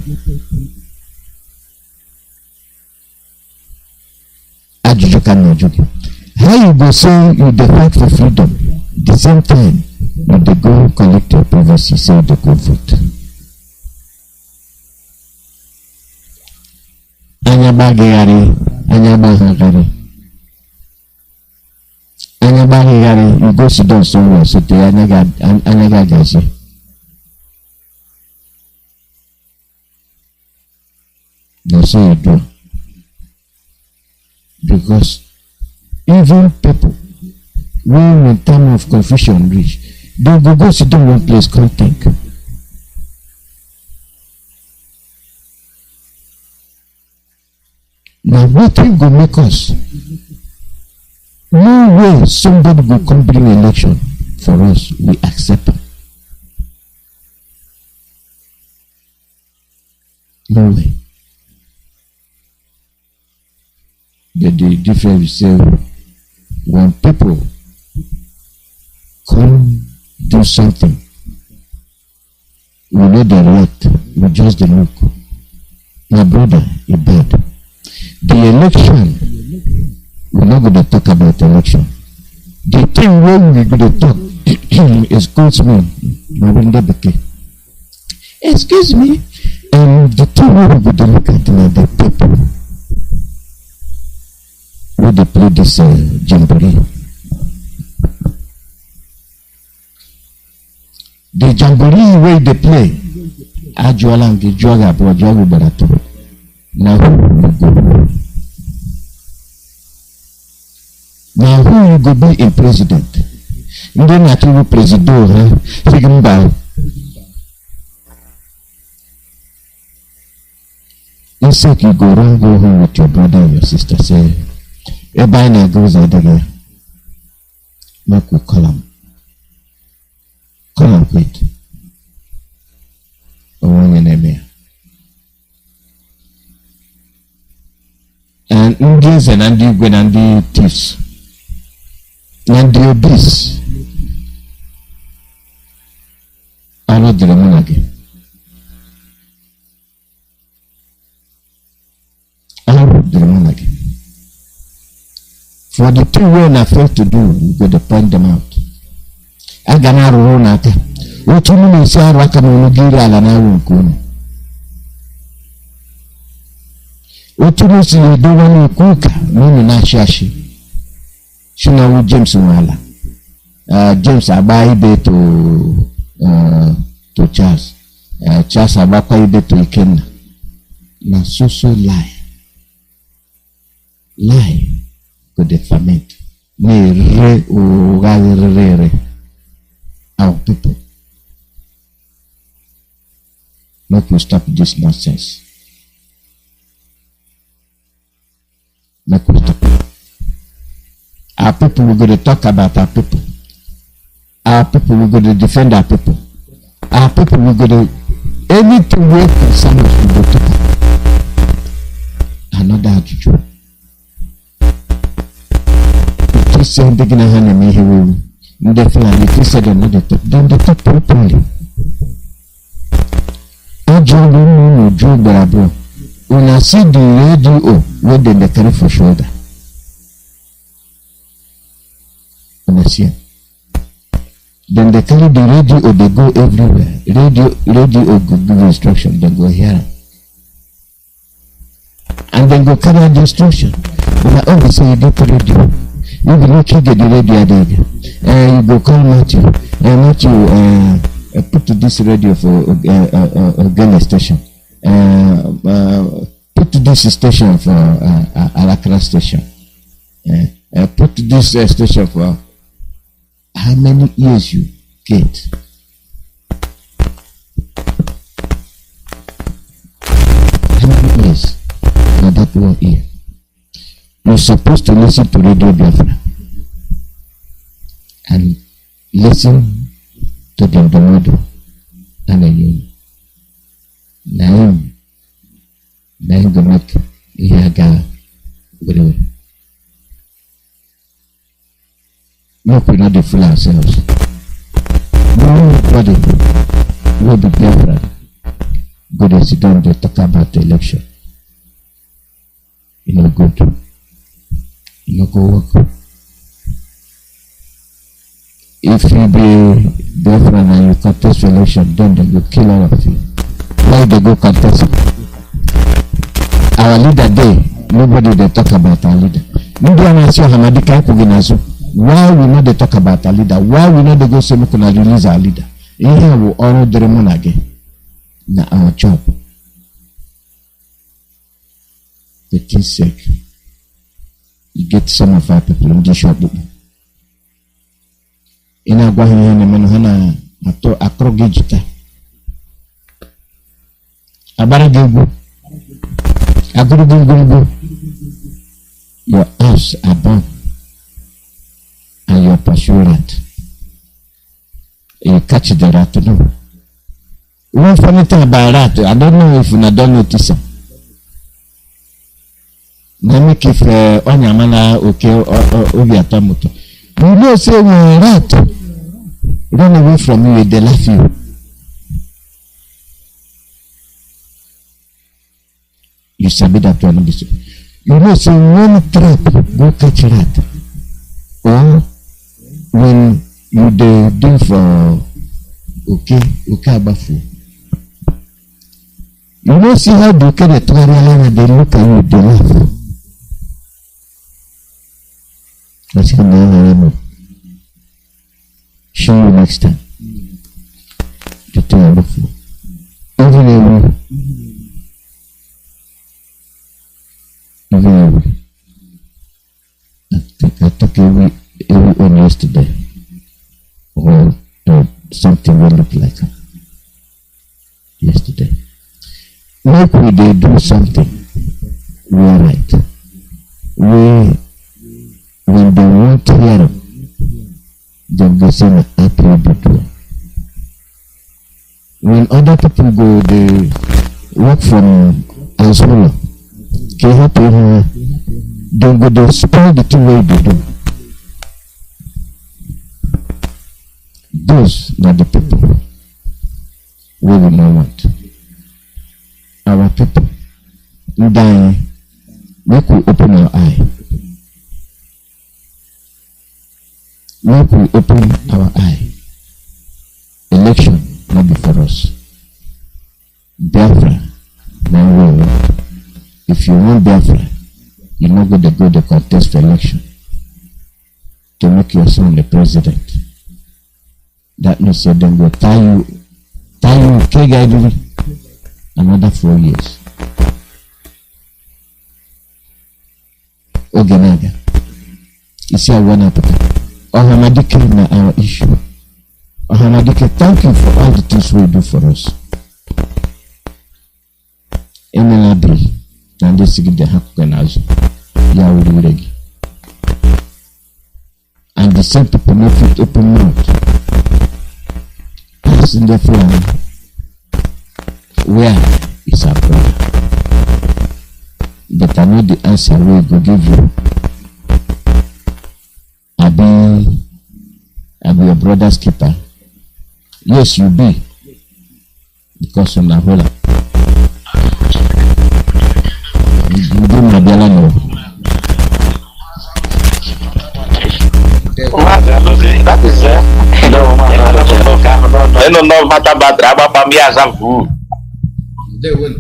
S10: How you go say you dey fight for freedom? The same time you dey go collect your privacy, say you dey go vote. You go sit down somewhere, so they anyaga. That's what you do. Because even people, when time of confusion reach, they go sit down one place, can't think. Now what will go make us? No way somebody will come bring election for us, we accept it. No way. the difference is when people come do something, we know the react, we just the look. My brother, he bad. The election, we're not going to talk about election. The thing where we're going to talk excuse me, excuse me, the thing where we're going to look at the people where they play this jamboree. The jamboree where they play, Ajuala and Gijuaga, Bojawi Barato. Now who will go? Now who will go be a president? Then I tell you president, figure out. Instead you go around, go home with your brother and your sister, say, everybody goes out there. Make we call him. Call him quick. And Indians and Andy thieves and the obese are not the Roman again. For the two men I failed to do, you got to point them out. I got run at what you mean is I recommend and I won't go. What you mean is you don't want to cook, no, not shashi. She know James Wala. James Abaide to Charles. Charles Abaide to Ikenna. Now so lie. Lie. Could defamate. Ne re o re our people. Not to stop this nonsense. Not to stop. Our people, we're going to talk about our people. Our people, we're going to defend our people. Our people, we're going to anything we concern us, we're going to talk about. Another attitude. If you say they're going to hand me here, definitely, if you said another talk, then they talk properly. I join you, Joe Barabro. When I see the radio, where they carry for shoulder. Then they carry the radio or they go everywhere. Radio or give instruction, they go here. And then go carry the instruction. When I always say you get the radio, you will not get the radio there. You go call Matthew. Matthew, put this radio for Ghana station. Put this station for Alakra station. Put this station for how many years you get? How many years? For that 1 year. You're supposed to listen to Radio Biafra and listen to the Ndomodo and the Naim Gomek Iyaga. Look, we not fool ourselves. Nobody will be Biafra. Go to sit down to talk about the election. You know, good. You know, go work. If you be Biafra and you contest election, then they will kill all of you. Why they go contest? Our leader day, nobody they talk about our leader. Why we not they talk about our leader? Why we not they go say we can release our leader? In here we all the remon again. Na our job. The king's sake. You get some of our people in the shop. In a guahina hana ato akrogejita. Abara gego. Aguru gego. Your ass above. And you pursue rat. You catch the rat. No. One funny thing about rat, I don't know if you don't notice it. make if Onyamana okay Obiatamoto. You know, say when rat run away from you, they laugh you. You submit that to another. You know, say one trap go catch rat. Or when you do for okay abafu. You know, see how they can they look at you, they laugh. What's your name? Show you next time. To tell you before. Even I took every one yesterday. Or something will look like yesterday. Like we they do something, we are right. When they want to hear them, then they say I pray before. When other people go, they work from Azula, they help you, they go, they spoil the two way they do. Those are the people we will not want. Our people dying, make we open our eye. Make we open our eye. Election not be for us. Biafra, now we. If you want Biafra, you not go to contest for election to make your son the president. That means that then go tie you, K-guide another 4 years. Ogenaga. You see, I want to put Ohamadike na our issue. Ohamadike, thank you for all the things we do for us. Emelabri, and this is the Hakuanazo. Yawuregi. And the same people make it open mouth. As in the plan. Where is our brother? But I know the answer we will give you. I'll be your brother's keeper. Yes, you be. Because of Nahola. You do my bella no.
S6: That is I don't know what about Rabapamiazavu. They will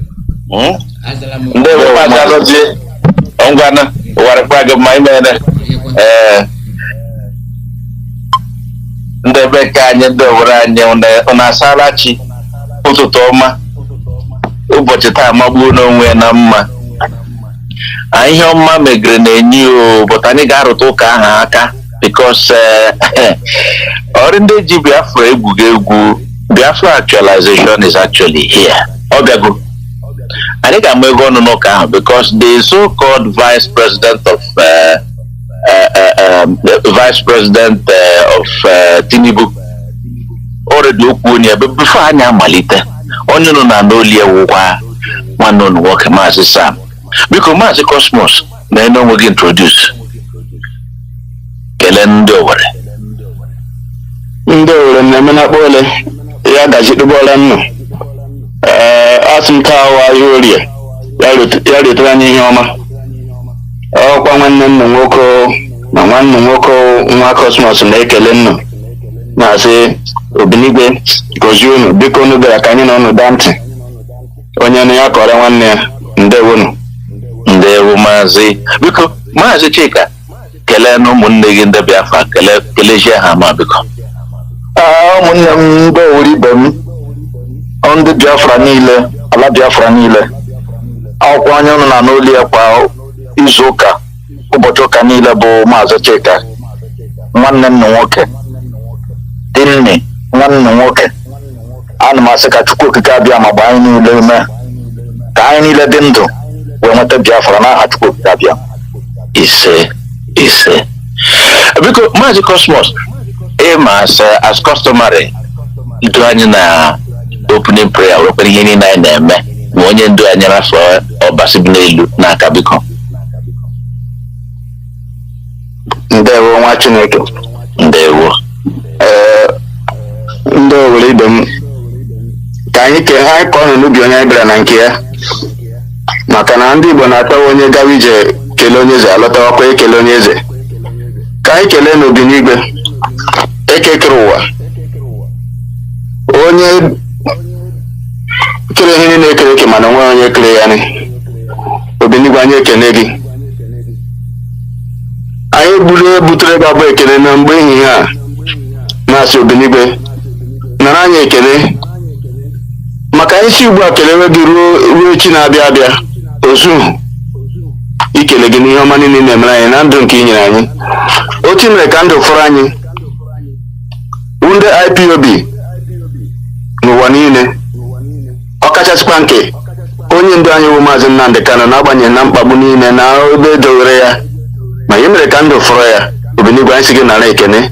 S6: I'm gonna what a bag of my man. The Becanya Dovranya on a Salachi, Utotoma, Ubotita Mabuno, when I hear Mamma Grenade, but I got to Haka because Orinde Biafra actualization is actually here. Ogago. I think I'm going to knock out because the so-called vice president of Tinubu already opened here, but before I am Malita, only no Nandolia one on work Mazi Sam. Because Mazi Cosmos, they know we introduce Kelendo.
S4: Ndo nemena bole ya gaji dubola nno asimta wa yori ya letra nyi homa kwa nwanne nno nwoko na nwanne nwoko nwa Cosmos na ekele nno na asị obinigwe goziunu biko nu bịara ka anyị nọ nụ dantị onye nụ ya kọrọ nwanne ya
S6: ndewo Mazi biko Mazi Chika kelee na ụmụnne gị ndị Biafra kelezie ha ma biko
S4: ụmụnne m ndị oweri ibe m ndị Biafra niile ala Biafra niile akwụkwọ anya nọ na n'olu ya kwa izu ụka ụbọchị ụka niile bụ Mazi Chika nwanne m nwoke dinne nwanne m nwoke ana m asị ka Chukwu okike abịa ma gba anyị niile mee ka anyị niile dị ndụ wee nweta Biafra n'aha Chukwu okike abịa
S6: ise biko Mazi Cosmos as customary do anyị na opening prayer wepere ihe niile anyị na-eme ma onye ndu anyị afọ ọbasi bi n'elu n'aka biko Ndewo nwa Chineke. Ndewo. Ndị owere ibe m ka anyị kọọ n'ubi onye bịara na nke ya, maka na ndị Igbo na-atawa onye gawa ije kelee onye eze alọta ọkwa ekele onye eze. Ka anyị kelee n'obi n'igwe ekekere ụwa, onye kere ihe na-ekere eke mana onwe onye kere ya ni. Obi n'igwe anyị ekele gị. Anyị butere gị abụ ekele na mgbe ehihie a, na-asị obi n'igwe nara anyị ekele, maka anyị si ugbu a kelewe gị ruo echi na-abịa abịa ozu ikele gị n'ihe ọma niile na-emere anyị na ndụ nke i nyere anyị. Otu mere ka ndụ fọrọ anyị ndị IPOB n'ụwa niile, ọkachasịkwa nke onye ndu anyị bụ Mazi Nnamdi Kanu, n'agbanyeghị na mkpagbu niile na ebe edowere ya, ma ihe mere ka ndụ fọrọ ya. Obi n'igwe anyị sị gị nara ekele.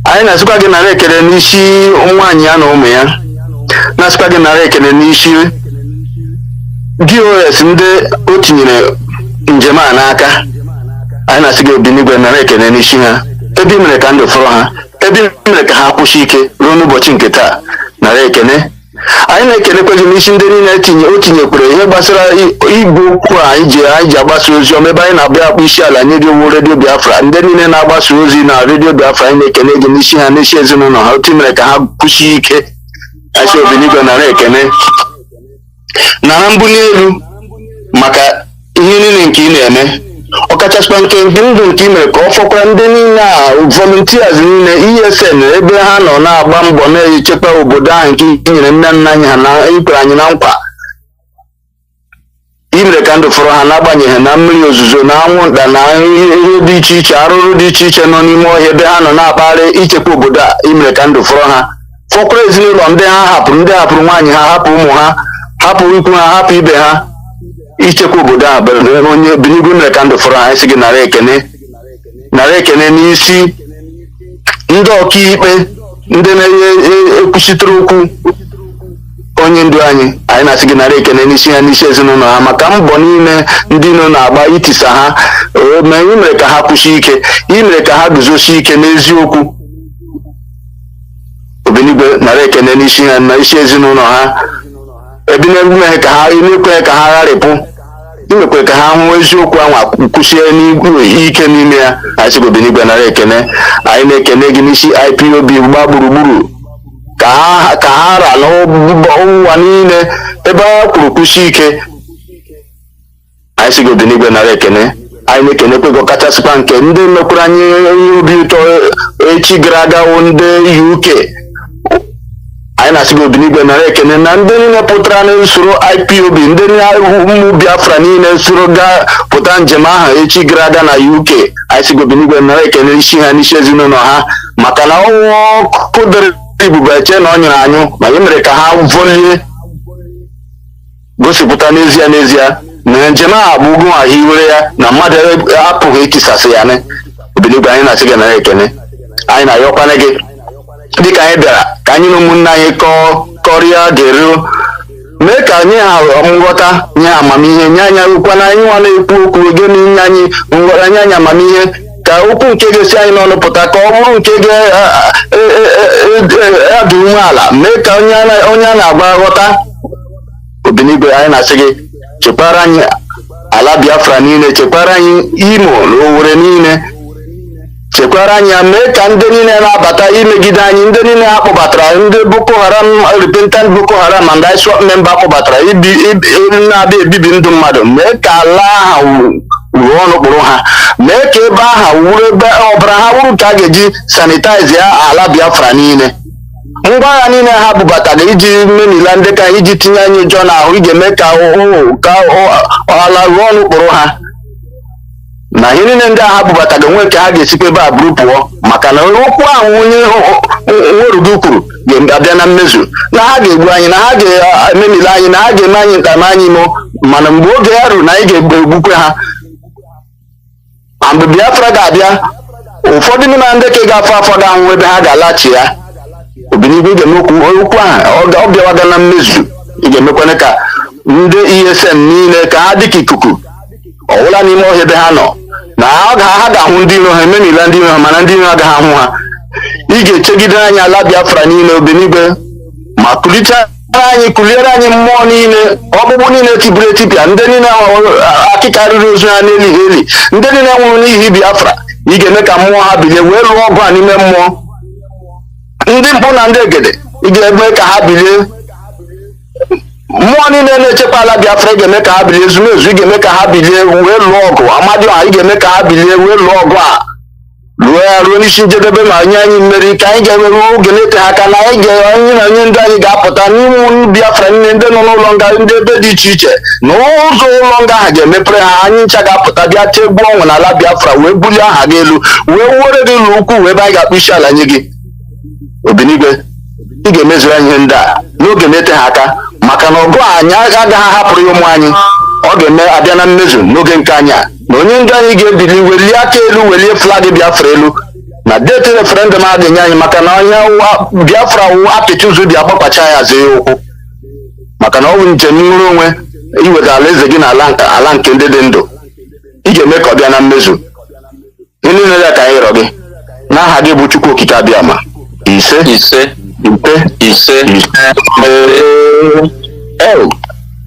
S6: Anyị na-asịkwa gị nara ekele n'isi nwaanyị ya na ụmụ ya, na-asịkwa gị nara ekele n'isi DOS ndị o tinyere njem a n'aka. Anyị na-asị gị obi n'igwe nara ekele n'isi ha, ebe i mere ka ndụ fọrọ ha, ebe i mere ka ha kwụsị ike ruo n'ụbọchị nke taa. Nara ekele. Anyị na-ekelekwa gị n'isi ndị niile o tinyekwere ihe gbasara igwe okwu a anyị ji agbasa ozi ọma, ebe anyị na-abịa akpụ isi ala nye redio redio Biafra, ndị niile na-agbasa ozi na redio Biafra. Anyị na-ekele gị n'isi ha, n'isi ezinụlọ ha, otu mere ka ha kwụsị ike. Anyị sị obi n'igwe nara ekele, nara mbuli elu maka ihe niile nke ị na-eme, ọkachasịkwa nke ndụ nke i mere ka ọ fọkwara ndị niile a volunteers niile ESN ebe ha nọ na-agba mbọ na-echekwa obodo ahụ nke i nyere nne nna anyị ha na ikwere anyị na nkwa. I mere ka ndụ fọrọ ha n'agbanyeghị na mmiri ozuzo na anwụnta na ihe dị iche iche, arụrụ dị iche iche nọ n'ime ọhịa ebe ha nọ na-akpagharị ichekwa obodo a. I mere ka ndụ fọrọ ha, fọkwara ezinụlọ ndị ha hapụrụ, ndị hapụrụ nwaanyị ha, hapụ ụmụ ha, hapụ ikwu ha, hapụ ibe ha, ichekwa obodo a. Onye binigwe mere ka ndụ fọrọ ha. Anyị sị gị nara ekele. Nara ekele n'isi ndị ọkaikpe, ndị na-ekwuchitere okwu onye ndu anyị. Anyị na-asị gị nara ekele n'isi ha, n'isi ezinụlọ ha, maka mbọ niile ndị nọ na-agba itisa ha. Ma ị mere ka ha kwụsị ike, ị mere ka ha guzosi ike n'eziokwu. Obenigwe nara ekele n'isi ha na isi ezinụlọ ha, ebe na-ekweghị ka ha gharịpụ, imekwe ka ha hụ eziokwu ahụ kwụsie ike n'ime ya. Anyị sị gị Obenigwe nara ekele. Anyị na-ekele gị n'isi IPOB gba gburugburu ka ha ra n'ụwa niile ebe ha kwuru kwụsị ike. Anyị sị gị Obenigwe nara ekele. Anyị na-ekenekwe gị ọkachasịkwa nke ndị mekwara anyị ihe obi ụtọ echi gara aga ndị UK. Anyị na-asị gị Obenigwe nara ekele na ndị niile pụtara n'usoro IPOB, ndị ụmụ Biafra niile soro gaa pụta njem ahụ echi gara aga na UK. Anyị sị gị Obenigwe nara ekele isi ha, n'isi ezinụlọ ha, maka na ọnwụ ọkụ dịrị Ibube eche na ọ nyere anyụ, ma anyị mere ka ha volie gosipụta n'ezie na njem ahụ bụ ugwu ha hiwere ya na mmadụ apụghị ikisasị ya. Obenigwe anyị na-asị gị nara ekele. Anyị na-ayọkwana gị dịka anyị bịara ka anyị na ụmụnne anyị kọrịa ga-eruo, mee ka anyị ha nghọta, nye amamihe, nye anyị akwụkwọ na anyị nwa na-ekwu okwu oge nye anyị nghọta, nye anyị amamihe, ka okwu nke ga-esi anyị n'ọnụ pụta ka ọ bụrụ nke ga-adụ umeala, mee ka onye a na-agba ghọta. Obenigwe anyị na-asị gị chekwara anyị ala Biafra niile, chekwara anyị Imo na Owerri niile, chekwara anyị ya, mee ka ndị niile na-abata imegide anyị, ndị niile ha kpọbatara, ndị Boko Haram, repentant Boko Haram and ISWAP member kpọbatara na-abịa ebibi ndụ mmadụ, mee ka ala ahụ ruo ọnụkpụrụ ha, mee ka ebe aha wuru ebe ọbara ha wuru ka a ga-eji sanitize ya ala Biafra niile. Ngwa agha niile ha bubatara iji memila ndị ka iji tinye anyị ụjọ n'ahụ, iji eme ka ala ruo ọnụkpụrụ ha. Na ihe niile ndị agha bubatara onwe ka ha ga-esikwa ebe a buru pụọ, maka na okwu ahụ onye nwerugo kwuru ga-abịa na mmezu, na ha ga-egbu anyị, na ha ga-ememile anyị, na ha ga-eme anyị ntaramahụhụ imo, mana mgbe oge ya ruru na anyị ga-egbukwe ha. Ma mgbe Biafra ga-abịa, ụfọdụ n'ime ndị ka ga-afọ afọ ga-anwụ ebe ha ga-alachi ya. Obenigwe ga-eme okwu ahụ ọ bịawaga na mmezu. Ị ga-emekwana ka ndị ESN niile ka ha dị ka ikuku ọwụla n'ime ọhịa ebe ha nọ,
S4: na ha ga-ahụ ndị iro ha emenila ndị iro ha mana ndị iro ha agaghị ahụ ha. Ị ga-echegide anya ala Biafra niile obenigwe ma kuliere anyị mmụọ niile, ọkpụkpụ niile tibiri etipịa, ndị niile akịka riri ozu ha n'elighị eli, ndị niile nwụrụ n'ihi Biafra. Ị ga-eme ka mmụọ ha bilie wee lụọ ọgụ a n'ime mmụọ. Ndị mpụ na ndị egede ị ga-eme ka ha bilie. Mmụọ niile na-echekwa ala Biafra ị ga-eme ka ha bilie. Ezumezu ị ga-eme ka ha bilie wee lụọ ọgụ. Amadioha ị ga-eme ka ha bilie wee lụọ ọgụ a ruo n'isi njedebe ma nye anyị mmeri, ka anyị ga-enwere oge na-ete ha aka na anyị na onye ndị anyị ga-apụta n'ime Biafra niile ndị nọ n'ụlọ nga ndị ebe dị iche iche na ụzọ ụlọ nga ha ga-emepere ha. Anyị ncha ga-apụta bịa tegbuo ọnwụ n'ala Biafra wee bulie aha gị elu wee were gị ụlọ ukwu wee ebe anyị ga-akpụ isi ala nye gị. Obenigwe ị ga-emezuru anyị ihe ndị a n'oge na-ete ha aka, maka na ọgụ anyị agaghị ahapụrụ ya ụmụ anyị. Ọ ga-eme abịa na mmezu n'oge nke anyị a, na onye ndị anyị ga-ebili welie aka elu welie flag Biafra elu na deeti referendum a ga-enye anyị, maka na onye Biafra wụ apịtị ụzọ dị agbakpacha ya azụ ya ụkwụ, maka na ọ bụ njem nwere onwe iweta alaeze gị na ala nke ndị dị ndụ. Ị ga-eme ka ọ bịa na mmezu. Ihe niile ya ka anyị rịọ gị n'aha gị bụ Chukwu Okike Abịama. Ise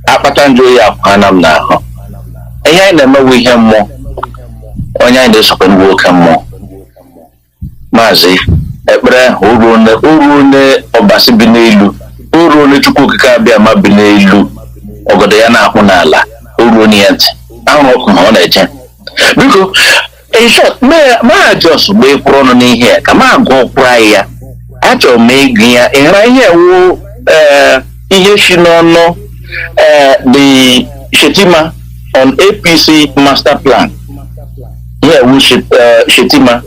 S6: akpata njọ ya akwana m n'ahụ. Ihe anyị na-emewu ihe mmụọ, onye anyị na-esokwa ndị oke mmụọ. Maazị ekpere uru ọbasi bi n'elu, uru Chukwu Okike Abịama bi n'elu, ọgọdọ ya na-akpụ n'ala, uru ya ntị ahụrụ ọkụ na ọ na-eje. Biko in short, ma just gbee kwụrụ ọnụ n'ihe ka ma agụ kwụrụ ya. Achọrọ m ịgụ ya ịhara ihe wu ihe si n'ọnụ the Shetima on APC master plan. Here we Shetima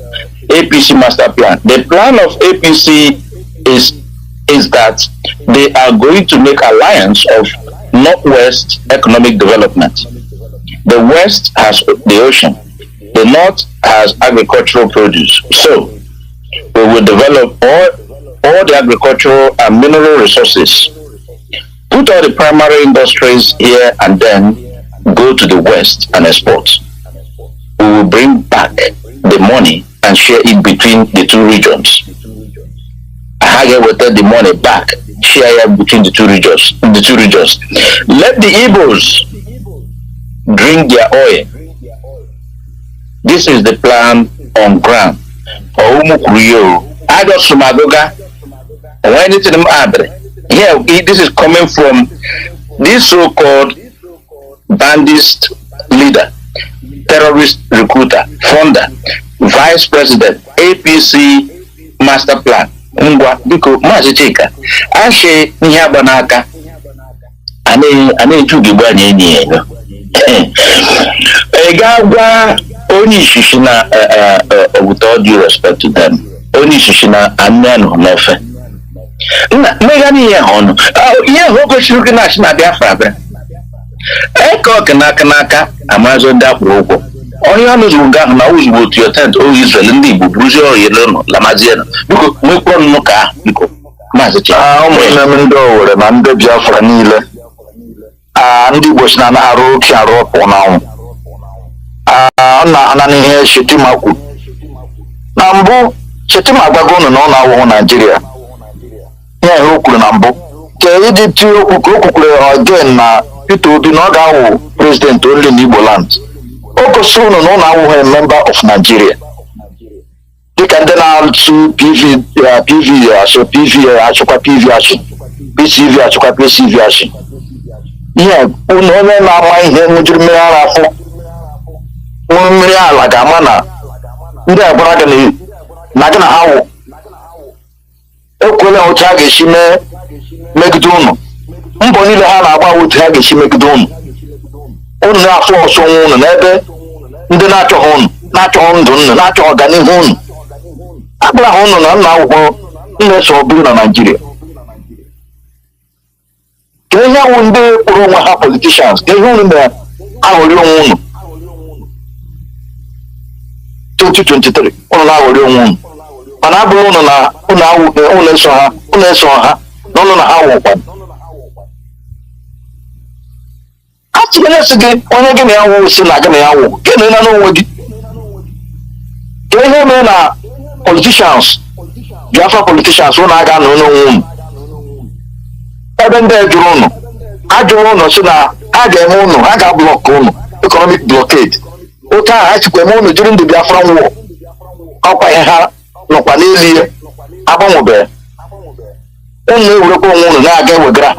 S6: APC master plan. The plan of APC is that they are going to make alliance of Northwest economic development. The West has the ocean. The North has agricultural produce. So we will develop all the agricultural and mineral resources, put all the primary industries here, and then go to the West and export. We will bring back the money and share it between the two regions. I will take the money back, share it between the two regions. Let the Igbos drink their oil. This is the plan on ground. I just sumagoga. When it's in here, this is coming from this so-called bandit leader, terrorist recruiter, founder, vice president, APC master plan. Biko Mazi Chika, ashe ihe banaka. Ane chugi gbanye enyi. Egagwa only shishina with all due respect to them. Only shishina anen nofe. Megani ya hono. Ye hoko shiruki na Biafra. Eko kanaka Amazon da progo. Onye anu zunga na uzwo to your tent o Israel ndi Igbo bruzi o yelo la maziena. Biko mwe kwa nnuka biko. Mazi Chika.
S4: Ụmụnne m ndị Owerri na ndị Biafra niile. Ndị Igbo si na arụ oke arụ ọpụ n'anwụ. Na n'ihe Shetima kwuru. Na mbụ Shetima agwago unu na ọ na-awụhụ Nigeria. Ihe o kwuru na mbụ. Ka iji tie okwu ka o kwukwere again na Peter Obi na ọ ga-awụ president only in Igbo land. O gosiri unu na ọ na-awụhụ a member of Nigeria. Dịka ndị na-achụ PV achụ, PV achụkwa PV achụ, PCV achụkwa PCV achụ. Ihe unu onye na-ama ihe nwụjiri mmiri ara afọ mmiri ala ga-ama na ndị agbara gị na gị na ha wụ ekwela otu ha ga-esi megide unu. Mbọ niile ha na-agba otu ha ga-esi megide unu na-afụ ọsọ nwa unu n'ebe ndị na-achọghị unu, na-achọghị ndụ unu, na-achọghị ọganihu unu. Agbara ha unu na nna akwụkwọ nna-eso ọbụrụ na Nigeria. Ka ihe awụ ndị kpụrụ onwe ha politicians, ka ihe unu mere aghọrị onwe unu 2023 unu na-aghọrị onwe unu, mana abụrụ unu na unu eso ha na unu na ha wụkwa. A tụgara esi gị onye gị na ya wụ si na gị na ya wụ gị na n'onwe gị
S6: ihe mere na politicians Biafra politicians ụnụ aga n'ụlọ onwe ebe ndị jụrụ ụnụ ajụrụ ụnụ si na ha ga-eme ụnụ ha ga-ablọk ụnụ economic blockade otu ahụ ha sikwa eme ụnụ jiri ndị Biafra nwụọ ọkwa ihe ha nọkwa n'elu ihe agbanwebeghị ụnụ ewerekwa onwe ụnụ na-aga ewegara ha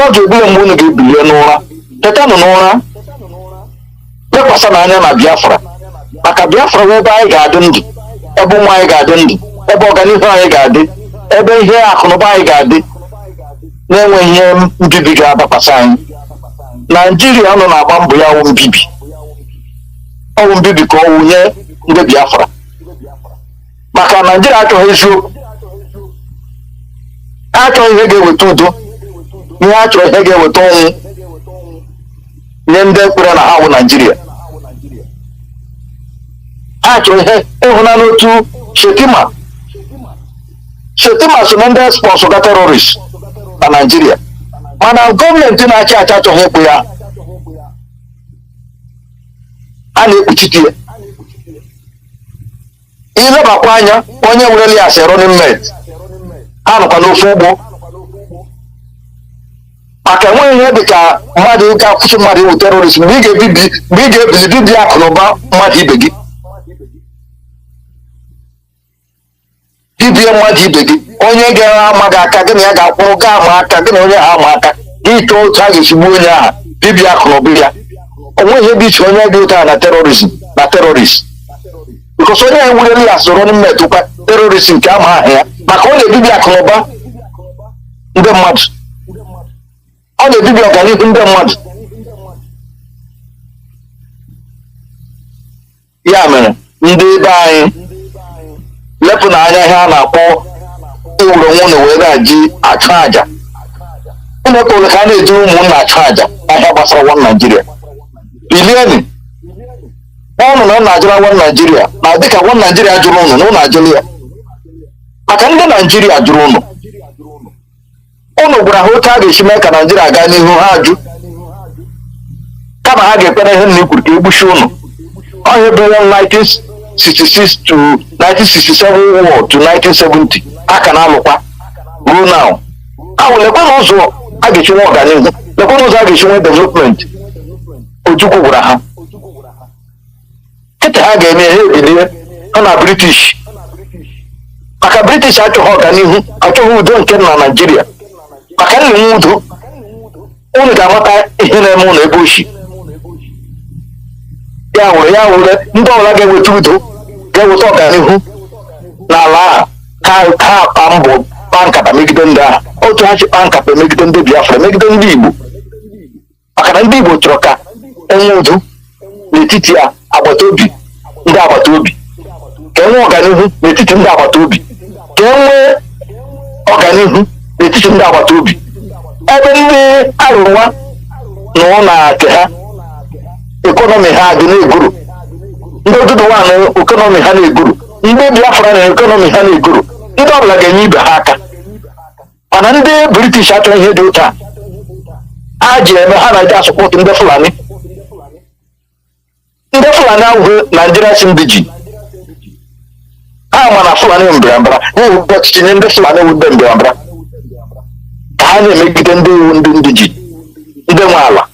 S6: ọ ga-ebule mgbe ụnụ ga-ebilie n'ụra tetanụ n'ụra lekwasị n'anya na Biafra maka Biafra bụ ebe anyị ga-adị ndụ ebe ụmụ anyị ga-adị ndụ ebe ọganihu anyị ga-adị ebe ihe akụnụba anyị ga-adị na-enweghị ihe mbibi ga-adakwasị anyị. Naijiria nọ na-agba mbọ ya ọwụ mbibi ka ọ wụnye ndị Biafra maka Naijiria achọghị eziokwu, achọghị ihe ga-eweta udo, ihe achọrọ ihe ga-eweta ọnwụ nye ndị kwere na ha wụ Naijiria. Ha chọrọ ihe ịhụna n'otu Shetima so na ndị sponsor ga terrorist na Naijiria, mana gọọmenti na-achị achị achọghị ịkpụ ya, a na-ekpuchite ya. Ilebakwa anya onye werele ya asị running mate ha nọkwa n'ofe ugbo maka enweghị ihe dị ka mmadụ ga-akwụsị mmadụ iwu terrorist mgbe ị ga-ebili bibi akụ na ụba mmadụ ibe gị, bibie mmadụ ibe gị, onye ga-ama gị aka gị na ya ga-akwụrụ gaa ama aka gị na onye ha ama aka gị chọọ otu a ga-esi gbuo onye ahụ bibie akụ na ụba ya. Onweghị ebe iche onye dị ụta na terrorist because onye enwerele ya soro running mate ụkwa terrorist nke ama aha ya maka ọ na-ebibi akụ na ụba ndị mmadụ, ọ na-ebibi ọganihu ndị mmadụ. Ya mere ndị ebe anyị lepụ n'anya ihe a na-akpọ iwere onwe ụnụ wee na-eji achụ aja. Ụnụ ekwere ka a na-eji ụmụnna achụ aja ahịa gbasara wọn Naijiria bilieni ọnụ na na-ajụra wọn Naijiria na dịka wọn Naijiria jụrụ ụnụ na ụnụ ajụrụ ya maka ndị Naijiria jụrụ ụnụ gwara ha otu a ga-esi mee ka Naijiria gaa n'ihu, ha ajụ kama ha ga-ekpere ihe nna ikwuru ka egbuchi ụnụ. Onye bụ 1966 to 1967 war to 1970 aka na-alụkwa ruo now. Ahụ lekwana ụzọ a ga-esi nwe ọganihu, lekwana ụzọ a ga-esi nwe development. Ojukwu gwara ha kịta ha ga-eme ihe ebilie ha na British maka British achọghị ọganihu, achọghị udo nke na Naijiria. Maka nne udo unu ga-amata ihe na-eme ụlọ ebe oshi ya were ndị ọbụla ga-eweta udo ga-eweta ọganihu n'ala ahụ ha akpa mbọ kpaa nkata megide ndị ahụ otu ha si kpaa nkata megide ndị Biafra megide ndị Igbo maka na ndị Igbo chọrọ ka enwe udo n'etiti agbata obi ndị agbata obi, ka enwe ọganihu n'etiti ndị agbata obi, ka enwe ọganihu n'etiti ndị agbata obi. Ebe ndị arụwa nọ na nke ha ekọnọmi ha dị na-egoro, ndị Oduduwa na ekọnọmi ha na-egoro, ndị Biafra na ekọnọmi ha na-egoro, ndị ọbụla ga-enye ibe ha aka. Mana ndị British achọghị ihe dị ụta a ji eme ha na-eji asọpọtụ ndị Fulani. Ndị Fulani ahụhụ Naijiria si ndị ji ha ma na Fulani mbịarambịara nwere ọchịchị nye ndị Fulani wube mbịarambịara ka ha na-emegide ndị iwu ndị ji, ndị nwe ala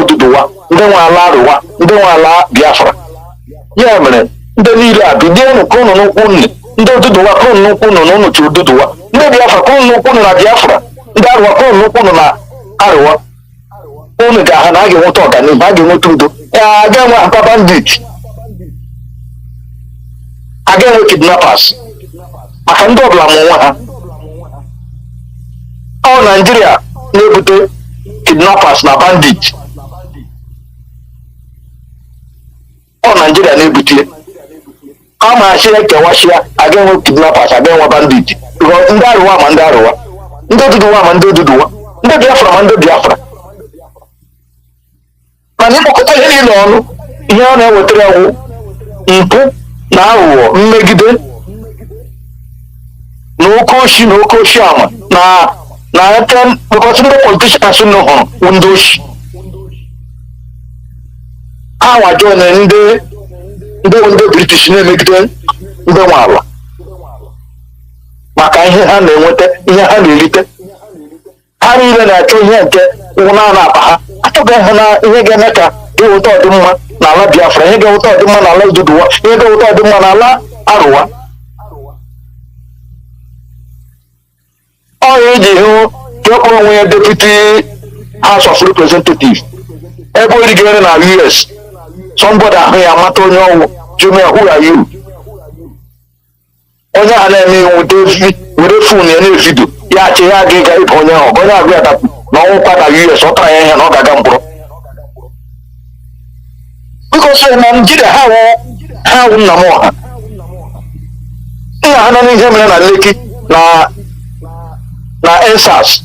S6: Oduduwa, ndị nwe ala Arụwa, ndị nwe ala Biafra. Ya mere ndị niile a bidienụ ka ụnụ n'ụkwụ nne, ndị Oduduwa ka ụnụ n'ụkwụ nọ n'ụnụ chi Oduduwa, ndị Biafra ka ụnụ n'ụkwụ nọ na Biafra, ndị Arụwa ka ụnụ n'ụkwụ nọ na Arụwa. Ụnụ ga-aha na a ga-enweta ọganihu, a ga-enweta udo, a ga-enwe akpa bandit, a ga-enwe kidnappers maka ndị ọbụla ma onwe ha. Ọ Naijiria na-ebute kidnappers na bandit, ọ Naijiria na-ebute a ma achị ekewachia a ga-enwe kidnappers, a ga-enwe bandit. Ndị Arụwa ma ndị Arụwa, ndị Oduduwa ma ndị Oduduwa, ndị Biafra ma ndị Biafra. Mana ịkpọkọta ihe niile ọnụ, ihe ọ na-ewetara ọnwụ mpụ na aghụghọ, mmegide na oke oshi ama na ete because ndị politicians nọ hụrụ ndị oshi.
S4: ha nwa join ndị British na-emegide ndị nwe ala maka ihe ha na-enweta, ihe ha na-erite. Ha niile na-achọ ihe nke ụna na-akpa ha, achọghị ha na ihe ga-eme ka eweta ọdịmma n'ala Biafra, ihe ga-eweta ọdịmma n'ala Iduduwa, ihe ga-eweta ọdịmma n'ala Arụwa. Ọ iji hụ jekpọrọ onwe ya Deputy House of Representatives ebe o rigere na US, somebody ahụ ya mata onye ọwụ Jumia, who are you? Onye a na-eme were fon ya na-evidio ya achị ya aga ịga ịba onye ahụ, onye agụ ya dapụ na ọnwụkwa na US, ọ tara ya ihe na ọ ga-aga mkpọrọ. Because na Nigeria ha wụ nna m ọha, nna ha nọ n'ihe mere na Lekki na ENSAS.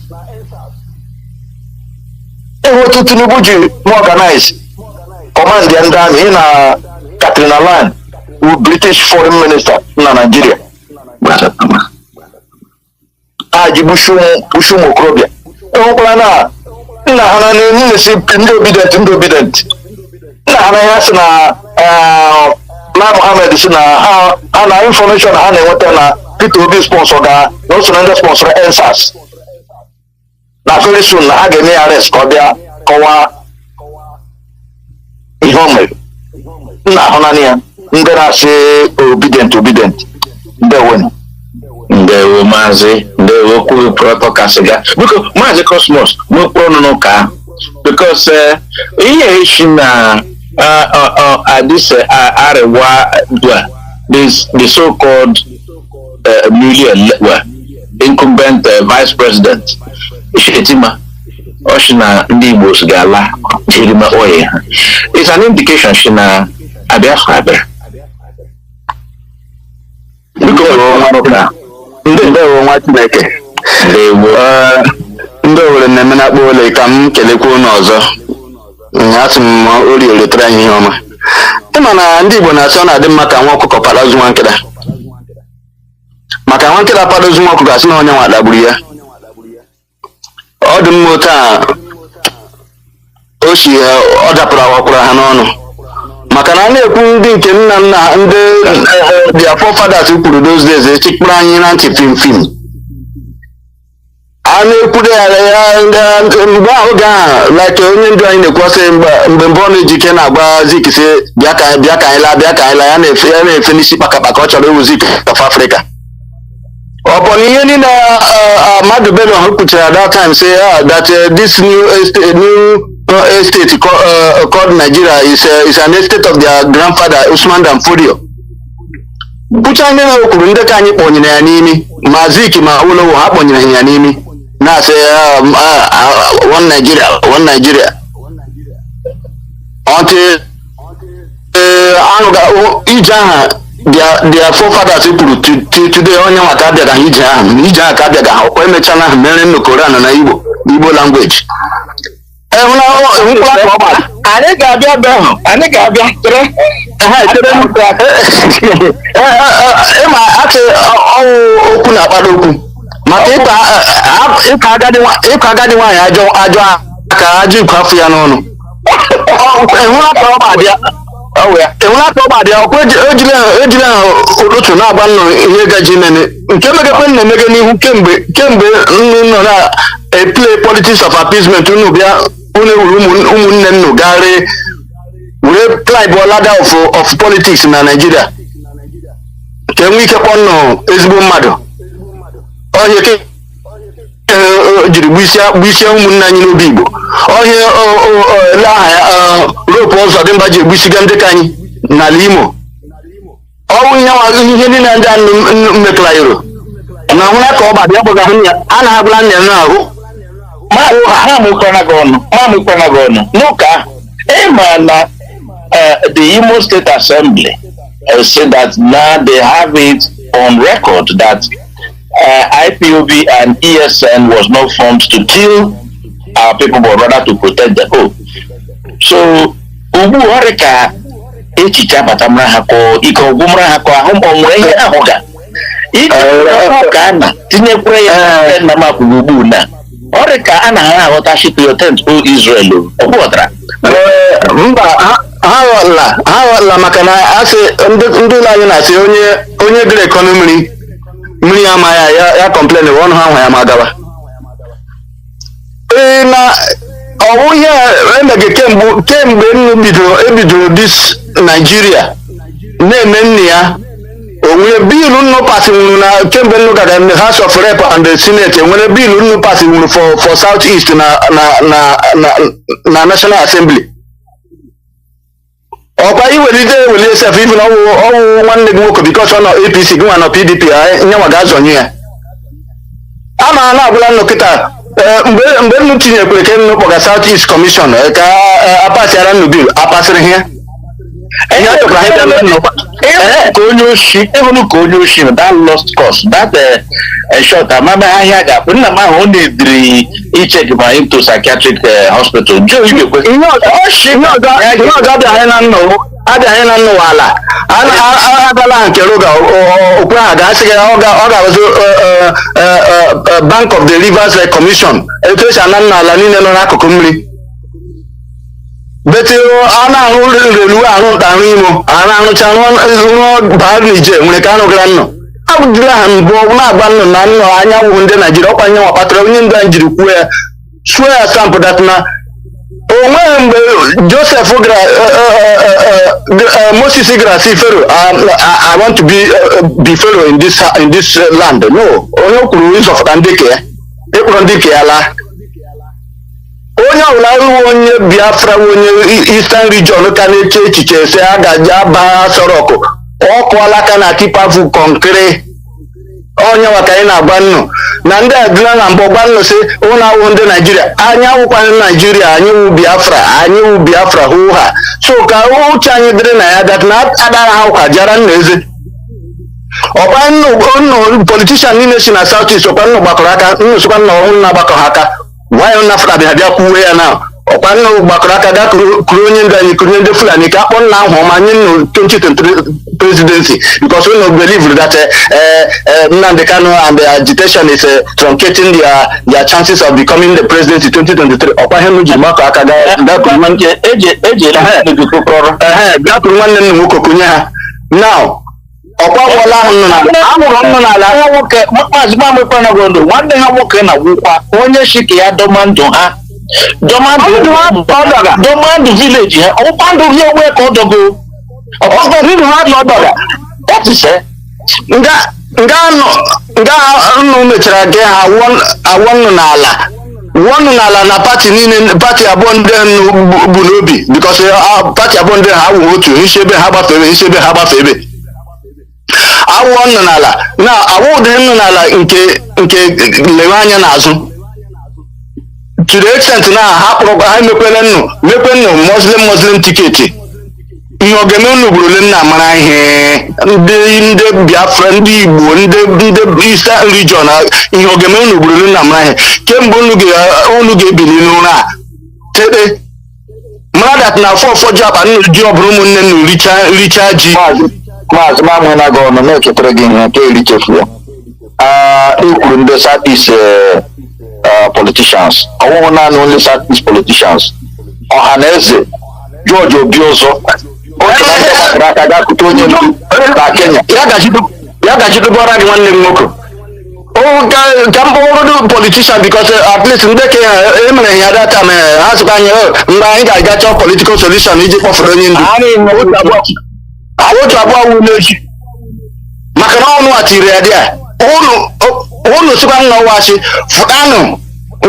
S4: Ewetu Tinubu ji organize command ya ndị amị na Katrina Land bụ British Foreign Minister na Nigeria. A ji bushu ụmụ okorobịa. Enwekwara na nna ha na na-esi ndị obedient. Nna ha na ya sị na na Mohammed si na ha na information ha na-enweta na Peter Obi sponsor na oso na ndị sponsor ENSAS. Na very soon na ha ga-eme ya arrest ka ọ bịa kọwaa ihe o mere. Nna ahụ naanị ya ndị na-asị obedient
S6: ndewo Maazị, ndewo kwuru protokasị ga biko Maazị Cosmos n'okpuru ọnụnụ ka because ihe echi na this Arewa the so-called incumbent vice president Shetima Oshina ndị Igbo ga-ala jirima oye ha. It's an indication she na Biafra abịara.
S4: Ndewo nwa Chineke. Ndị Owere na-eme na akpọ ole ka m kelekwa unu ọzọ. Asị m ori oletara anyị ihe ọma. Ịma na ndị Igbo na-asị ọ na-adị mma ka nwa ọkụkọ parazu nwa nkịta. Maka nwa nkịta parazu nwa ọkụkọ asị na onye nwa dagburu ya. Ọ dị mma otu a o si ọ dapụrụ awakwara ha n'ọnụ. Maka na a na-ekwu ndị nke nna ndị their forefathers kwuru those days echikpụrụ anyị na ntị fim. A na-ekwu ya mgbe ahụ like onye ndu anyị na-ekwasị mgbe mbọ na-ejike na-agba Zik si bịa ka anyị laa ya na-efe n'isi kpakakpaka ọ chọrọ ewu Zik of Africa. Ọ bụ ihe niile Madu Bello ha kwuchara that time say that this new estate called Nigeria is an estate of their grandfather Usman Dan Fodio. Pucha ndị na-ekwuru ndị ka anyị kpọnyere ya n'imi ma Zik ma Awolowo ha kpọnyere ya n'imi na-asị one Nigeria until ije aha their forefathers kwuru today onye nwata abịaga ije aha ka abịaga ha ọkwa emechala ha mere nnọkọrọ na Igbo language. Anyị ga-abịa be ahụ, anyị ga-abịa chere ịma achị ọwụ okwu na-akpado okwu maka ịka agadi nwaanyị ajọ aka ajọ ikwu afọ ya n'ọnụ. Enwela ka ọgba dị ọkwa ejile ha otu na-agba nnọọ ihe gaji nene nke megekwe na-emege n'ihu kemgbe nọ na play politics of appeasement unu bịa unu ewuru ụmụnne nnu gagharị were climb ladder of politics na Nigeria ka enwe ike kpọ nnọọ ezigbo mmadụ ọhịa jiri gbusie ụmụnne anyị n'obi Igbo ọhịa ele aha ya rope ọzọ dị mba ji egbusiga ndị ka anyị n'ala Imo ọnwụ ihe niile ndị a mekara iro na hụra ka ọ badị ọbụga hụ ya a na-abụla nna ya ahụ
S6: ha mụkwara gị ọnụ n'ụka ịma na the Imo State Assembly said that now they have it on record that IPOB and ESN was not formed to kill our people but rather to protect the hope. So ugbu ọrị ka echiche abata mara ha kọ ike ọgwụ mara ha kọ ahụ nwere ihe ahụ ga ike ka a na tinyekwere ya na mapụ ugbu na ọrị ka a na ha aghọta ship your tent o Israel ọ gwọtara
S4: mba
S6: ha ghọla maka na asị ndị ụlọ anyị na-asị onye dịrị ekọnụ mmiri ama ya kọmplen ọnụ ha nwa ya ma gawa na ọwụ ihe emege kemgbe ebidoro dis Nigeria na-eme nne ya onwere biilu nnu pasi nwuru na kemgbe nnu gara the House of Rep and the Senate enwere biilu nnu pasi nwuru for South East na National Assembly ọkwa iwelite sef ibu na ọwụ nwanne gị nwoke because ọ nọ APC gị nwa nọ PDP nyenwa ga-azọnye ya a ma na-agwụla nnụ kịta mgbe nnu tinyekwere ke nnu kpọga South East Commission ka apasiara nnu bil apasịrị ya
S11: even ka onye oshi that lost cause that short amama ahịa ga-akpụ nna m ahụ ọ na-ediri ichek ma into psychiatric hospital Joe ihe ọzọ abịaghị na nnụ ala agala nke Ruga okwu ahụ ga-asị gị ọ ga-abụzi Bank of the Rivers Commission etu esi ana nna ala niile nọ n'akụkụ mmiri bete a na-arụ relu arụ ntarụ imo a na-arụcha rụọ baa Niger nwere ka anụgara nnọ abụdịla ha mbụ na-agba nnụ na nnọ anyanwụ ndị Naijiria ọkwa anyanwụ kpatara onye ndị anyị jiri kwuo ya suo ya stampụ datna onweghị mgbe Joseph Moses gara si Pharaoh I want to be Pharaoh in this land no onye kwuru ịzọfụta ndị ke ya ịkpụrụ ndị ke ya laa onye ọbụla ruo onye Biafra onye Eastern region ka na-eche echiche ese a gaji aba Soroko ọ kụọla aka na tipafu kọnkịrị onye waka anyị na-agba nnụ na ndị adịla na mbọ gba nnụ si ụlọ awụ ndị Naijiria anyị awụkwanye Naijiria anyị wụ Biafra hụ ha so ka uche anyị dịrị na ya dat na adara ha ụka jara nna eze ọkwa nnụ politishan niile si na South East ọkwa nnụ gbakọrọ aka nnụ sokwa nna ọhụrụ na-agbakọ ha aka nwanyị nafra bịa kwuwe ya na ọkwa nnụ gbakọrọ aka ga kuru onye ndị anyị kuru ndị Fulani ka akpọ nna ahụ ma nye nnụ 2023 presidency because we no believe that Nnamdi Kanu and the agitation is truncating their chances of becoming the president in 2023 ọkwa ihe ji gbakọ aka gapụrụ nwanne nna nwoke kunye ha now ọkwa gwọla ahụ amụrụ nnụ n'ala nwoke maazị Mamekwe na Gondo nwanne ha nwoke na gwụkwa onye shike ya dọmandụ ha dọmandụ village ha ọkpandụ ihe onwe ka ọ dọgo ọkpandụ ha n'ọdọga
S6: nga nnụ mechara gị ha awọ nnụ n'ala na pati niile pati abụọ ndị bụ n'obi because pati abụọ ndị ha awụ otu nchebe ha gbafebe awụọ nnụ n'ala na awụ ụdị nnụ n'ala nke lewe anya n'azụ to the extent na ha mepe nnụ Muslim tiketi ihe ọ ga-eme unu gburule nna amara ihe ndị Biafra ndị Igbo ndị Eastern region ihe ọ ga-eme unu gburule nna amara ihe kemgbe unu ga-ebili n'ụra a tete mara dat na afọ ji akpa nnu ji ọbụrụ ụmụnne nnu richa ji
S11: maazị Mamekwe na Gondo na-echetara gị ihe ka erichefu ya ekwuru ndị South East politicians ọwụhụ naanị only South East politicians ọha na eze George Obi ọzọ aka ga-akụta onye ndu na Kenya
S6: ya gachidobara gị nwanne m nwoke ka mkpụrụ politician because at least ndị Kenya emere ya data ha sịkwa anyị mgbe anyị ga-aga chọọ political solution iji kpọfere onye ndu otu abụọ wụ n'echi maka na ọnụ a tiri ya dị a ụnụ sịkwa nna ọwachi fụtanụ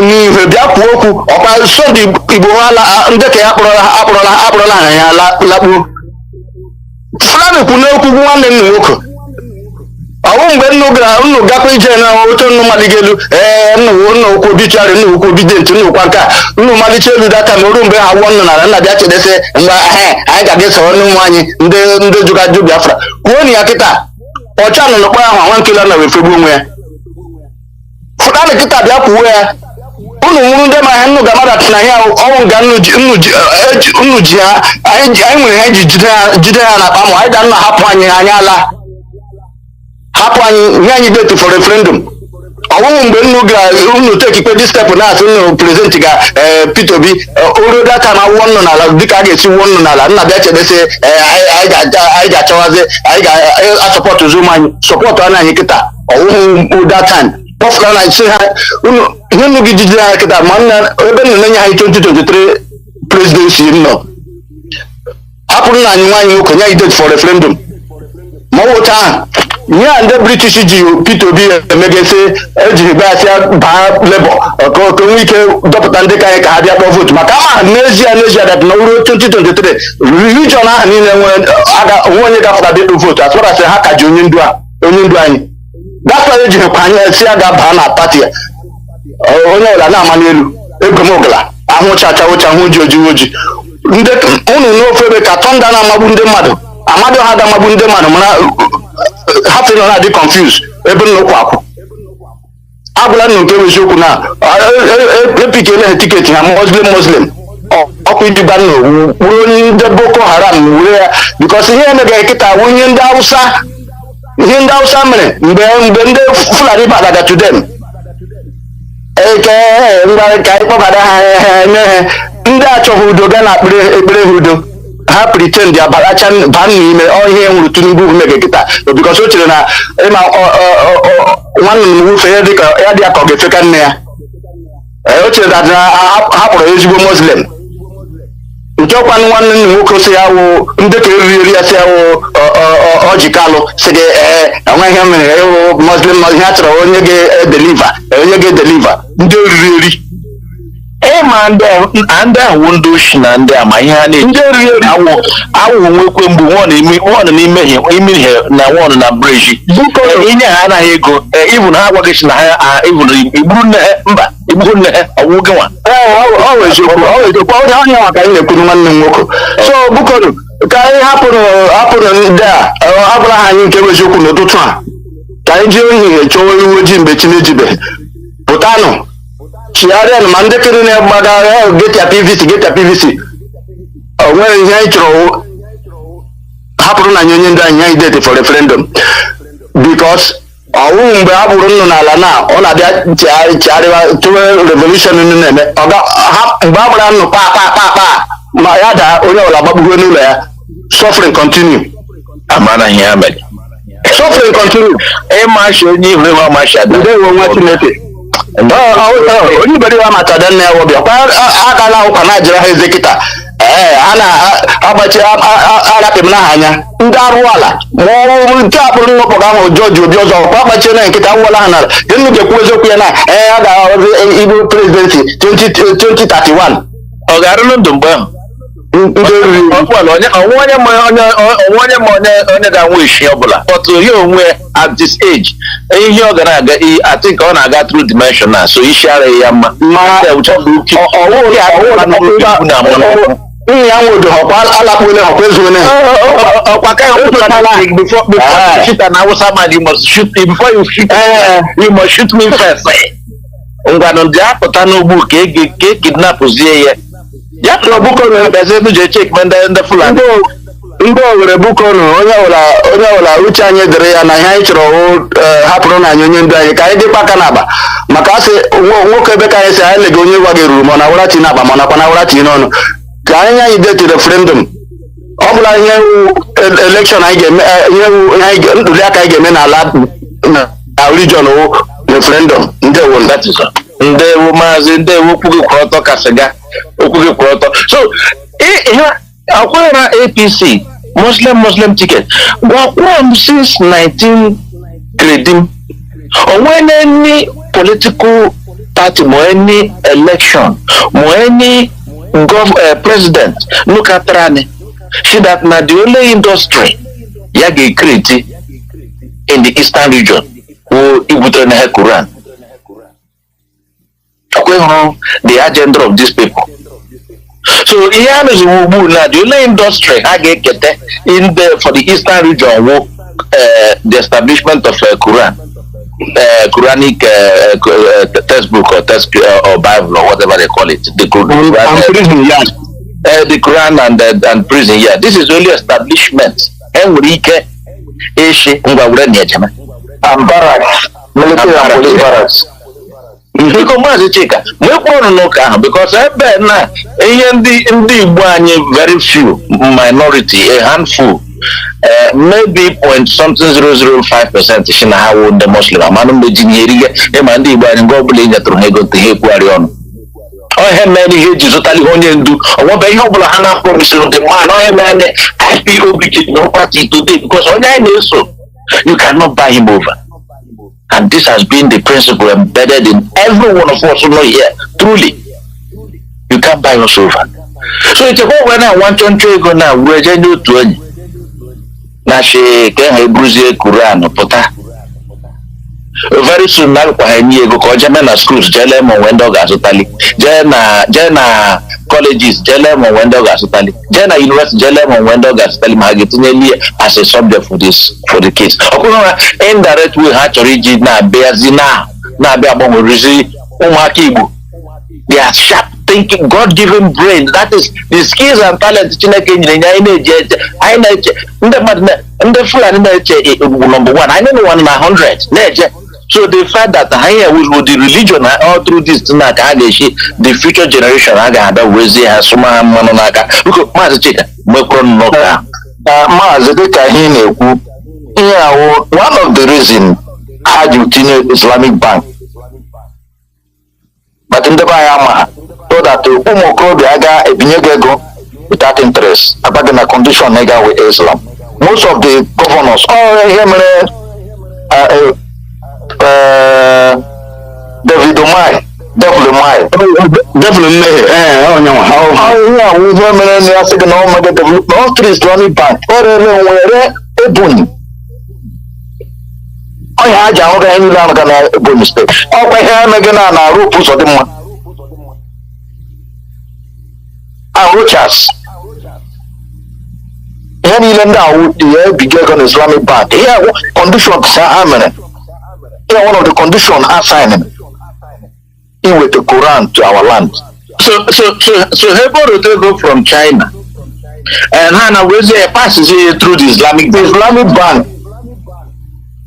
S6: n'ihe bịa kwuo okwu ọkwa Sunday Igbo ha ndị ka ya akpọrọla ha ya lakpuo Fulani kwu n'okwu nwanne nna nwoke ọwụ mgbe nnụ gakwa ije na oche nnụ maliga elu nna okwu obituary nna okwu obident nna okwa nke a nnụ malicha elu data ma oru mgbe ha wụọ nnụ nara nna bịa chedesị mgbe anyị ga-aga esoro ụmụ anyị ndị jụgajụ Biafra kwuo na ya kịta ọcha nọ n'okporo ahụ nwa nkela na wefegbu onwe ya Fulani kịta bịa kwuo ya unu nwụrụ ndị ma ha nnụ ga-amadat na ya ọnwụ nga nnụ ji ha anyị nwere ha ji jide ha na akpa ma anyị ga nna hapụ anyị ala hapụ anyị nye anyị date for referendum
S11: ọwụwụ mgbe unu tekikpe dị step na-asị unu prezidenti ga Peter Obi oru data na wụọ nnụ n'ala dịka a ga-esi wụọ nnụ n'ala nna bịa chedesi anyị ga-achọwazi anyị ga-asọpọtụ zoom anyị sọpọtụ anya anyị kịta ọwụwụ datan kpọfụla na isi ha ihe unu gị jijiri anya kịta ma ebe nna enye anyị 2023 presidency nọ hapụrụ na anyị nwaanyị nwoke nye anyị date for referendum ma ọ wụta ahụ nye a ndị British ji Peter Obi emegasị ejiri basịa baa Labour ka nwee ike dọpụta ndị ka anyị ka ha bịa kpọọ vootu maka ama n'ezie dat na ruo 2023 religion ahụ niile onwe onye gafụta bịa vootu as far as ha ka ji onye ndu anyị gafere ejirikwa anya si a ga-baa na pati onye ọbụla na-ama n'elu ego m ọgala ahụ chacha hụ ji oji ndị unu n'ofe ebe ka tọnda na-amagbu ndị mmadụ amadị ha ga-amagbu ndị mmadụ mana hapụ na dị confuse ebe nnukwu akwụ agwụla nnụ nke eziokwu na epikele ha tiketi ha muslim ọkụ ijuba nnụ wuru onye ndị Boko Haram were ya bikos ihe emegaghị kịta wụ ihe ndị Hausa mere mgbe ndị Fulani bagaga to them ka anyị kpọbara ha eme ha ndị achọghị udo ga na ekpere ha udo ha pretend ya baracha baa n'ime ihe nwụrụ Tinubu mege kịta bikos o chere na ịma nwanne m wufe ya dị ka ọ ga-efeka nne ya o chere na ha kpọrọ ezigbo muslim nke ọkwanụ nwanne nna nwoke si ya wụ ndị ka eriri ya si ya wụ ọjị kalụ si gị enweghị ihe mere ya wụ muslim ihe a chọrọ onye ga-edeliva ndị eriri
S6: ma ndị ahụ ndị oshi na ndị ama ihe ha na-eji awụ nwekwe mgbe nwọn n'ime ihe na nwọn na breji inye ha anaghị ego ibun ha agwaghị si na ha ibun igburu nne ha mba igburu nne ha ọwụ gị nwa
S11: onye nwa ka anyị na-ekwuru nwanne m nwoke so bukọrọ ka anyị hapụrụ ndị a abụrụ ha anyị nke bụ eziokwu n'ụtụtụ a ka anyị jiri ehihie chọwa iwu ojii mgbe chi na-ejibeghị pụtanụ chigharịa ma ndị kere na-agbagara getia PVC o nwere ihe anyị chọrọ hapụrụ na nye onye ndị anyị anyị date for referendum because ọwụ mgbe ha bụrụ nnụ n'ala na ọ na-abịa chigharịwa tụwe revolution na-eme mgbe a gbara nnụ kpaa ma ya daa onye ọbụla gbagbugo n'ụlọ ya suffering continue
S6: amana ihe ha mere
S11: suffering continue
S6: ịmachi onye ihu ihe ọmachi ada
S11: ndewo nwa Chineke onye iberi ha matada nne ya wọbịa akala ụkwa na-ajịra ha eze kịta a na-agbachi arapịm na ha anya ndị arụ ala ma ọrụ nke akpụrụ nnọpụga ahụ George Obi ọzọ ọkwa akpachie na nkịta awụọla ha n'ala enu ga-ekwu eziokwu ya na a ga-ahọzi Igbo presidency 2031
S6: ọ ga-arụrụ ndụ mgbe ahụ onye ga-anwụ isi ọbụla ọtụ ya onwe at this age ihe ọ ga na-aga atị ka ọ na-aga through dimension na so isi ara ya mma
S11: ya nwodo ọkwa alakpuole ọkwa ezuole
S6: ọkwa ka before shoot an Hausa man you must shoot me before you shoot you must shoot me first ngwanụ dị apụta n'ugbu ka e kidnapụzie ya ya tụrụ bukọnụ ebe ebe je chek ndị Fulani
S11: ndị Owere bukọnụ onye ọbụla uche anyị dịrị ya na ihe anyị chọrọ hapụrụ na anyị onye ndị anyị ka anyị dịkwa aka n'akpa maka asị nwoke ebe ka anyị si anyị lega onye gwa gị ruru ma ọ na-awarachi n'akpa ma ọ nakwa na-awarachi n'ọnụ ka anyị nye anyị deti referendum ọ bụla ihe elekshọn anyị ga-eme ihe ntuli aka anyị ga-eme n'ala na region referendum ndewo
S6: maazị ndewo okwu gị kwụrụ ọtọ kasịga okwu gị kwụrụ ọtọ so ihe akwụghị na APC Muslim ticket gwakwuo m since 19 credim onwe any political party ma any election ma any president look at Rani see that na the only industry ya ga-create in the eastern region who ibutere na Quran the agenda of these people. So here is na the only industry ha ga-ekete in for the eastern region wo the establishment of Quran, Quranic textbook or Bible or whatever they call it. The Quran the Quran and prison. Yeah, this is only establishment. And barracks.
S11: military and police barracks.
S6: Biko Mazi Chika, we kwuru n'ụka ahụ because ebe na ihe ndị Igbo anyị very few minority, a handful, maybe 0.005% shi na ha wụ ndị Muslim amanụ mmeji ihe erige ịma ndị Igbo anyị nke ọbụla inyetụrụ ha ego ihe ekwugharị ọnụ ọhịa mere ihe eji zụtara ihe onye ndu ọnwebe ihe ọbụla ha na-promisiri ndị mmadụ ọhịa mere IPOB no party today because onye anyị na-eso you cannot buy him over. And this has been the principle embedded in every one of us who know here. Truly, you can't buy us over. So it's a whole when I want to go now. We're going to do it. Now she can have Bruce Quran pota. Very soon now, I need to go to schools. Jelem or window gasotali. Jena colleges. Jelem or window gasotali. Jena university. Jelem or window gasotali. Magetinelli as a subject for the kids. Indirect we had to read na beazina na be abon rizi umakibu. They are sharp thinking, God-given brain. That is the skills and talents. Chineke nyanya ineje. Ineje. Nde fulani neje number 1. I know 1 in 100. Neje. So the fact that here with the religion all through this the future generation aga wezi asuma manonaka. Because Mazi Chika, mekron noka.
S11: Mazi dịka ihe na-ekwu one of the reasons ha ji tinye Islamic Bank. But ndị be anyị ama so that ụmụ okorobịa aga ebinye ego without interest abaghị na condition na with Islam. Most of the governors ihe mere David Umahi Devil mere na ya sị gị na ọ mege develop all three Islamic Bank o rere nwere Ebonyi onye ha ji ahụga ihe niile ahụga na Ebonyi steeti ọkwa ihe emege na rope ụzọ dị mma Rochas ihe niile ndị ahụ ya ebiga ego na Islamic Bank ihe condition ha mere here one of the conditions are signing in with the Quran to our land.
S6: So Hebo go from China and Hana passes through the Islamic
S11: Bank.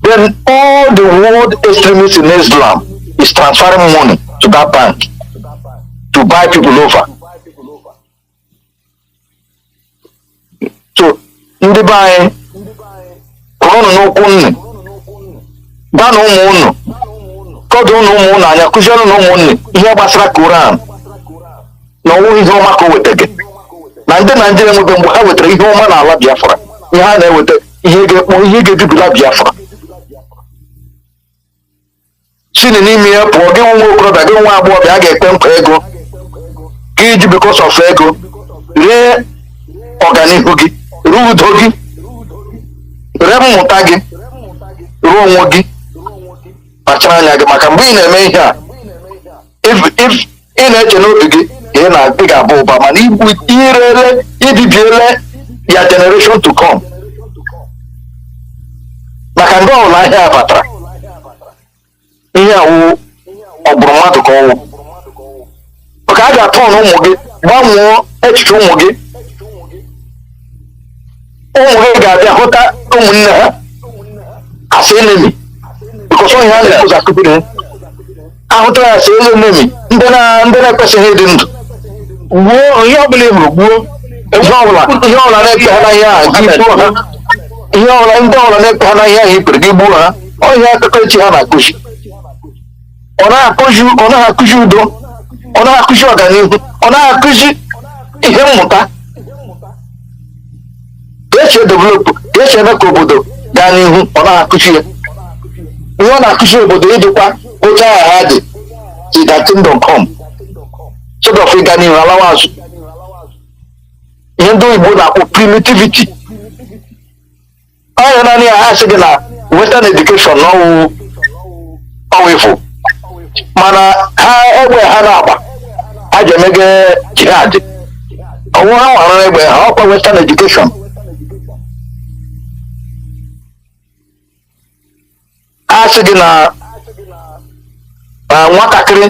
S11: Then all the world extremists in Islam is transferring money to that bank to buy people over. So in the buy Quran no kunni Dano ụmụnụ kọdụ ụmụnụ anya kụziere ụmụnne ihe gbasara Koran na ọnwụ ihe ọma ka o wetaghị na ndị Naijiria nwebe mgbe ha wetara ihe ọma n'ala Biafra ihe ha na-eweta ihe ga-ebibila Biafra sini n'ime ya pụọ gị nwa okorobịa gị nwa agbọghọbịa a ga-ekpe nkwa ego gị iji because of ego ree ọganihu gị ree udo gị ree mmụta gị ruo onwe gị kpachara anya gị maka mgbe ị na-eme ihe a ị na-eche n'obi gị ihe na ị ga-abụ ụba mana irele ibibiele ya generation to come maka ndị ọbụla ahịa batara ihe awụ ọgbụrụ mmadụ ka ọwụ maka a ga-atọ ụmụ gị gbanwee echiche ụmụ gị ga-abịa hụta ụmụnne ha as enemy because onye ha na-ekwu akụbiri ahụtara ya as enemy ndị na-ekwesịghị ịdị ndụ gbuo ihe ọbụla ịhụrụ gbuo ihe ọbụla na-ekpe ha n'ahịa ahụ gị gbuo ha ihe ọbụla ndị ọbụla na-ekpe ha n'ahịa ahụ ikpere gị gbuo ha onye akụkọ echi ha na-akụzi ọ naghị akụzi udo ọ naghị akụzi ọganihu ọ naghị akụzi ihe mmụta ka esi edevelopụ ka esi eme ka obodo gaa n'ihu ọ na-akụzi ya ihe ọ na-akụzi obodo ịdịkwa oche aha ha dị si that kingdom come sort of ịga n'ihu alawa azụ ihe ndị Igbo na-akpọ primitivity ọ ya naanị ya ha sị gị na western education n'ọwụ ifo mana ha egbe ha na-agba ha ji emege jihad ọnwụ ha nwara egbe ha ọkwa western education asị gị na nwatakịrị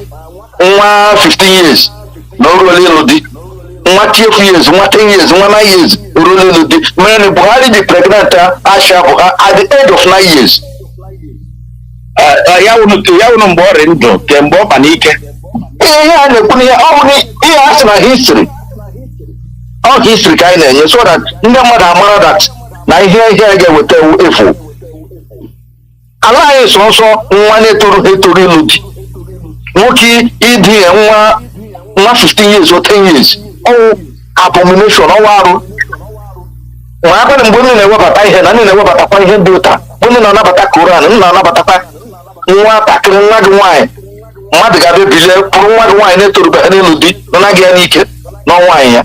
S11: nwa 15 years na o ruola ịlụ di nwa 12 years nwa 10 years nwa 9 years ruola ịlụ di mere na Buhari dị pregnant Asha bụ at the age of 9 years
S6: ya wụnụ mgbe ọ rị ndụ kemgbe ọ ba n'ike.
S11: Ihe a na-ekwu ihe ọ bụ ihe a sị na history. Ọ history ka anyị na-enye so that ndị mmadụ amara that na ihe ga-eweta efu. Ala anyị sọsọ nwa na-etoru ịlụ di. Nwoke ịdị nwa 15 years or 10 years. Ọwụ abomination, ọwụ arụ. Nwa abalị mgbe ndị na-ewebata ihe na ndị na-ewebatakwa ihe dị ụta. Ndị na-anabata Koran, ndị na-anabatakwa nwatakịrị nwa gị nwaanyị. Mmadụ ga-abịa bilie pụrụ nwa gị nwaanyị na-etorubeghị n'ịlụ di nọ gị ya n'ike n'ọnwaanyị ya.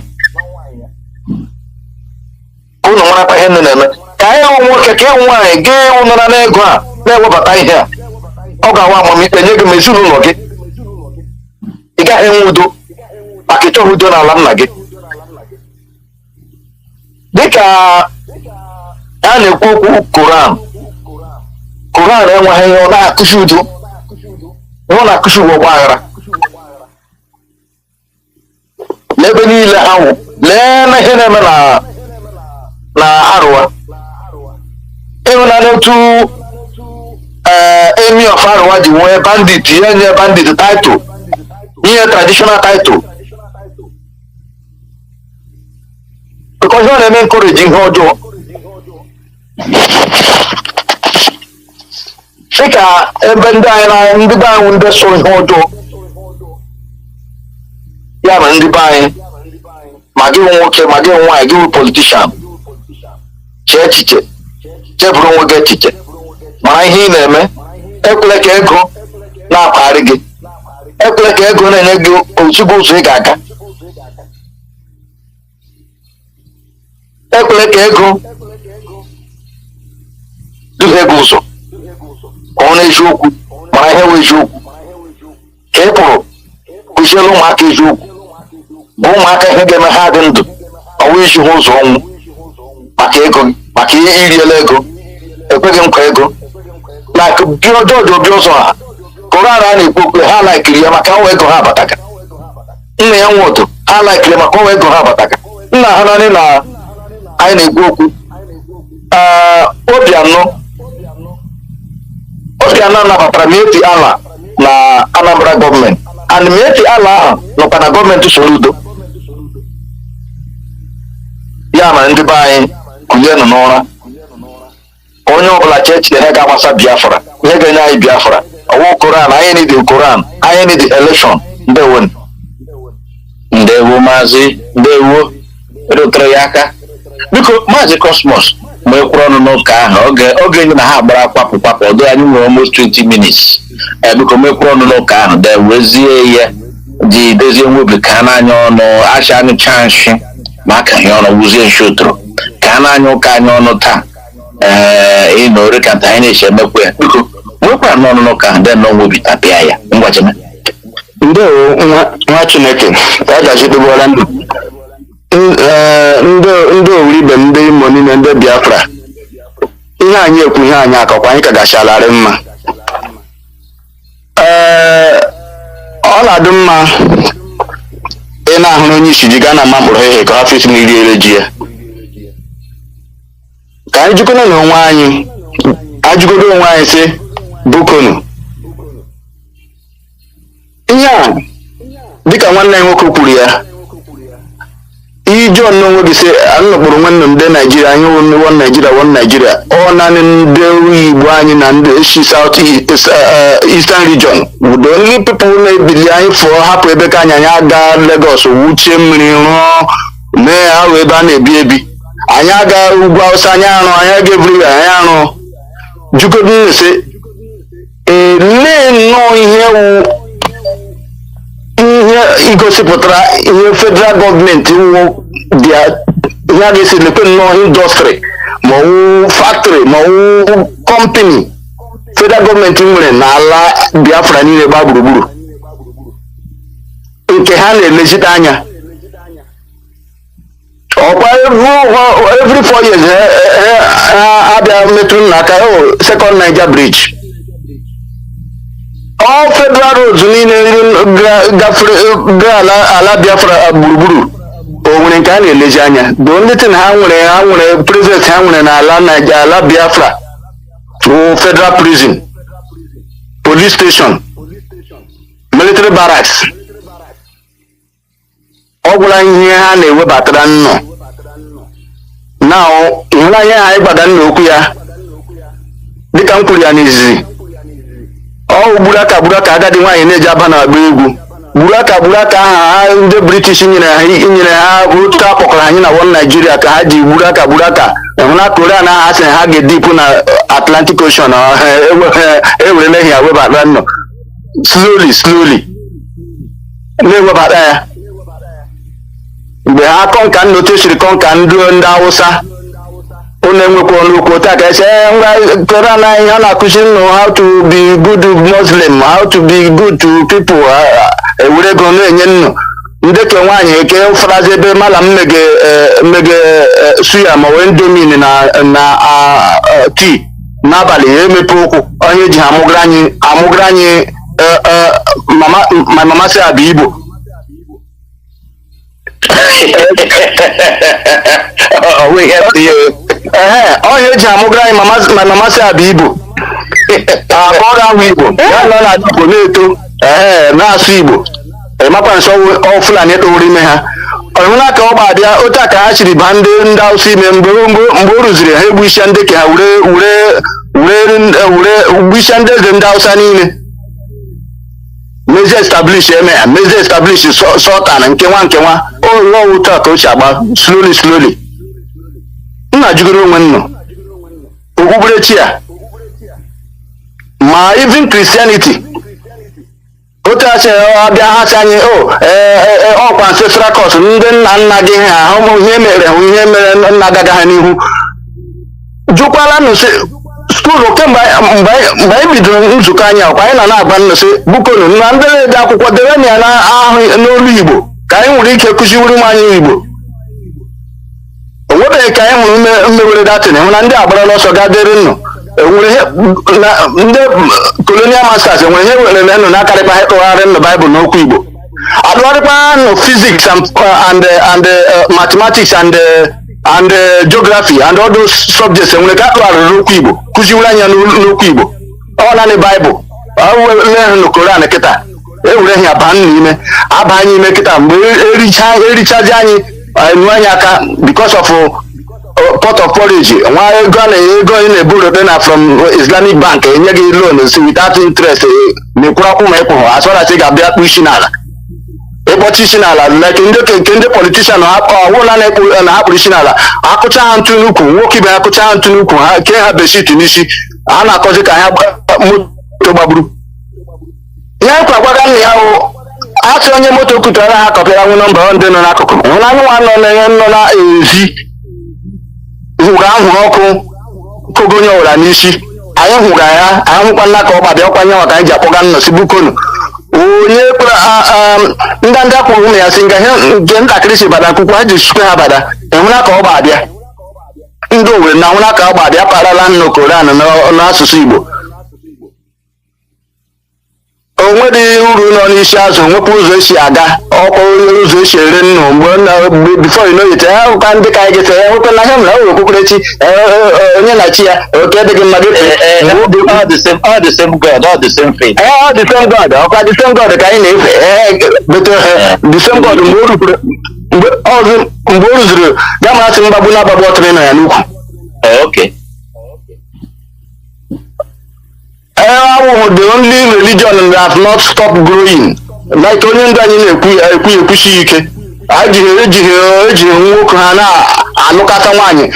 S11: Unu marakwa ihe ndị na-eme. Ka anyị hụ nwoke ka ịhụ nwaanyị gị ụnara n'ego a na-ewebata ihe a. Ọ ga-awa amamikpe nye gị ma ezinụlọ gị. Ị gaghị enwe udo maka ịchọghị udo n'ala nna gị. Dịka a na-ekwu okwu Koran enweghị ihe ọ na-akụzi udo. Ọ na-akụzi ụwa ọgba aghara. N'ebe niile ha nwụ lee na ihe na-eme na Arụwa. Ịhụna n'otu Emi of Arụwa ji nwee bandit, ihe nye bandit title, ihe traditional title. Because ọ na-eme encourage ihe ọjọọ. Dịka ebe ndị anyị ndị be anyị ndị so ihe ọjọọ. Ya na ndị be anyị ma gị nwoke ma gị nwaanyị gị politishan chee echiche cheburu onwe gị echiche mara ihe ị na-eme. Ekwele ka ego na-akpagharị gị. Ekwele ka ego na-enye gị ozugbo ụzọ ị ga-aga. Ekwele ka ego duhie gị ụzọ ka ọ na-eziokwu mara ihe wee eziokwu. Ka ị pụrụ kụziere ụmụaka eziokwu bụ ụmụaka ihe ga-eme ha dị ndụ ọwụ iji ha ụzọ ọnwụ maka ego maka iriela ego ekweghị nkwa ego na dị ọjọọ dị obi ụzọ ha. Koran a na-ekwu okwu ha laikiri ya maka ọwa ego ha abataga. Nna ya nwe otu ha laikiri maka ọwa ego ha abataga. Nna ha naanị na anyị na-ekwu okwu Obianọ nabatara Mieti Allah na Anambra gọọmenti and Mieti Allah ahụ nọkwa na gọọmenti Soludo. Ya na ndị be anyị kụnyenụ n'ụra. Onye ọbụla chee echiche ihe ga-agbasa Biafra, ihe ga-enye anyị Biafra. Ọwụ Koran, anyị need Koran, anyị need election.
S6: Ndewo Maazị, ndewo erutere ya aka. Biko Maazị Cosmos ma ekwuru ọnụ n'ụka ahụ oge enyi na ha gbara kwapụ ọdụ anyị nwere almost 20 minutes. Biko ma ekwuru ọnụ n'ụka ahụ dewezie ya ji dozie nwebi ka n'anya ọnụ asha anyị chanshi ma aka ihe ọnụ wuzie nshotoro ka n'anya ụka anyị ọnụ taa. Ịnọ ori ka anyị na-eche emekwe ya. Biko nwekwara n'ọnụ n'ụka ahụ dị nọ nwebi tapịa ya ngwachime.
S11: Ndewo nwa Chineke ya gajidobola ndụ. Ndị owuribe ndị Imo niile ndị Biafra ihe anyị ekwu ihe anyị akọkwa anyị ka gachararị mma. Ọ na-adị mma ị na-ahụrụ onye isi ji gaa na mma mkpụrụ ihe ka hafisi na iri ere ji ya. Ka anyị jikọna na onwe anyị ajụgodo onwe anyị sị bukonu ihe a dịka nwanne anyị nwoke kwuru ya ije ọnụnwe gị sị anụkpụrụ nwanne m ndị Naijiria anyị wụ Naijiria ọ naanị ndị Igbo anyị na ndị esi South Eastern region bụ the only people na-ebili anyị fụọ hapụ ebe ka anyị aga Lagos wuchie mmiri rụọ mee ahụ ebe a na-ebi ebi. Anyị aga ugwu Awụsa anyị arụ anyị aga ebiri anyị arụ jugodo na-ese elee nnọọ ihe igosipụtara ihe federal gọọmenti wụ ihe a ga-esi lekwe nnọọ indọstrị ma ọwụ factory ma ọwụ kọmpani federal gọọmenti nwere n'ala Biafra niile gba gburugburu nke ha na-elezite anya. Ọkwa every 4 years abịa metụrụ n'aka second Niger bridge. All federal roads niile gafere ala Biafra gburugburu o nwere nke a na-elezi anya. The only thing ha nwere president ha nwere n'ala Biafra through federal prison police station, military barracks. Ogula ihe ha na-ewebatara nnọ. Now, ịhụnanya ha ịgbada nna okwu ya dịka m kwuru ya n'izizi. Ọ gburu aka agadi nwaanyị na-eji aba na-agba egwu. Gburu aka aha ndị British nyere ha otu akpọkọrọ anyị na one Nigeria ka ha ji gburu aka. Ịhụna Korea na ha sị ha ga-edipụ na Atlantic Ocean ewerela ya webata nnọ. Slowly na-ewebata ya. Mgbe ha kọnka nnotesiri kọnka ndị Hausa ụlọ enwekwa ọnụokwu taa ka ese ngwa Korea na ihe a na-akụzi nnụ how to be good Muslim, how to be good to people, ewere ego na-enye nnụ ndị ke nwaanyị eke ụfọdụ ebe mala mmege suya ma wee ndomini na tii n'abalị ya emepe ụkwụ onye ji ha amụgara anyị mama si abịa Igbo. Onye ji amụgara anyị mama si abịa Igbo akọrọ ahụ Igbo ya nọ na Igbo na-eto na-asụ Igbo makwa nsọ Fulani towuru ime ha. Ọhụna ka ọ gbadịa otu a ka ha chiri ba ndị Hausa ime mgbe o rụziri ha egbuisia ndị ka ha were gbuisia ndị eze ndị Hausa niile mezi establish Sultan nkewa otu a ka o si agba slowly. Nna jugoro onwe nnọ okpukperechi ya ma even Christianity otu a sị abịa ha sị anyị ọkwa ancestral curse ndị nna gị ha ihe mere nna agaghị ha n'ihu jụkwala nụ sị skuulu kemgbe mgbe anyị bidoro nzukọ anyị ọkwa anyị na-agba nnụ sị bukonu na ndị na-ede akwụkwọ dere ya n'olu Igbo ka anyị nwere ike kụziwuru m anyị Igbo. O nwebeghị ka anyị hụrụ mmewere datin hụ na ndị agbarala ọsọ ga dịrị nnụ ndị colonial masters enwere ihe were nnụ na-akarịkwa ha tụgharị nnụ Baịbụl n'okwu Igbo atụgharịkwa nnụ physics and mathematics and geography and all those subjects enwere ka atụgharịrị n'okwu Igbo kụziwere anya n'okwu Igbo. Ọ naanị Baịbụl lee nnụ Koran kịta ewere ya baa n'ime aba anyị ime kịta mgbe erichazi anyị nwe anyị aka because of pot of porridge nwa ego ego ị na-eburu na from Islamic bank enye gị loan without interest na-ekwurakwu ma ịkwụ as well as ị ga-abịa kpụ isi n'ala ịkpọchi isi n'ala like ndị politician ọwụla na-akpụrụ isi n'ala akụcha ha ntụ n'ukwu nwoke ibe ha kụcha ha ntụ n'ukwu ha kee ha beshit n'isi a na-akọzi ka ha moto gbagburu ihe anyị kwagwaga nna ya asị onye moto kutara ha kọpịara nwụ nọmba ndị nọ n'akụkụ hụna anyị nwa nọ na-ezi hụrụ ahụrụ ọkụ kogonye ọwụra n'isi anyị hụrụ ya anyị hụkwa nna ka ọ gbadị ọkwa nye maka anyị ji akpọga nnọsi bukonu onye ndị akwụrụ ụmụ ya si nke ntakịrị si bada akwụkwọ ha ji sukwe ha bada ịhụna ka ọ gbadịa ndị Owere na hụna ka ọ gbadịa parala nnụ Koran n'asụsụ Igbo. Onwedị uru nọ n'isi azụ nwekwa ụzọ esi aga ọkwa ụzọ esi ere nnụ mgbe bifo inoyite ahụkwa ndị ka anyị gete ya nwekwa na ihe mere ụlọ okpukperechi onye na chi ya oke dịghị mma gị
S6: all the same God, all the same faith.
S11: All the same God, ọkwa the same God ka anyị na-efe bete the same God mgbe o rụziri ya ma asị mgbagbu na-agbagbu ọtụrụ nọ ya n'ukwu.
S6: Okay.
S11: The only religion that has not stopped growing. Like onye ndị anyị na-ekwusi ike ejighị nwoke ha na-anụkata nwaanyị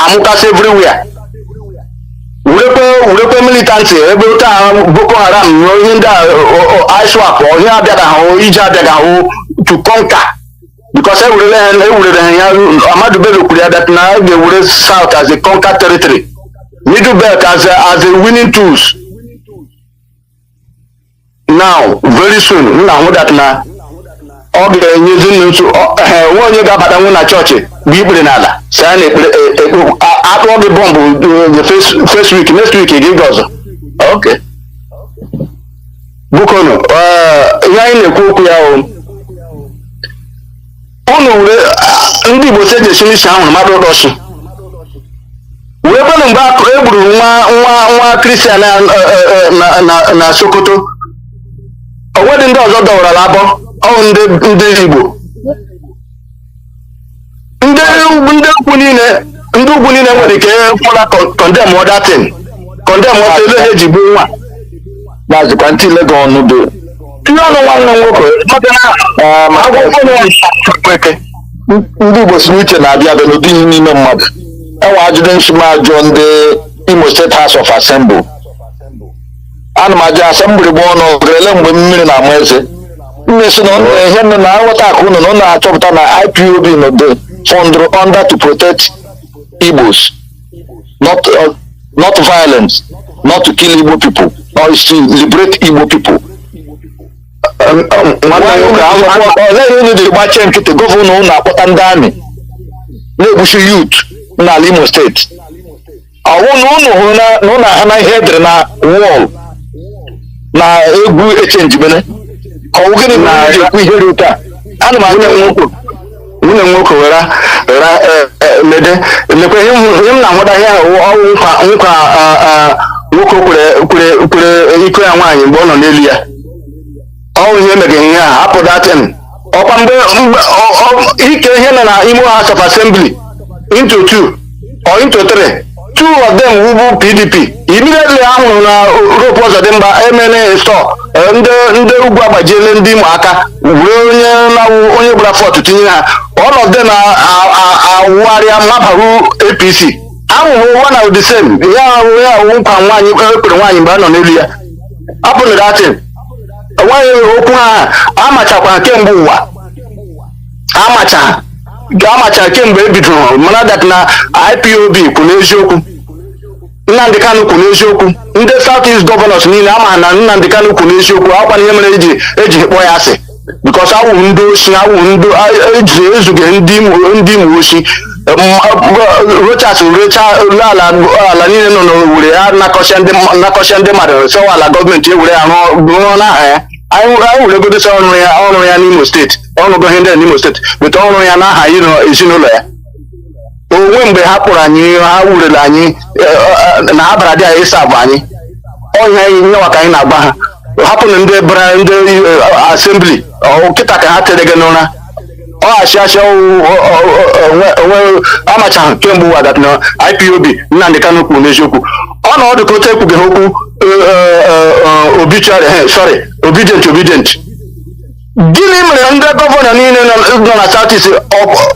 S11: amụkasị everywhere. Wurekwe militanti ebe otu Boko Haram ihe ndị ISWAP ihe abịaga ha ije abịaga ha to conquer because ewurere ha ya Amadu Bello kwuru ya that na ga-ewure South as a conquer territory, Middle Belt as a winning tools. Now very soon nna hụ that na ọ ga-enyezi nso nwa onye ga-abata nwu na chọọchị bụ ikpere n'ala saa na ekpere akpọ gị bọmbụ first week next week gị ọzọ.
S6: Okay.
S11: Bukonu ihe anyị na-ekwu okwu ya unu were ndị Igbo si eji esi n'isi ahụ mmadụ ụdọchi wee bụrụ mgbe e gburu nwa Christian na Sokoto, onwedị ndị ọzọ dọwara abọ ọwụ ndị Igbo. Ndị ugwu niile nwere ike fụla condemn other thing, condemn ọtọ ele ha eji gbuo nwa
S6: Mazikwa ntị Lego ọnụ dị
S11: tinye ọnụ nwanne nwoke maka na akwụkwọ
S6: ndị Igbo si uche na-abịa abịa n'ụdị ihe n'ime mmadụ. Enwe ajụjụ nsụmajụ ndị Imo State House of Assembly. Ana m ajụ asembli gba ọnụ ele mgbe mmiri na-ama eze. Nne si na ihe nne na nghọta akụ unu na ụlọ achọpụta na IPOB nọ dị funded under to protect Igbos, not violence, not to kill Igbo people, or is to liberate Igbo people. Olee ihe ji gbachie nkịtị gọvanọ ụlọ akpọta ndị amị na-egbusi youth n'ala Imo steeti. Ọwụ na ụnụ hụrụ na ụlọ ha na ihe edere na wọl na egwu echenjibene. Ọwụ gịnị na ekwu ihe dị taa? Ana m anya nwunye nwoke were mede lekwa ihe m na-ahụta ihe ọwụ nkwa nwoke kwere iko ya nwaanyị mgbe ọ nọ n'elu ya. Ọwụ ihe megeghị ihe a hapụ datin ọkwa mgbe ike ihe nọ na Imo House of Assembly into 2 or into 3, 2 of them wụ PDP. Immediately ahụrụ na rope ọzọ dị mba emene stọ ndị ugwu agbajiele ndị Imo aka were onye gbara fọtụ tinye ha. All of them awụgharịa mabaru APC. Ahụhụ one of the same ya nkwa nwaanyị ekpere nwaanyị mgbe a nọ n'elu ya. Apụrụ datin enweghị okwu ha amachakwa kemgbe ụwa, amacha kemgbe ebidoro mana dat na IPOB kwụ n'eziokwu, Nnamdi Kanu kwụ n'eziokwu, ndị South East Governors niile ama na Nnamdi Kanu kwụ n'eziokwu. Akwa ihe mere eji kpọọ ya asị because awụ ndị oshi, awụ ndị ezughị ndị Imo oshi. Rochas ala niile nọ n'Owerri ya nakọsịa ndị mmadụ sọwa ala gọọmenti ewere ya rụọ n'aha ya. Anyị weregodosa ọrụ ya n'Imo steeti, ọrụgo ihe ndị n'Imo steeti weta ọrụ ya n'aha ezinụlọ ya. Onwe mgbe ha kpọrọ anyị, ha wurere anyị na ha bara dị anyị ịsa abụ anyị ọnya nyewa ka anyị na-agba ha. Hapụ na ndị bara ndị asembli kịta ka ha tere gị n'ụra. Ọghachịachị onwe amachaghị kemgbe ụwa dat na IPOB Nnamdi Kanu kwuru n'eziokwu. Ọnọdụ ka otu ekwughị okwu obedient. Gịnị mere ndị gọvanọ niile nọ na South East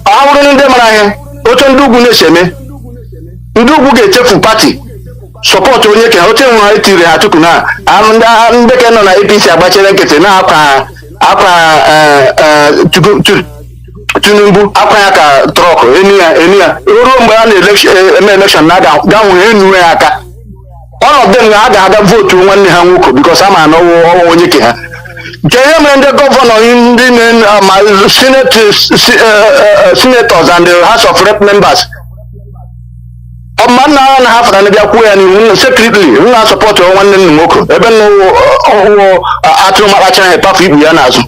S6: ahụrụ ndị mara ihe otu ndị ugwu na-esi eme? Ndị ugwu ga-echefu pati sọpọtụ onye ka oche nwe ha etiri ha tupu na ndị ka nọ na APC agbachere nkịtị na-akwa Tinubu akwa ya ka trọk enu ya ruo mgbe a na-eme elekshọn na ga-anwụ enu ya aka. Ọnọdụ ha ga-aga vootu nwanne ha nwoke bikos ama na ọwụ onye ke ha. Nke ihe mere ndị gọvanọ ndị ma senators and the House of Rep members ọma nna ha na ha fara na bịa kwuo ya n'ihu secretly nna sọpọtụ nwanne nna nwoke ebe ọwụ atụrụ makpacha ha epafu ikpu ya n'azụ.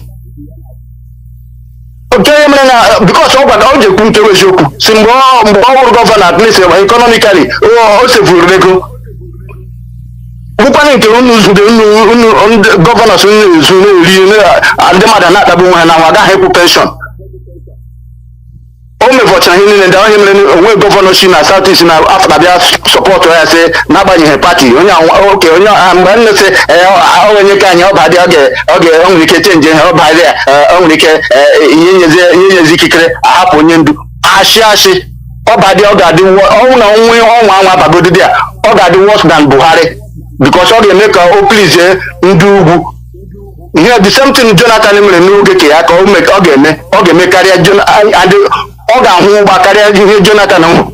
S6: Oke ihe mere na bikos ọ gwara o ji ekwu nkewa eziokwu si mgbe ọ hụrụ gọvanọ at least economically o sefuru ego bụkwana nke unu gọvanọs na-ezu na-eri ndị mmadụ na-akpagbu onwe ha na nwa agaghị ekwu penshọn. O mevọchara ihe niile ndị ahụ mere onwe gọvanọ si na South East na afọ na-abịa sọpọtụ ya sị n'agbanyeghị pati onye mgbe nne sị onye ka anyị ọba dị ọ nwere ike chenji ihe ọba dị ya o nwere ike ihe nyezi ikikere ahapụ onye ndu ashị ọba dị ọ ga-adị ọnwụ na onwe ọnwa anwa abagodidi ya ọ ga-adị worse than Buhari because ọ ga-eme ka o plizie ndị ugwu. Ihe the same thing Jonathan mere n'oge ka ya ka ọ ga-eme karịa ọ ga-ahụ ụgba karịa ihe Jonathan nwụ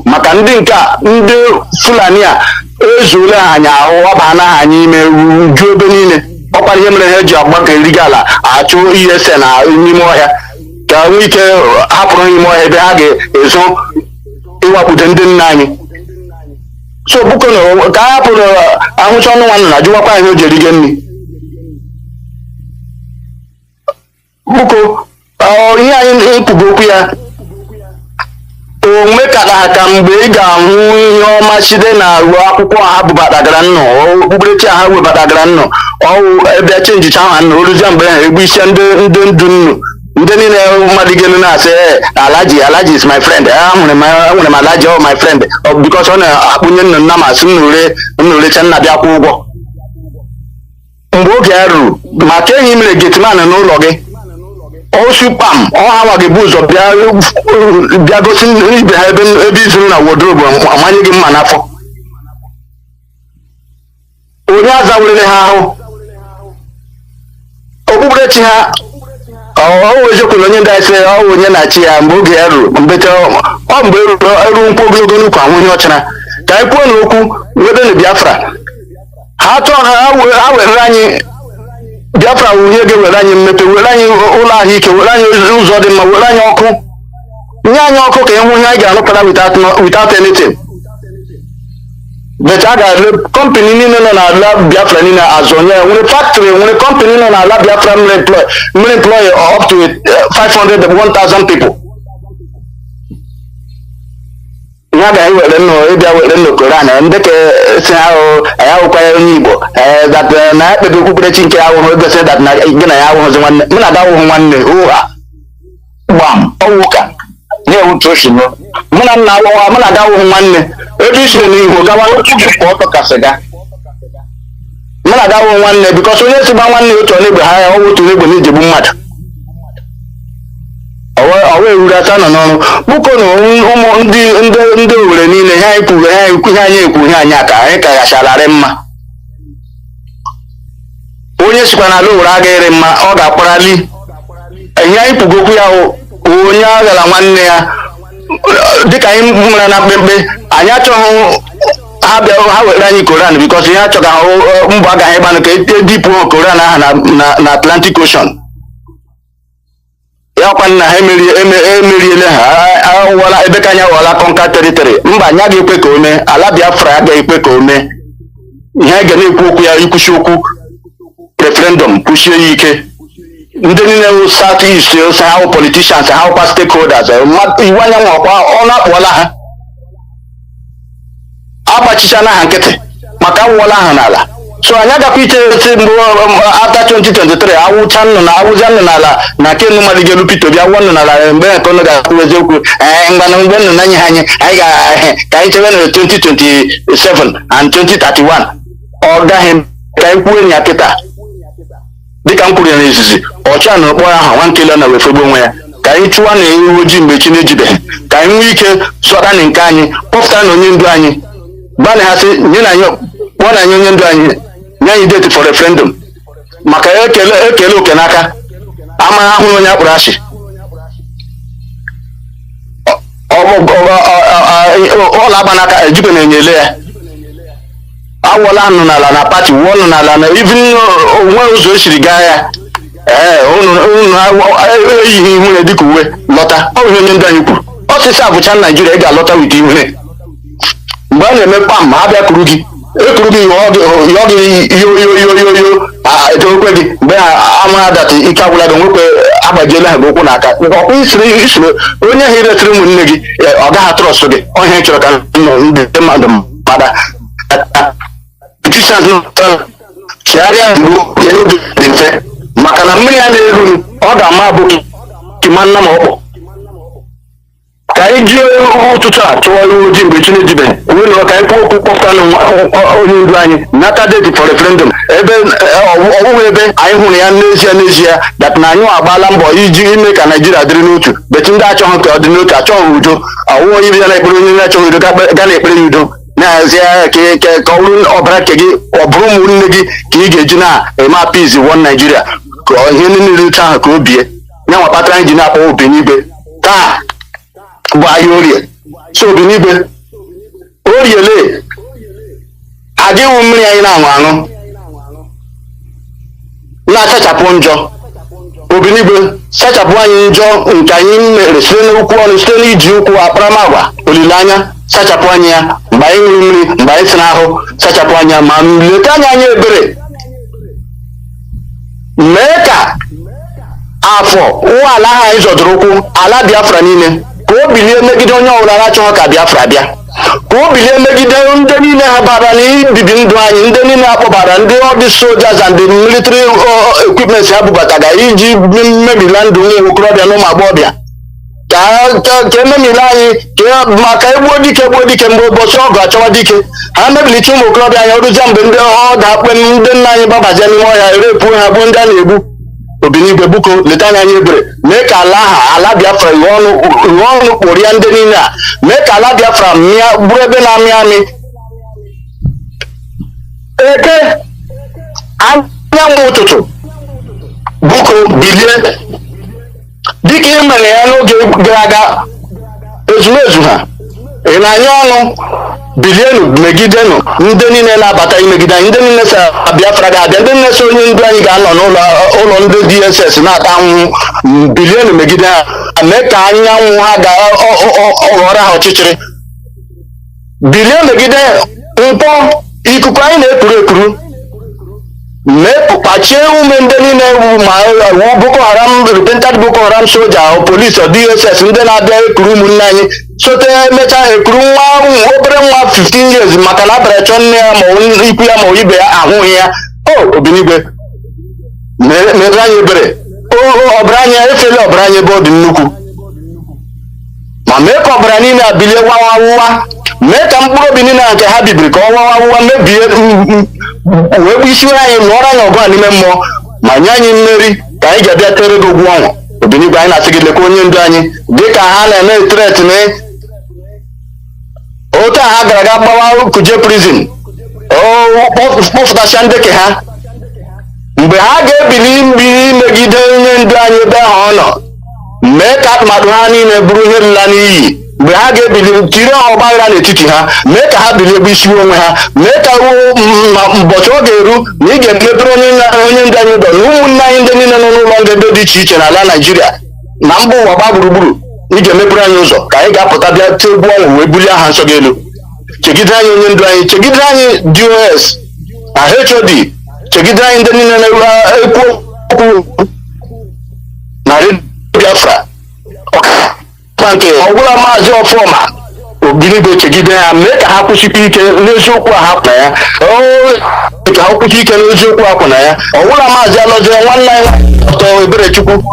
S6: maka ndị nke ndị Fulani a ezuola anyị ahụ ọba na anyị ime ju ebe niile. Ọkpara ihe mere ha eji agbakọ erigo ala achụ ESN na n'ime ọhịa ka nwee ike hapụrụ n'ime ọhịa ebe ha ga-ezo ịwakpude ndị nna anyị. So buko ka a hapụrụ ahụcha ọnụ nwanne na jụwakwa ihe o ji erigo nri. Buko ihe anyị ekwugo okwu ya
S11: onwe kara ka mgbe ị ga-ahụ ihe ọma site na ruo akwụkwọ ha bubatagara nnọ okpukperechi ha webatagara nnọ ọwụ ebe chenjicha ha nnọ oruzie mgbe ha egbu isi ndị ndu nnu ndị niile mmadụ gelu na-asị alaji is my friend enwere m alaji my friend because ọ na-akpụnye nna nna masị nnurecha nna bịa kwụ ụgwọ mgbe oge ya ruru maka enyi mere getiman n'ụlọ gị osupam ọha nwa gị bụ ụzọ bịa gosi ibe ha ebe izuru na wodrobu amanye gị mma n'afọ onye azawurere ha ahụ okpukperechi ha ọwụ eziokwu onye ndị asị ọwụ onye na-achị ya mgbe oge ya ruru mgbe eru nkwụ ogologo n'ukwu ahụ onye ọchara ka anyị kwuo n'okwu webe na Biafra ha chọọ ha were anyị Biafra wụ ihe ga-ewere anyị mmepe were anyị ụlọ ahụike were anyị ụzọ dị mma were anyị ọkụ nye anyị ọkụ ka ịhụ ihe anyị ga-arụpụta without anything but a ga-ele kọmpani niile nọ n'ala Biafra niile azụ onye nwere factory nwere kọmpani nọ n'ala Biafra mere employ up to 500 1,000 people ihe a ga-ewere ịbịa were nnọọ Koran ndị ka si ahụ ya hụkwanye onye Igbo na ekpebe okpukperechi nke ahụhụ egosi dat na gị na ya ahụhụzi nwanne mụ na ada ahụhụ nwanne ụha gbam ọwụ ka na-ewutu oshino mụ na nna awụwa mụ na ada ahụhụ nwanne ebe isiri n'ihu gawa ka ọ tọkasị ga mụ na ada ahụhụ nwanne bikọs onye si gba nwanne otu onye egbe ha ya ọwụ otu egbe na-ejegbu mmadụ ọwa ewuru ata nọ n'ọrụ bụkọ na ụmụ ndị Owere niile ha ekwuru ha ihe anyị ekwu ihe anyị aka anyị ka gachararị mma onye sikwa n'ala Owere agaghịrị mma ọ ga-akparali ihe anyị kwugokwu ya onye aghara nwanne ya dịka anyị mara na mkpemkpe anyị achọghị ha were anyị Koran bikọs ihe achọga mbọ agaghị ịgbanụ ka edipụ Koran aha na Atlantic Ocean ya kwa nna ha emeriele ha awụwala ebe ka anya wụọla kọnka teritori mba anya ga-ekwe ka o mee ala Biafra agaghị ekwe ka o mee ihe anyị ga na-ekwu okwu ya ikwuchi okwu referendum kwuchie ya ike ndị niile wụ South East ose ha wụ politicians ha wụkwa stakeholders iwu anyanwụ ọkwa ọ na-akpụọla ha agbachichana ha nkịtị maka awụọla ha n'ala so anyị agakwa ichesi mgbe after 2023 awụcha nnụ na awụza nnụ n'ala na kenu maligelu Peter Obi awụ nnụ n'ala mgbe nke ọnụ ga-akwụ eziokwu mgbanụ mgbe nnụ na nye ha anyị ka anyị chebe na 2027 and 2031 ọ gaghị ka anyị kwuo enyi ya kịta dịka m kwuru ya n'izizi ọcha na okporo aha nwankele na wefegbu onwe ya ka anyị chụwa na ewu ojii mgbe chi na-ejibeghị ka anyị nwee ike sọta na nke anyị kpọpụta na onye ndu anyị gbanị ha sị nye na anyị kpọọ na anyị onye ndu anyị nye anyị date for referendum maka ekele oke n'aka ama ahụrụ onye akpụrụ achị ọla agba n'aka ejikwe na-enyele ya awụọla nụ n'ala na pati wụọ nụ n'ala na even onwe ụzọ esiri gaa ya eyighị ihure dịka uwe lọta ọ bụ onye ndị anyị kwuru ọsịsa abụcha Naijiria ị ga-alọta wite ihure mgbe a na-eme kpam ma ha bịa kuru gị ekuru gị yọọ gị yo edokwe gị mgbe ha amara data ike agwụla gị nwekwe agbajiela ha gị ụkwụ n'aka ọkwa isiri onye ha iretiri ụmụnne gị ọ gaghị trọst gị ọhịa chọrọ ka ndị mmadụ mada politicians chigharịa dị mfe maka na mmiri ya na-eru ọ ga-ama abụghị kima nna ma ọkpọ ka anyị ji ụtụtụ a chụọ iwu ojii mgbe chi na-ejibe wee ka anyị kwuo okwu kpọpụta na onye ndu anyị nata date for referendum ebe ọwụwa ebe anyị hụrụ ya n'ezie dat na anyị agbaala mbọ iji ime ka Naijiria dịrị n'otu bet ndị achọghị ka ọ dị n'otu achọghị udo ọwụwa onye bịa na-ekpere onye na-achọghị udo ga na-ekpere ya udo na-ahazi ka ọ bụrụ ọbara nke gị ọ bụrụ ụmụnne gị ka ị ga-eji na-eme apiz one Naijiria ka ihe niile otu ahụ ka o bie ya nwa kpatara anyị ji na-akpọ Obenigwe taa bụ ahịa Orie so Obenigwe Oriele adịghị mmiri anyị na-aṅụ aṅụ na-asachapụ njọ Obenigwe sachapụ anyị njọ nke anyị mere site n'okwu ọnụ site n'iji ụkwụ akparamagwa olileanya sachapụ anyị ya mgbe anyị ṅụrụ mmiri mgbe anyị sịrị ahụ sachapụ anya ma leta anya ebere mee ka afọ ụgbọala ahụ anyị zọdụrụ ụkwụ ala Biafra niile ka o bilie megide onye ọbụla na-achọghị ka Biafra bịa, ka o bilie megide ndị niile ha bara n'ibibi ndụ anyị, ndị niile akpọbara ndị ọdị soldiers and the military equipment ha bubataga iji mebila ndụ ụmụ okorobịa na ụmụ agbọghọbịa, ka ememila anyị maka egbuo dike mgbe ụbọchị ọgụ achọwa dike, ha mebilicha ụmụ okorobịa anyị ọrụzie mgbe ndị ọda kpe ndị nna anyị gbabazie n'ime ọhịa erepu ha bụ ndị a na-egbu. Obinigwe buko leta anya anyị ebere, mee ka ala Biafra iwe ọnụ kpụrụ ya ndị niile a, mee ka ala Biafra bụrụ ebe na-amị amị. Eke anyanwụ ụtụtụ buko bilie dịka ị mere ya n'oge gara aga, ezumezu ha ị na-anya ọnụ, bilienu megidenụ ndị niile na-abata imegide anyị, ndị niile sa Biafra ga-abịa, ndị niile so onye ndu anyị ga-anọ n'ụlọ ndị DSS na-ata ahụhụ, bilienu megide ha, mee ka anyanwụ ha ghọrọ ha ọchịchịrị. Bilie megide mkpọ ikuku anyị na-ekuru ekuru, kpachie ume ndị niile ma Boko Haram, repentant Boko Haram soja o polisi o DSS ndị na-abịa ekuru ụmụnne anyị, sote emechaa ekuru obere nwa 15 years maka na abara chọọ nne ya ma ikwu ya ma ibe ya ahụghị ya. Obinigwe mere anyị ebere, ọbara anyị efela ọbara anyị ebe ọ dị nnukwu, ma mee ka ọbara niile abilie wawawụwa, mee ka mkpụrụ obi niile nke ha bibiri ka ọ wawawụwa mebie, wee bụ isi anyị lụọrọ anyị ọgụ a n'ime mmụọ, ma nye anyị mmeri ka anyị ga-abịa tere gị ogwu ọnwụ. Obinigwe anyị na-asị gị lekwa onye ndu anyị dịka ha na-eme tretini otu a ha gara aga gbawa Kuje prison, kpọfụtasịa ndeke ha, mgbe ha ga-ebili megide onye ndu anyị ebe ahụ ọ nọ, mee ka atụmatụ ha niile bụrụ ihe nla n'iyi. Mgbe ha ga-ebili tiri ọgbaghara n'etiti ha, mee ka ha bilie bụ isi onwe ha, mee ka ụbọchị ọ ga-eru na ị ga-emepere onye ndị anyị ụdọ na ụmụnne anyị ndị niile nọ n'ụlọ ndị ebe dị iche iche n'ala Naijiria na mba ụwa gba gburugburu, ị ga-emepere anyị ụzọ ka anyị ga-apụta bịa tegbuo ọnwụ wee bulie aha nsọ gị elu. Chegidere anyị onye ndu anyị, chegidere anyị DOS na HOD, chegidere anyị ndị niile na-ekwu okwu na redio Biafra nke ọgwụla Maazị Ọfọma Obinigwe, chegide ha, mee ka ha kwụsịkwa ike n'eziokwu a hapụ na ya, ka ha kwụsị ike n'eziokwu akwụ na ya. Ọgwụla Maazị Alọzie nwanne anyị ọtọ Eberechukwu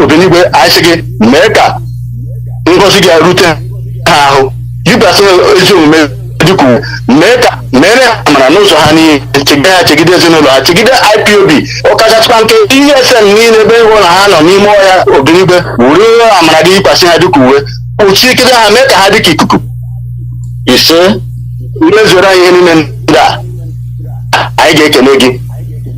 S11: Obinigwe, anyị sị gị mee ka ngọzi gị rute ha ahụ, yikwasị ezi omume dịka mee ka mere ha amara n'ụzọ ha niile, chegide ezinụlọ ha, chegide IPOB ọkachasịkwa nke ESN niile ebe ịhụ na ha nọ n'ime ọhịa. Obinigwe were amara gị yikwasị ha dịka uwe, kpuchikide ha, mee ka ha dịka ikuku. Ise mezuoro anyị ihe niile ndị a, anyị ga-ekele gị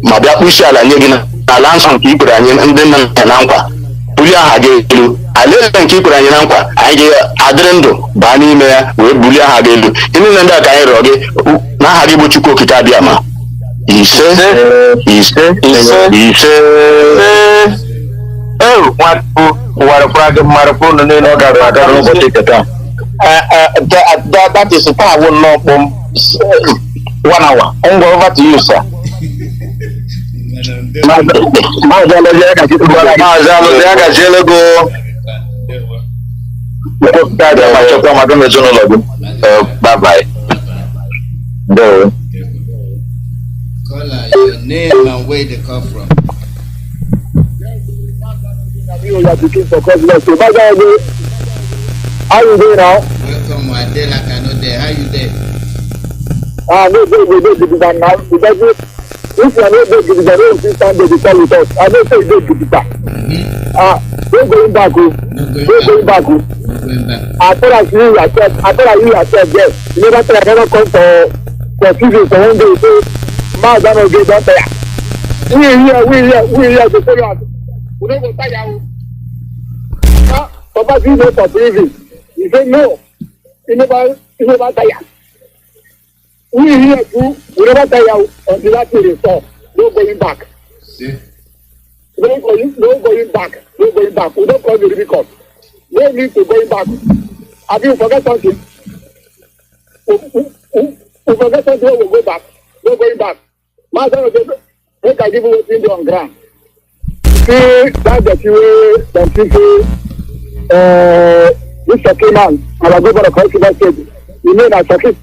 S11: ma bịa kpusi ala nye gị n'ala nsọ nke ikwere anyị ndị nna nna na nkwa, bulie aha gị elu. Alaeze nke ikwere anyị na nkwa, anyị ga-adịrị ndụ baa n'ime ya wee bulie aha gị elu. Ihe niile ndị a ka anyị rịọ gị n'aha gị bụ Chukwu Okike Abịama. Ise
S6: nwatụ gị mmarụkwa ụlọ niile ọ gara aga n'ụbọchị keta. That is the I will not 1 hour. I'm going over to you, sir. Bye bye.
S12: Caller, your name and where they come from.
S13: How you doing now?
S12: Welcome, Adela Kanu there. How you there?
S13: No, now. Because if you are not going to be the tell with us. I don't say go to the back. Don't going back. Don't going back. I thought you yourself, yes. You never say I never come for season for one day. So, man, I don't get that there. We here to tell you. We don't go tire. Papa, you know for prison. He said no. He never tire. We here too, we never tire until that thing is solved. No going back.
S12: See?
S13: No going back. We don't call the Rubicon. No need to going back. Have you forget something? We forget something, we'll go back. No going back. Master, make I give you what's in the on ground. See, that's the way some people this Shaki man, our governor of Koshiba State, you know that Shaki.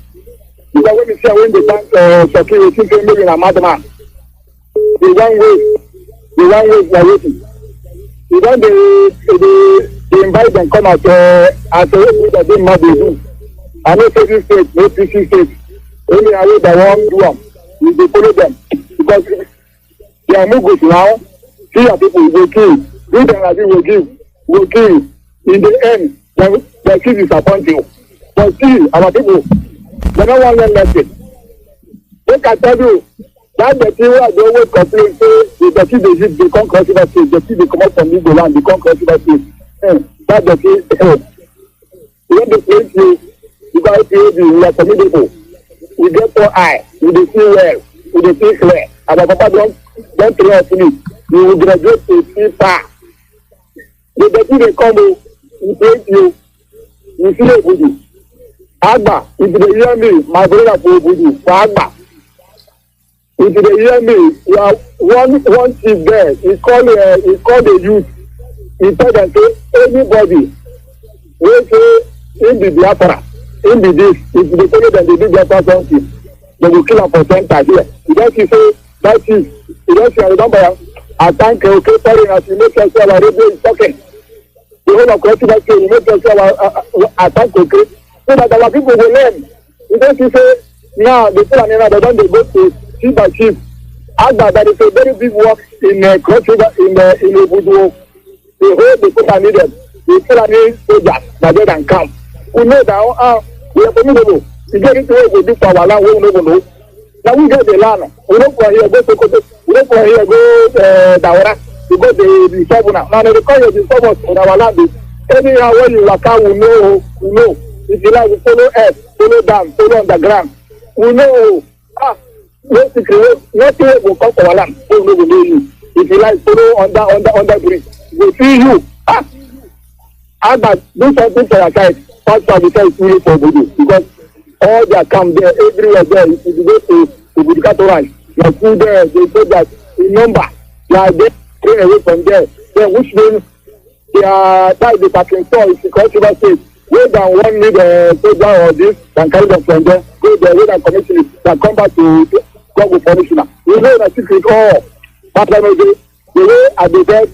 S13: Because when you see when they thank Shaki, we think maybe a madman. The one way is waiting. You don't they invite them come out as a way that they might do. I know certain states, no PC states. Only I that one do them. We follow them because they are no good now. See how people will kill. Do them as will kill. In the end, the kill disappointing. But still, our people, they don't want them left it. They can tell you that the people they always complain say the kill they come cross the state, the kill they come out from Igbo land, they come cross the state. That the kill when they play you, because we are communicable. We get for eye, we dey see well, we dey see clear. And our papa don't tell us finish. We will graduate to see far. The people they come, we play you, we see a voodoo. Agba, if they hear me, my brother for voodoo, for Agba. If they hear me, you are one chief there, he call the youth. He tell them say anybody wey say in the Biafra. In the this, if they tell you that they do Biafra something, they will kill them for center here. You don't see say that is, you don't see, I remember, I thank okay, sorry, as you make yourself our radio is talking. The whole of Koshiba State, you make yourself I thank okay, so that our people will learn. You don't see say, now, the people are they don't go to chief by chief. Agba, that is a very big work in Koshiba, in Obudu. The whole people are needed. The people are needed soldiers, that they can come. We know that we are formidable. We get into what we do for our land, we don't know. Now we get the land. We don't for here, go to we don't for here, go Dawara. We go to the Sabuna. Now they call you the Sabuna in our land. Anyhow, when you walk out, we know. If you like, we follow us, follow down, follow underground. We know. Basically, nothing will come to our land. We know you. If you like, follow under bridge. We see you. Agba, do something for your side. First of all, because really for Budu, because all their camp there, everywhere there, if you go to Budu ranch, your food there, they say that in number, they are there, stay away from there. Then which means they are that the parking store is because Koshiba State, where than one need a soldier or this, can carry them from there, go there, where than commissioner, can come back to Congo commissioner. We know that secret all. The way I said,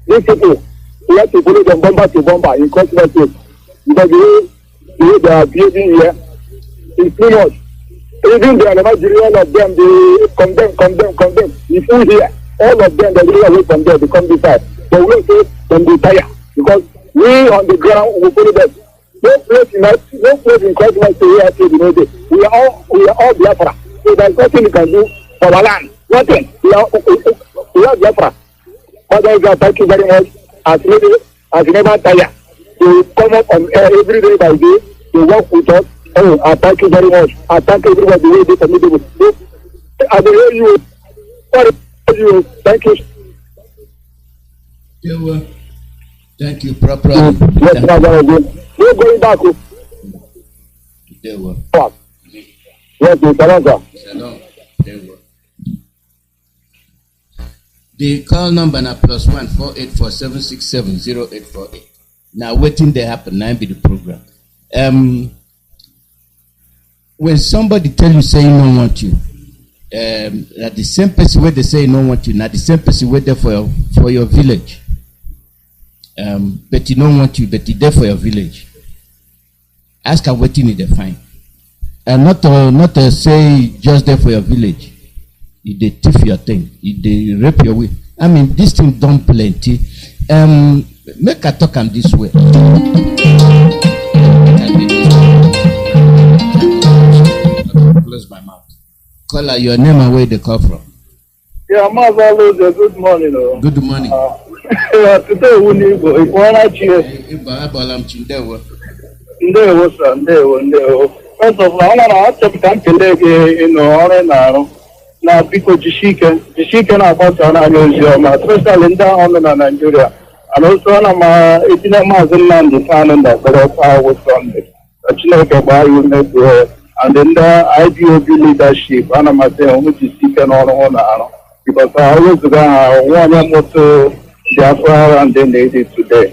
S13: these people, we have to follow them bomber to bomber in Koshiba State. Because the way they are behaving here is too much. Even the Nigerian of them, they condemn. If you hear, all of them, they go away from there, they come this side. But we will say, them they tire. Because we on the ground, we follow them. No place in Koshiba State we are all Biafra. So there's nothing we can do for our land. Nothing. We are Biafra. Father, thank you very much. As never tire. They come up on air every day by day. They work with us. Oh, I thank you very much. I thank everybody the way they permit me. I will hear you. Thank you.
S12: Thank you, properly.
S13: Yes, we're going back. Yes,
S12: Shalom. The call number now +1 484 0848. Now waiting they happen. Now be the program. When somebody tell you say no want you, that the same person where they say no want you, now the same person wait there for your village. But he don't want you, but he there for your village. Ask her what you need to find, and not to say just there for your village. If they thief your thing, if they rape your way. I mean, this thing done plenty. Make a talk on this way. Close my mouth. Call her your name and where they come from.
S13: Yeah, Mazi, good morning.
S12: Good morning.
S13: Today we need to go. If one First of all, I want to na biko jishike na agbasa na oziọma especially ndị ahụ na Nigeria and also na ma etinye Mazi Nnamdi Kanu na Biafra Sunday Chineke gbaa ya ume and ndị IPOB leadership ana m asị ụmụ jishike n'ọrụ na arụ because I always go one moto Biafra and then they did today.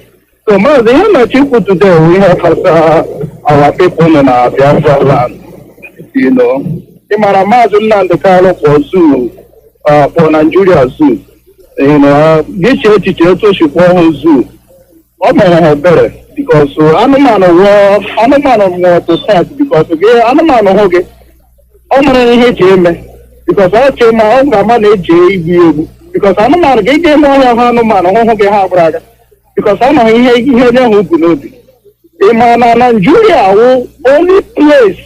S13: So, Mazi, how much people today we have as our people in our Biafra land? You know, Mazi Nnamdi for zoo, for Nigeria zoo. You know, this year to she for zoo. What may have better? Because animal of war to start because again, animal of hoge. I'm gonna hate him because I came my own manage because animal get them all animal of hoge have brother. Because I'm here who could in Nigeria, only place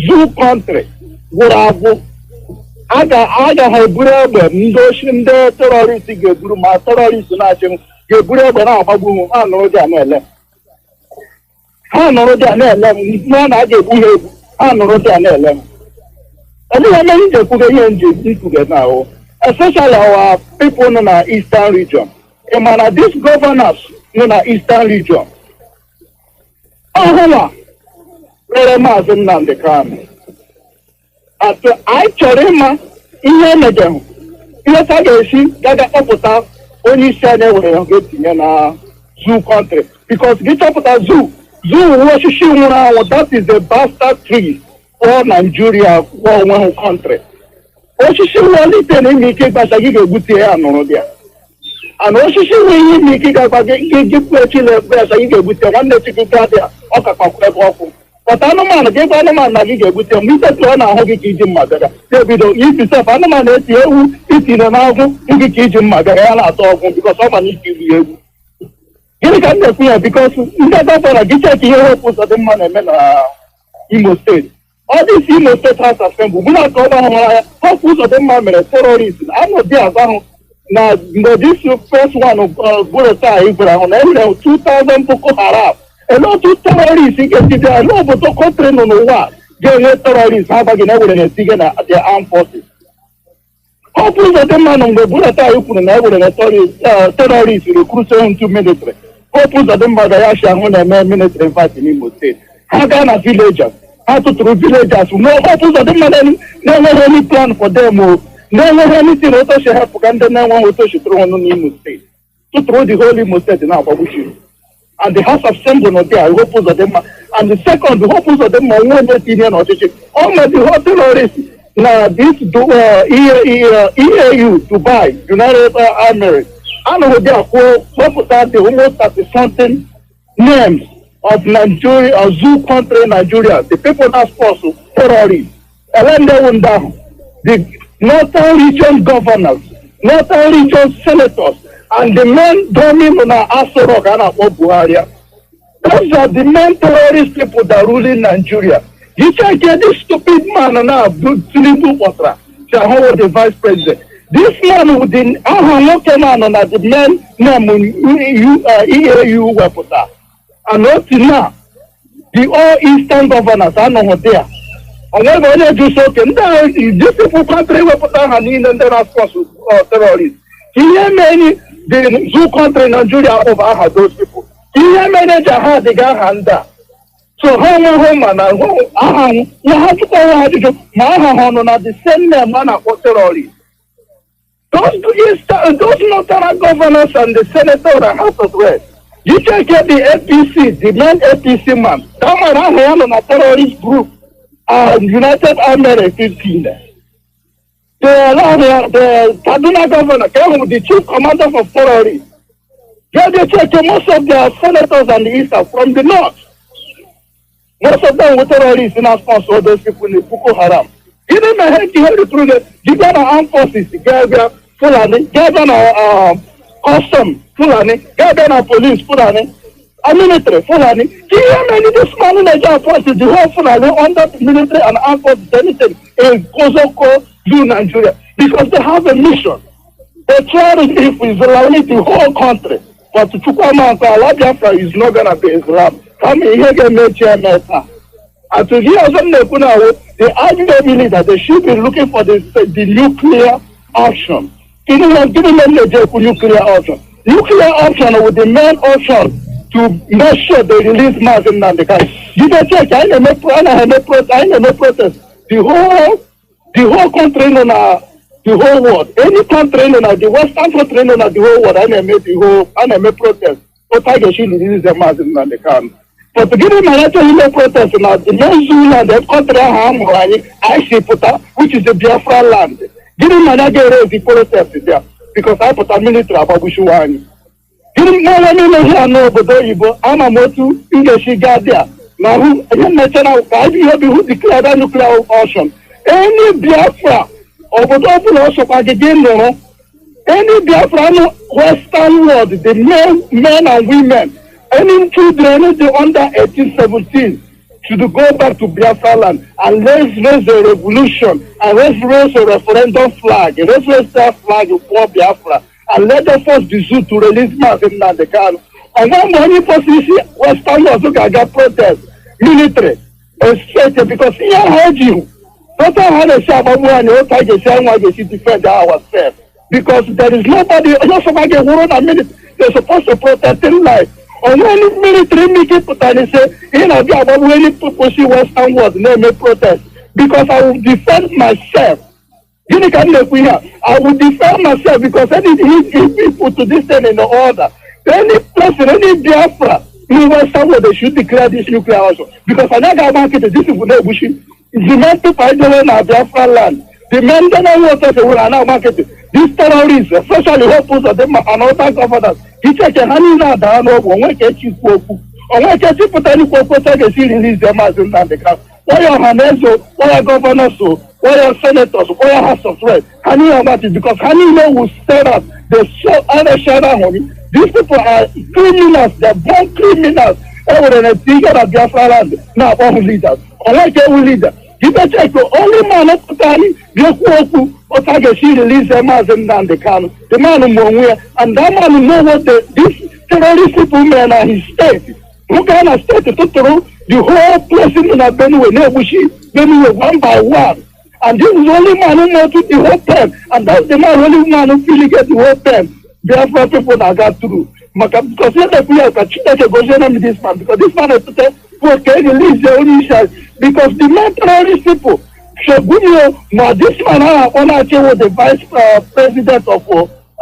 S13: zoo country would have aga Hebrew, Ndoshim, the terrorists, Guru, my terrorists, Nation, Gebura, Babu, I know Janelle. I know Janelle, none I gave you, I know Janelle. And then I need to put a young together now, especially our people in our eastern region. And these governors in our eastern region. Oh, very much in the Kanu. After I told him, in them, yes, I guess that the opposite only said they were getting in a zoo country. Because this opposite zoo was that is the bastard tree for Nigeria, for one country. What she only telling me, but I give a good year, no, there. And what she will make it about give question the best, I give with the one that you can get there, or but I man, give man, I give with them, Mr. Tuana, who give him mother. They be the if you say, I man, it's in an album, you give him mother, and I talk because someone needs to be able. You can't fear because in that I get here, put the man and Imo State. All these Imo State has assembled. We not cover how put the man terrorists. I'm not there. Now, this first one of Burata Ibrahim, and 2,000 Boko Haram. And not 2 terrorists, you can see there, no, but the country no what. They terrorists have again at their armed forces. How put the man on the Burata Ibrahim and terrorists recruit into military? How put the man that Yasha military fight in Imo State? How can a villagers? How to through villagers? No, how put the man, never any plan for them. No anything also she have and then one also she throw on Imo State. To throw the whole Imo State in our Babushi. And the House of Assembly not there, I hope of them. And the second, the hope of them are 1 million or all the whole terrorists. Now this EAU Dubai, United Arab Emirates. I know they are for that the almost 30-something names of Nigeria or zoo country Nigeria. The people that sponsor terrorists. And then they went down. The Northern region governors, Northern region senators, and the men dominating on Asorok and Buhari. Those are the main terrorist people that rule in Nigeria. You can't get this stupid man now, Tinubu Watra, the vice president. This man with the looking on the men name EAU Wapota. And not now, the all Eastern governors are not there. And when they do something, these people can't put their hand in and then ask us terrorists. Here many the zoo country in Nigeria over those people. Here many jihad the guy hand there. So how home and you have to go to the same name man for terrorists. Those Northern governors and the senators are out of way. You can get the APC, the main APC man. Come around on a terrorist group. United Arab Emirates 15. The Kaduna governor came with the chief commander of terrorists. They check most of the senators and the east are from the north. Most of them were terrorists in response to those people in Boko Haram. Even my head to through the Ghana armed forces, the Ghana custom, Fulani, Ghana police, Fulani. A military, Fulani. Here many this man in Nigeria forces, the whole Fulani under the military and armed forces, anything in Kozoko, Nigeria. Because they have a mission. They try to live Islam the whole country. But to Chukwama and Biafra is not going to be Islam. Come here, get me chairman. And to hear some they argue that they should be looking for the nuclear option. Give them the nuclear option. Nuclear option with the main option to make sure they release Mazi Nnamdi. You can check, I ain't no protest. The whole country, the whole world. Any country, the Western country, the whole world, I ain't make protest. Otage should release the Mazi Nnamdi Kanu. But to give him an actual protest now, the main ZUL and the country which is the Biafra land. Give him an actual protest there because I put a military about Bushuani. Give him no one here no Bodoibo, Amamotu, English Gadia. Now, who declared a nuclear option. Any Biafra or Bodoibo also by the game, any Biafra Western world, the men and women, any children under 18-17 should go back to Biafra land and let's raise a revolution and let's raise a referendum flag, let's raise that flag for Biafra and let them force the zoo to release Mazi Nnamdi Kanu. And when many position Western world look at that protest, military, especially because he heard you. Not how they say about one, they defend ourselves. Because there is nobody, somebody they're supposed to protect their life. On any military meeting, they say, about any pushing Western world, they may protest. Because I will defend myself. I will defend myself because any people to this thing in the order. Any person, any Biafra, in Western world, they should declare this nuclear also. Because another market, this is what pushing. The men to fight the Biafra land. The men that know what they will now market. These terrorists, especially hopeful of them and other governors, he check a honey now down over when get you poku. Or when get you put any purpose, I see release them as in the camp. Why are Hanezo, why are governors so, why are senators, why are House of Reps? Honey about it because honey will set up the so other shadow honey. These people are criminals, they're born criminals. Everyone is bigger than Biafra land. Now, all leaders. Or like every leader. You better check the only man of Kanu, Bioku, Otage, she released the Mazi Nnamdi Kanu, the man who and that man who know what this terrorist people men are his state. Ruga state to through the whole place in Benue, Benue one by one. And this is the only man who knows the whole pen, and that's the only man who really get the whole pen. Therefore, people that got through. Because you have to go with this man, because this man is to say, okay, release the only shot. Because the main terrorist people, now this man was the vice president of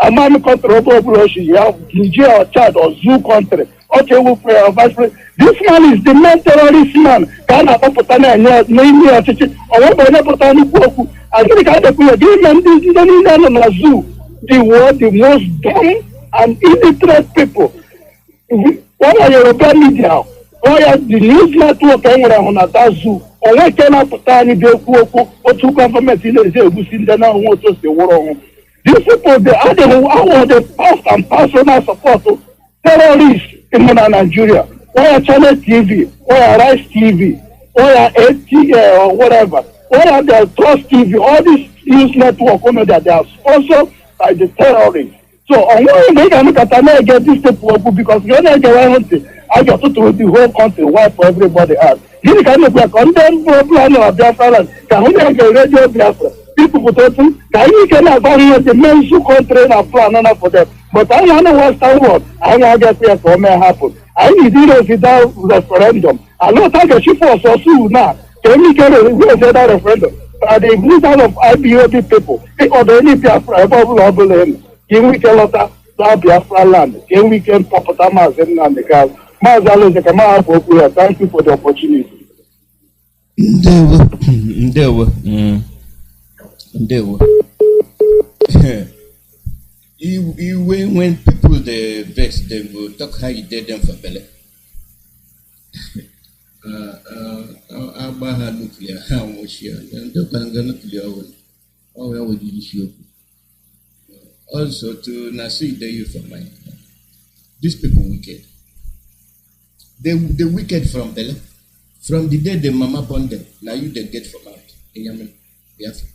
S13: Amami country of Russia, Nigeria or Chad or Zoo country. Okay, vice president. This man is the main terrorist man. Ghana, Papatana, the most dumb and illiterate people. What are European media? Why are the news network on that zoo? Or why cannot put any Bioku or two governments in the world? These people, they are the past and personal support to terrorists in Nigeria. Why are Channel TV? Why are Rice TV? Why are ATA or whatever? Why are the Trust TV? All these news network, that they are sponsored by the terrorists. So, on one way, I get this people because you're not going I got to the whole country, why for everybody else. You can make a content plan of Biafra, can only get radio Biafra. People put it in, can you cannot buy the men who country and plan for them. But I want to Western world, I want to get here for may happen. I need to without referendum. I don't think a ship for so soon now. Can we get a referendum? The leaders of IPOB people, or the any Biafra, above land. Can we tell us that Biafra land? Can we can pop it and the car? Thank you for the opportunity.
S12: When people they vex, they will talk how you did them for belly. Abaha nuclear, how much you and the nuclear one. Oh, how would you show? Also to Nasi the youth of mine. These people wicked. The wicked from Bele. From the day the mama born them, now you they get from out in Yemen, Biafra.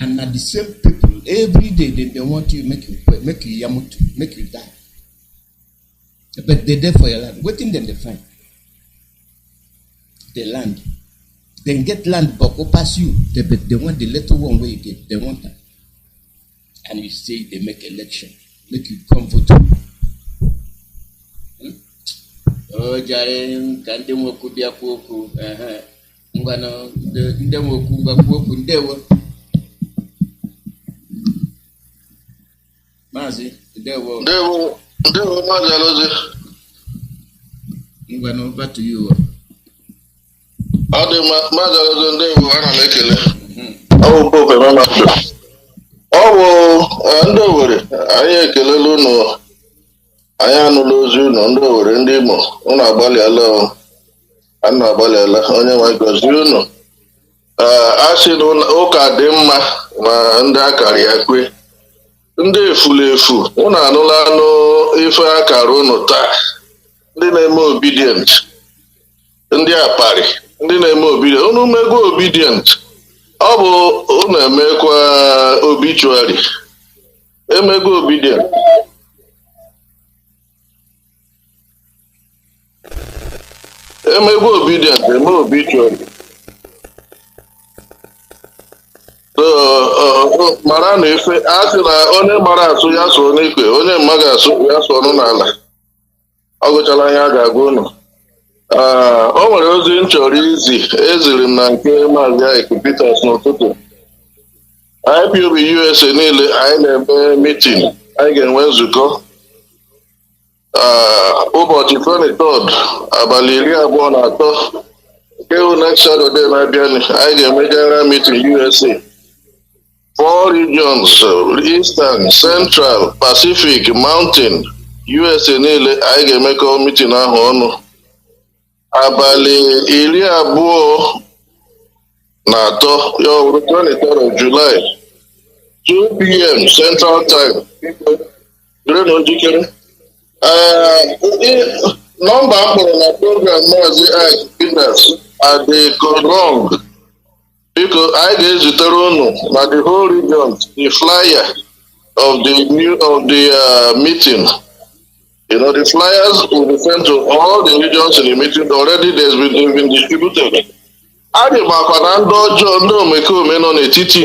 S12: And at the same people, every day they want you make you yamutu, make you die. But they're there for your land. What in them they find? The land. They get land, but go pass you. But they want the little one where you get. They want that. And you say they make election, make you come vote. Oh, Jaren, can't they walk with their poku? Ngano, the woku, ndewo. Mazi, ndewo. Over to you.
S14: Ọ dị Maazị Alozie ndewo, ana m ekele. Ọ bụ Pope Emmanuel. Ọ bụ ndị Owerri, anyị ekelela unu, anyị anụla ozi unu, ndị Owerri, ndị Imo, unu agbalịala, unu agbalịala, onye nwe gọzie unu. A sị na ụka dị mma ma ndị akara ya kwe. Ndị efulefu, unu anụla anụ ife akara unu taa. Ndị na-eme obedient, ndị akparị, ndị na-eme obedient, unu megwa obedient, ọ bụ unu emekwa obituary, emegwa obedient. Emegwa obedient, eme obituary. So mara na ife, a sị na onye mara asụ ya sụọ n'ikwe, onye mmaghị asụ ya sụọ n'ala. Ọ gụchala ihe a ga-agwa unu. O nwere ozi m chọrọ eziri m na nke Mazi IYKE PETERS n'ụtụtụ. IPOB USA niile anyị na-eme meeting, anyị ga-enwe nzukọ ụbọchị 23 abalị 23 nke bụ next Saturday na-abịa. Anyị ga-eme general meeting USA, 4 regions, Eastern, Central, Pacific, Mountain, USA niile. Anyị ga-emekọ meeting ahụ ọnụ abalị 23 ya ọbụrụ 23 of July, 2 p.m. Central Time. Dịrị na njikere. Nọmba mkpọrọ na program Mazi IYKE PETERS adị wrong. Biko anyị ga-ezitere unu na the whole region the flyer of the meeting. You know, the flyers will be sent to all the regions in the meeting. Already they've been distributed. Adị makwa na ndị ọjọọ, ndị omekome nọ n'etiti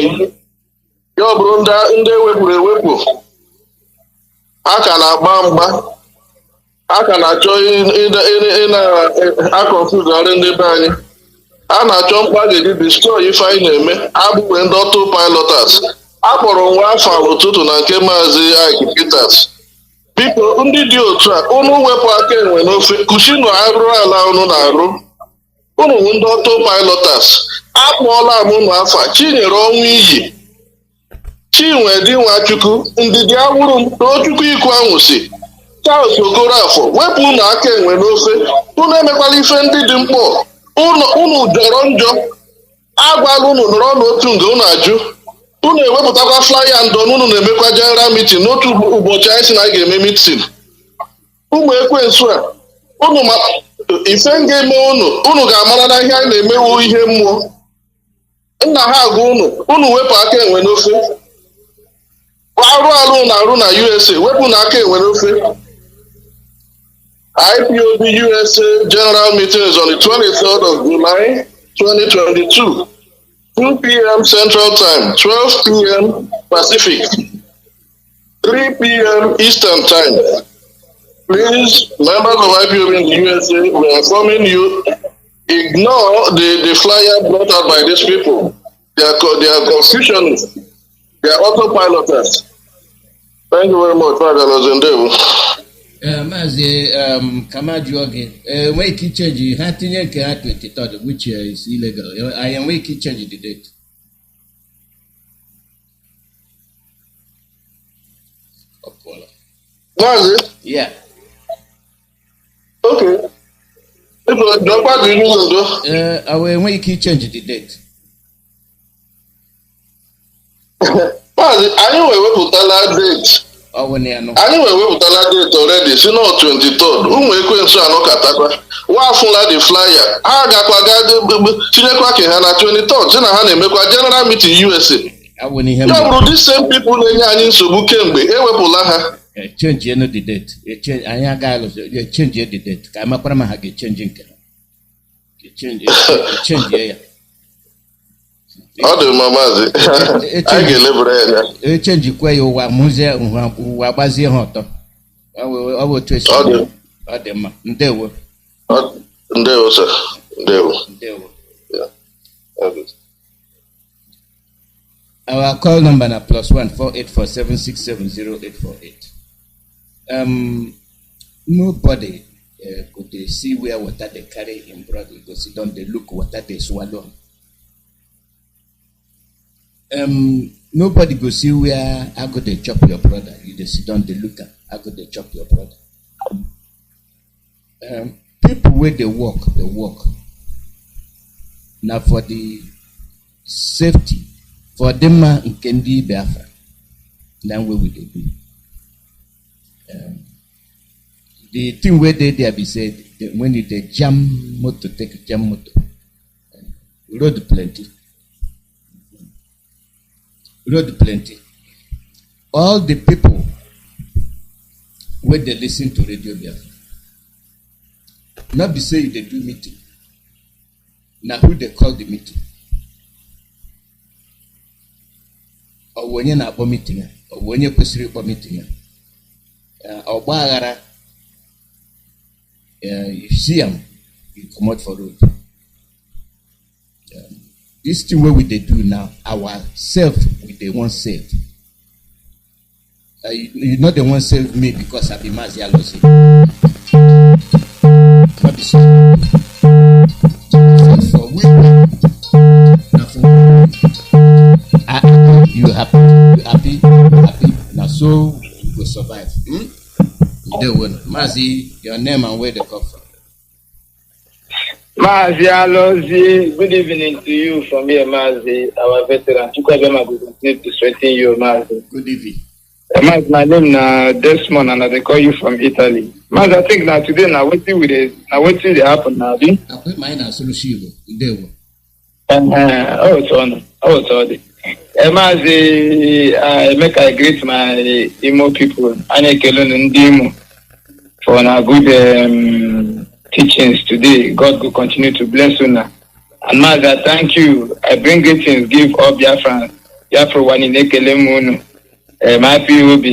S14: ya ọ bụrụ ndị ewepụrụ ewepụ, a ka na-agba mgba, a ka na-achọ akọnfuzarị ndị be anyị, a na-achọ mkpa ga-eji destroy ife anyị na-eme. Abụghị ndị ọtụ piloters akpọrọ nwa afọ n'ụtụtụ na nke Mazi IYKE PETERS. Biko ndị dị otu a, unu wepụ aka enwe n'ofe, kuchinu arụ ala unu na-arụ. Unu ndị ọtụ piloters, akpọọla m unu afa, Chinyere ọnwụ iyi, Chinwedi Nwachukwu, Ndidi Awụrụ m, Tochukwu Ikwu Anwụsị, Charles Okorafọ. Wepụ unu aka enwe n'ofe, unu emekwala ife ndị dị mkpọ. Unu jọrọ njọ, agwala unu nọrọ n'otu nga unu ajụ. Unu ewepụtakwa flyer ndọ unu na-emekwa general meeting n'otu ụbọchị anyị si na anyị ga-eme meeting. Ụmụ ekwensu a, unu ma ife m ga-eme unu ga-amara na ihe anyị na-emewu ihe mmụọ. Nna ha agwa unu wepụ aka enwe n'ofe. Arụ alụ na-arụ na USA, wepụ na aka enwe n'ofe. IPOB USA General Meeting is on the 23rd of July 2022. 2 p.m. Central Time, 12 p.m. Pacific, 3 p.m. Eastern Time. Please, members of IPOB in the USA, we are informing you, ignore the flyer brought out by these people. They are confucionists. They are autopiloters. Thank you very much, Father Lozendevo.
S12: Mazi, Kamajuoge, we can change it. 23rd, which is illegal. I am we can change the date.
S14: Mazi?
S12: Yeah.
S14: Okay. What do you mean,
S12: I will we can change the date.
S14: Mazi, anyị wepụtala date. Anyị wepụtala date already, si na 23rd. Ụmụ ekwensu anọkatakwa. Wafụla the flyer. Ha gakwa tinyekwa ke ha na 23rd, si na ha na-emekwa general meeting USA. Ya bụrụ these same people na-enye anyị nsogbu kemgbe, ewepụla ha.
S12: Change the date. Anyị agaghị change the date. Ka amakwara ma ha ga-change nke ha. Change ya.
S14: Ọ dị mma Mazi, anyị ga-elebere anya.
S12: Echenji kwe ya ụwa mụzie ụwa gbazie ha ọtọ. Ọ bụ otu esi. Ọ dị mma. Ndewo.
S14: Ndewo sir. Ndewo.
S12: Our call number na +1 4847670848. Nobody could they see where water they carry in brother because they don't they look water they swallow. Nobody go see where I go they chop your brother. You they sit down they look at I go they chop your brother. People where they walk. Now for the safety for them in Kendi Biafra. Then where will they do? The thing where they be said when they jam motor, take jam motor. Road plenty. All the people where they listen to Radio Biafra. Not be say they do meeting. Now who they call the meeting? Or when you're not meeting, or when you're pursuing meeting, or bagara. You see them, you come out for road. This thing what we they do now, ourselves we they want saved. You know they want save me because I be Mazi IYKE. For we, you happy. Now so you will survive. Mazi, your name and where they come from.
S15: Mazi IYKE, good evening to you from here, Mazi, our veteran. To strengthen you, Mazi.
S12: Good evening.
S15: Mazi, my name is Desmond and they call you from Italy. Mazi, I think now today, now what will they happen now? I
S12: put mine as solution.
S15: It's on. Mazi, I greet my Imo people, and Imo, for our good teachings today. God will continue to bless you now. And Mazi, thank you. I bring greetings, give all Biafrans, Biafra one in Ekelemuno, my POB,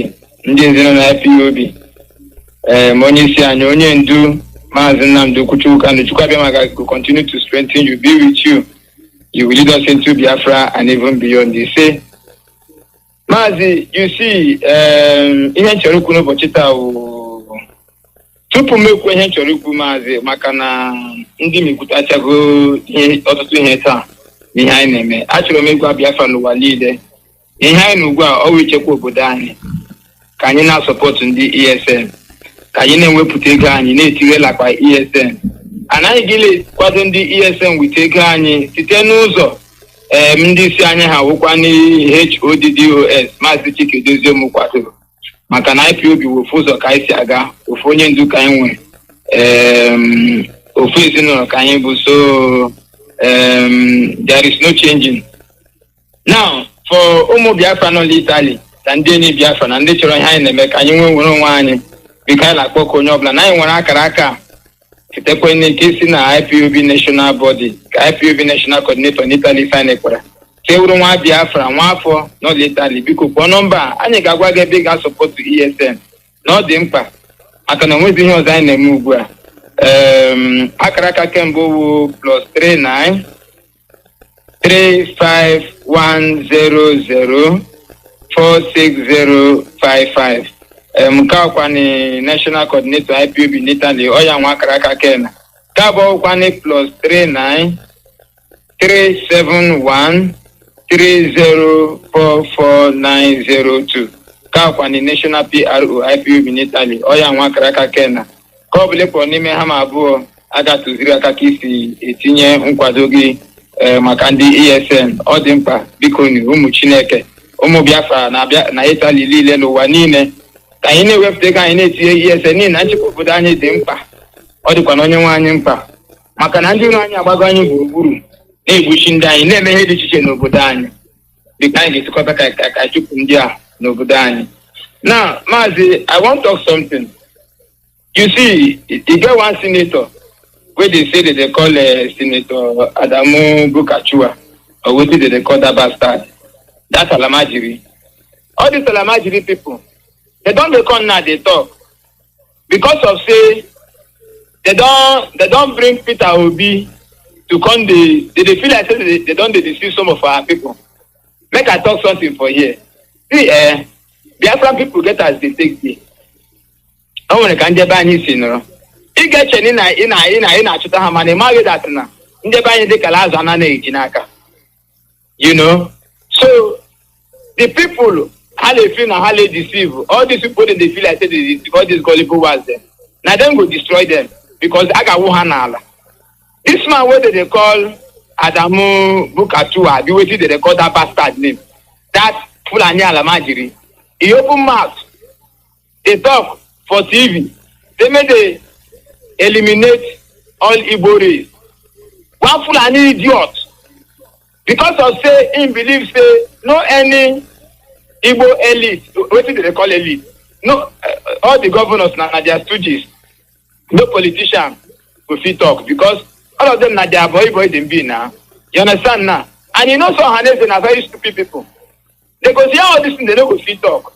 S15: Ndian my POB, Monisi and Onyendu, Mazi Nnamdi Kuchuk, and the Chukabema will continue to strengthen you, be with you. You will lead us into Biafra and even beyond. They say, Mazi, you see, ihe nchọrọ bochita tupu mekwu ihe nchọrọ Mazi maka na ndị mekutachago ihe ọtụtụ ihe taa n'ihe anyị na-eme. Achọrọ m ịgwa Biafra n'ụwa niile ihe anyị na ugbu a ọ wụ ichekwa obodo anyị ka anyị na-asọpọtụ ndị ESN ka anyị na-ewepụta ego anyị na-etinyela akpa ESN. Anaghị gịle kwado ndị ESN wite ego anyị site n'ụzọ ndị isi anyị ha wụkwa HODDOS Maazị Chikedozie m kwadoro maka na IPOB wofu ụzọ ka anyị si aga ofu onye ndu ka anyị nwere ofu ezinụlọ ka anyị bụ so there is no changing. Now for ụmụ Biafra nọ n'Italy na ndị enyi Biafra na ndị chọrọ ihe anyị na-eme ka anyị nwere onwe anyị biko anyị na-akpọ ka onye ọbụla na anyị nwere akara aka Kitekwe kesi na IPOB national body, IPOB national coordinator in Italy sign kwara. Sewuru nwa Biafra nwa afọ no Italy biko kpọọ nọmba anyị ga-agwa gị ebe ga support ESN. No dị mkpa maka na nwezi ihe ọzọ anyị na-eme ugbu a. Akara aka kemgbe wụ +39 35100 46055. Mkakwani national coordinator IPOB in Italy oya nwa karaka kena kabo kwani +39 371 3044902 kakwani national PRO IPOB in Italy oya nwa karaka kena kobule po n'ime ha ma abụọ aga tụziri aka ka isi etinye nkwado gị maka ndị ESN ọ dị mkpa biko ni ụmụ Chineke ụmụ Biafra na Italy niile n'ụwa niile ka anyị na-ewepụta ego anyị na-etinye ESN n'ihi na nchekwa obodo anyị dị mkpa ọ dịkwa na onye nwe anyị mkpa maka na ndị ụlọ anyị agbago anyị gburugburu na-egbuchi ndị anyị na-eme ihe dị iche n'obodo anyị dịka anyị ga-esikọta ka chụpụ ndị a n'obodo anyị. Now Mazi, I want to talk something. You see, you get one senator where they say that they call Senator Adamu Bukachua or what did they call that bastard? That's Alamajiri. All these Alamajiri people, they don't come now, they talk. Because of say they don't bring Peter Obi to come they feel like they don't deceive some of our people. Make I talk something for here. See, Biafran people get as they take me. o nwere ka ndị be anyị si nọrọ ị ga-eche na ị na-achụta ha mana ị maghị dat na ndị be anyị dịka azụ ana na-eji n'aka. You know, so the people how they feel now, how they deceive all these people, they feel like they deceive all these gullible ones them. Now them go destroy them because I got one. This man what they call Adamu Bukatua, the way they call that bastard name, that Fulani Alamajiri, he open mouth, they talk for TV, they made they eliminate all Igbo race. One Fulani idiot, because of say him believe say no any Igbo elite, what do they call elite? No, all the governors now they are stooges. No politician will fit talk because all of them now they are boy them be now. You understand now? And you know some Hanese are very stupid people. They go see all this thing, they don't go fit talk.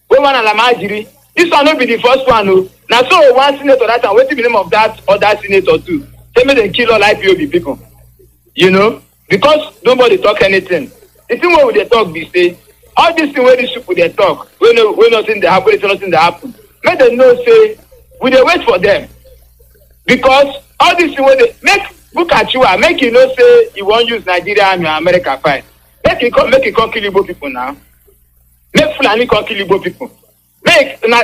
S15: Woman Alamajiri, this one will be the first one. No. Now so one senator that and what's the name of that other senator too? Tell me they kill all IPOB people. You know? Because nobody talk anything. The thing where they talk be say all these things where these people they talk, when nothing they happen, it's nothing that happen. Make them know say we they wait for them. Because all these things where they make look at you and make you know say you won't use Nigeria and America fine. Make it come kill Igbo people now. Make Fulani come kill Igbo people. Make na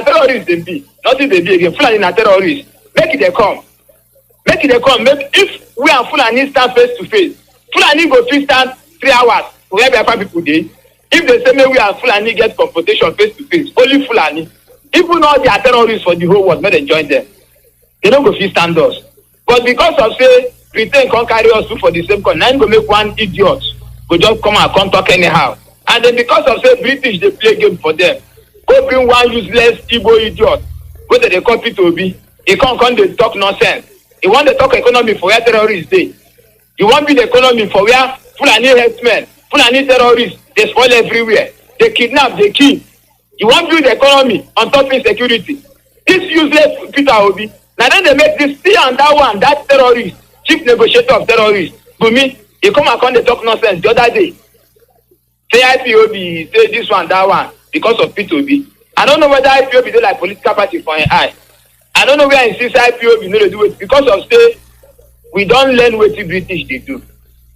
S15: terrorists they be. Nothing they be again. Fulani na terrorists. Make it they come. Make it they come. Make if we and Fulani stand face to face, Fulani go fit stand 3 hours where Biafra people dey. If they say maybe we and Fulani get confrontation face to face, only Fulani. Even all the terrorists for the whole world, may they join them. They don't go fit stand us. But because of say Britain can't carry us through for the same country, now go make one idiot go just come and come talk anyhow. And then because of say British they play game for them, go bring one useless Igbo idiot, whether they call P2B, he can't come they talk nonsense. He want to talk economy for where terrorists dey. You want be the economy for where Fulani herdsmen, Fulani terrorists, they spoil everywhere. They kidnap, they kill. You want build the economy on top of security. This useless Peter Obi. Now then they make this see and that one, that terrorist, chief negotiator of terrorists. To me, he come and come they talk nonsense the other day. Say IPOB, say this one, that one, because of P2B. I don't know whether IPOB do like political party for an eye. I don't know where in since IPOB know they do it because of say we don't learn what the British they do.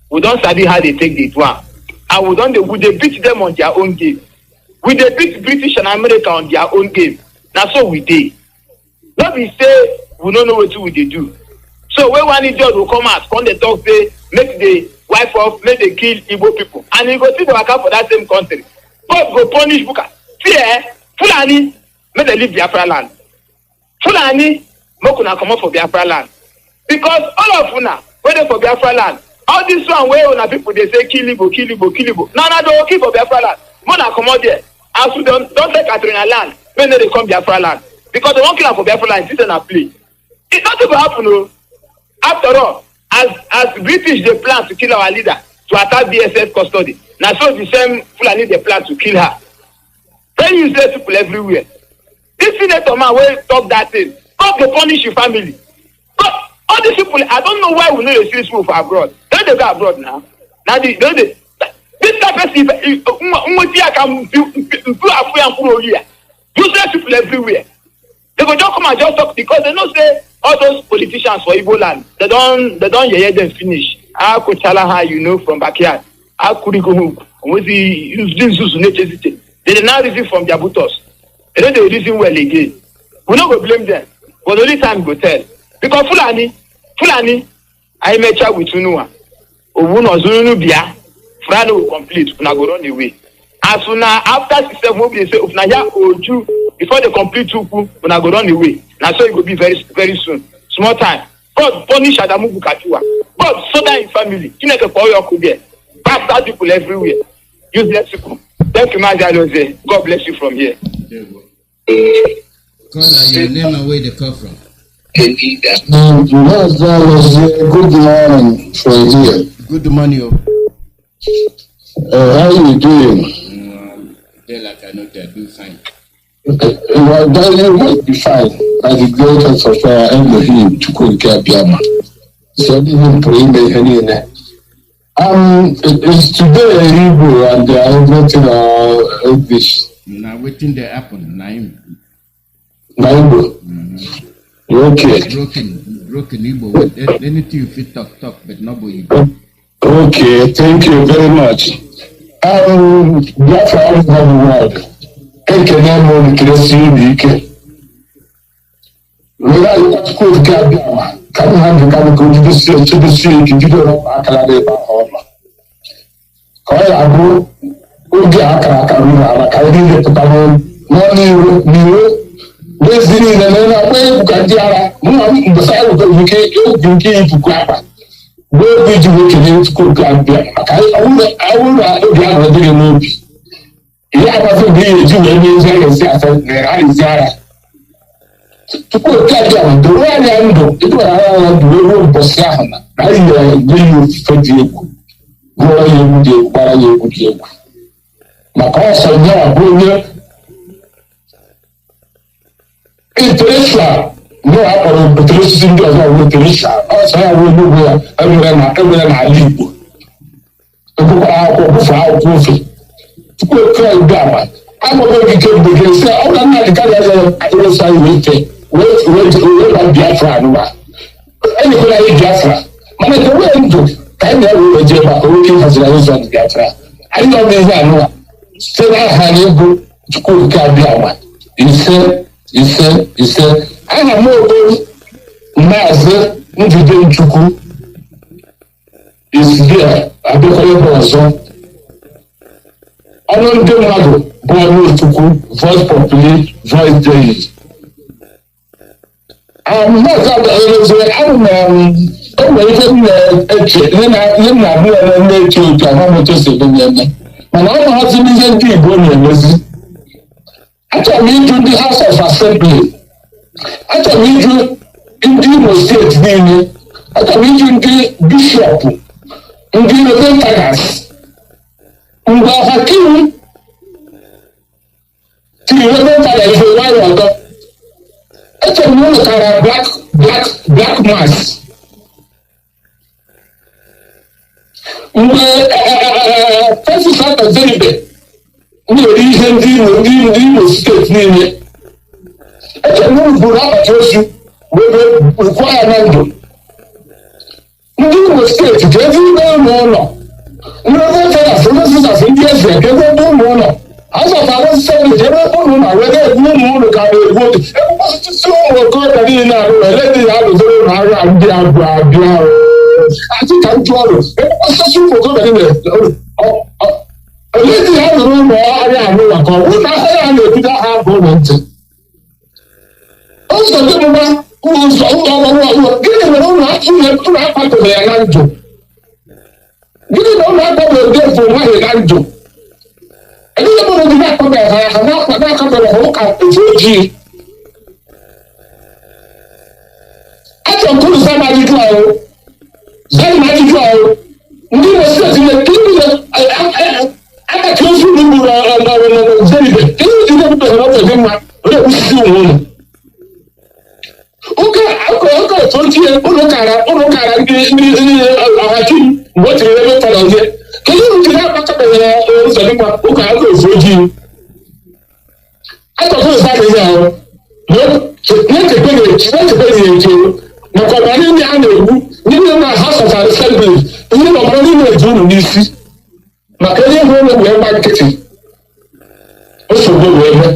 S15: We don't study how they take this one. And we they beat them on their own game. We they beat British and America on their own game. Now so we did. Not we say we don't know what they do. So when one idiot will come out, come they talk, say, make the wife off, make they kill Igbo people. And he go see the worker for that same country. God go punish Buka. See, Fulani, make they leave Biafra land. Fulani, make una come up for Biafra land. Because all of una, when they for Biafra land, all this one where una people they say kill Igbo, kill Igbo, kill Igbo. No, don't kill for Biafra land. Mona come out there. As we don't take Katrina land, when they come Biafra land. Because they won't kill for Biafra land, it's not a play. It's not to happen, no. After all, as British they plan to kill our leader, to attack BSS custody. Now so the same Fulani they plan to kill her. Very useless people everywhere. This senator man will talk that thing. God to punish your family. But all these people, I don't know why we know the serious move for abroad. Don't they go abroad now? Now this type of useless people everywhere. They go just come and just talk because they know say all those politicians for Igbo land, they don't hear them finish. How could Chalaha, you know, from backyard? How could he go home? They now receive from their butters. They don't reason well again. We not go blame them. But the only time go tell. Because Fulani, I met chat with Unua. Uno Zunu Bia, Frano will complete, Una go run away. As soon as after 6 months, they say, Ufnaya Oju, before they complete Tuku, Una go run away. Now so it will be very, very soon. Small time. God punish Adamu Bukatiwa. God so that in family. You know the power of there. Bastard people everywhere. Useless people. Thank you, Mazi IYKE. God bless you from here.
S12: Call your name and where they come from.
S16: Good morning from here.
S12: Good morning.
S16: How are you doing?
S12: They like I know they do fine.
S16: Well, Daniel might be fine by the grace of Elohim to conquer Biafra. So even pray me any. It's today Hebrew and they are everything English.
S12: Now waiting the happen.
S16: Igbo. Okay.
S12: Broken Igbo. Anything you fit talk, but not Igbo.
S16: Okay, thank you very much. Biafra all over the world. Ekene mo Nkiresi IYKE. Wera ikwu nke abịa ka ha ndị ka ko jidesi ike jidoro akara dị ba ọma. Ka ọ ya bụ oge akara ruru ala ka ndị lepụtara n'iwe n'ezi niile na-agba egwu ka ndị agha mbesa ike nke ipuku akpa wee ji nwoke na-etukwu nke abịa maka awụrụ na obi ahụ dịghị n'obi ihe agbazị mgbe ihe eji wee nye ezi agha esi asa na-arịzi agha tupu oke abịa ma doro anya ndụ ịdụbara anya ndụ wee ruo mbọsị ahụ na anyị nye ya ofufe dị egwu gụọ ya egwu dị egwu gbara ya egwu dị egwu maka ọsọ nyewa bụ onye intellectual no akpọrọ butere osisi ndị ọzọ ọrụ intellectual ọsọ ya ruo n'ugwu ya enwere n'ala Igbo ekwukwara akwụkwọ bụfe akwụkwọ ofe tupu oke ugbu a agbọghọ ogige mgbe ga-esi ọ ga nna dịka ya adịrịsa wee ba Biafra anụwa enyekwara anyị Biafra mana nke wee ndụ ka anyị na-ewe wee jee maka nwoke haziri anyị ụzọ Biafra anyị nọ n'ihe anụwa site n'aha anyị bụ Chukwuka Abịama ise aha m obo Maazị Njide Nchukwu Isidia abịakwara ebe ọzọ ọnụ ndị mmadụ bụ ọnụ Chukwu voice populi voice daily Maazị Abịaghịrịzie ahụ na enwere ike na-eche ihe na-abụ ya na-eche otu ahụ metosi eme mana ọ na-ahazi n'ihe ndị Igbo na-emezi achọrọ m ịjụ ndị House of Assembly achọrọ m ịjụ ndị Imo steeti niile achọrọ m ịjụ ndị bishọp ndị reverenders mgbe ọhakiwu tiri reverenders ife nwanyị ọtọ achọrọ m ụlọkara black mass mgbe fesisa Ezeribe na-eri ihe ndị Imo steeti niile echekwa buru akpati ozu wee rukwa ya na ndụ ndị Imo steeti ga-ezi ime ụlọ ụlọ ndị ndị eze ga-ebe ebe ụlọ ụlọ azọtara nsogbu ji ebe ụlọ ụlọ wee na-egbu ụmụ ụlọ ka na-egbu oge ekwụkwọsịtụsị ụmụ okorobịa niile na-arụ ele dị ya arụzoro na agha ndị abịa achị ka ndị ọrụ ekwụkwọsịtụsị ụmụ okorobịa niile ole dị ya rụrụ ụlọ ahịa anụ maka ọ bụrụ na ahịa ya na-ebido aha bụ ụlọ ntị ụzọ ndị mụba ụzọ ụlọ gịnị mere ụlọ akpatụrụ ya na ndụ gịnị na ụlọ akpatụrụ ndị efu nwaanyị na ndụ ndị mụrụ ndị na-akpatụrụ ha na-akpatụrụ ha ụka efu ojii achọrọ m kwuru zama ajụjụ ahụ ndị Imo steeti na-ekiri akati ozu n'ugbo Ezeribe ihe dị na-ebute ha ọtọ dị mma onye kwụsịsị ụmụ ụlọ ụka otu ochie ụlọ kara ndị ọhachi mgbe o tiri ebe fọrọ ihe kedu uru jiri akpatabeghị ya ụzọ dị mma ụka aka ofu ojii akọkọ ụzọ adịghị ahụ na-echebeghị eche maka ọbara ndị a na-egbu ndị na House of Assembly ihe na ọbara ndị na-eji unu n'isi maka ihe hụ ụlọ wee gba nkịtị nsogbu wee mee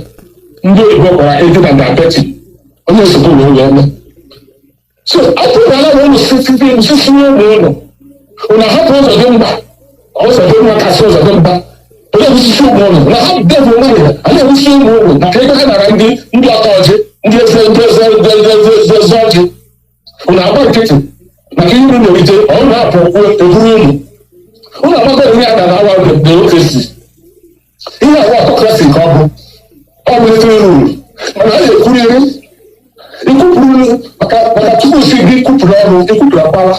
S16: ndị oyibo gbara ego na diabeti onye nsogbu wee mee so atụrụala na ụlọ sisi ụmụ ụlọ ụna hapụ ụzọ dị mba kasị ụzọ dị mba onye osisi ụmụ ụlọ na ha debụ nwanyị a na-ewusi ụmụ ụlọ maka ego ha nara ndị ọka ọjị ndị eze ọjị ụna agba nkịtị maka ihe uru na-erite ọ na-apụ eburu ụlọ agbagoro ihe a na-awa demokrasi ihe awa ọtọkrasi nke ọ bụ efe ruru mana a na-ekwuriri ikwupụrụ maka tupu si gị kwupụrụ ọrụ ikwupụrụ akpara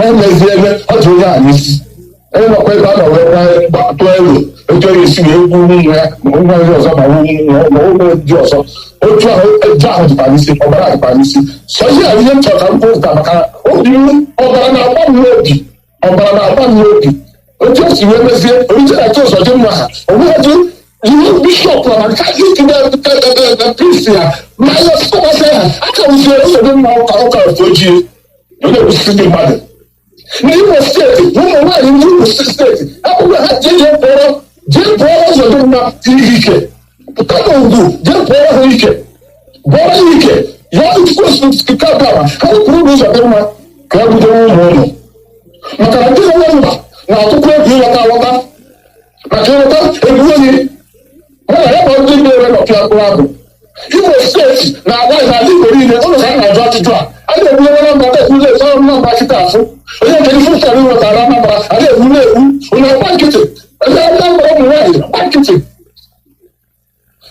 S16: emezi ebe ọ dị onye a n'isi onye nọkwa ebe a nọ wee gbapụtụ elu etu onye esi wee gwu ụmụ ya ma ụmụ ndị ọzọ ma ụmụ ndị ọzọ otu ahụ dịkwa n'isi ọbara dịkwa n'isi so ihe a ihe nchọta mkpụta maka ọbara na-agba m obi otu esi wee mezie onye na-achọ ụzọ dị mma ha onweghị You bishop and Catholic the priest here. My school said, I can say, I more for you. You know, sitting mother. New state, woman, why in New state? I will have Jim Paul, or not Ike. Come on, do, Jim Paul, Ike. Boy, Ike. You are supposed to come down. How do you do that? Come down. Makarati na to play the water. Makarata, everybody. Well, I have to do it of your problem. You will say, now why are you going to do that? I got to draw. I don't know about who they found no back it up. I don't know if I know what I remember. I don't know who I like it. I don't know what I'm ready. Like it.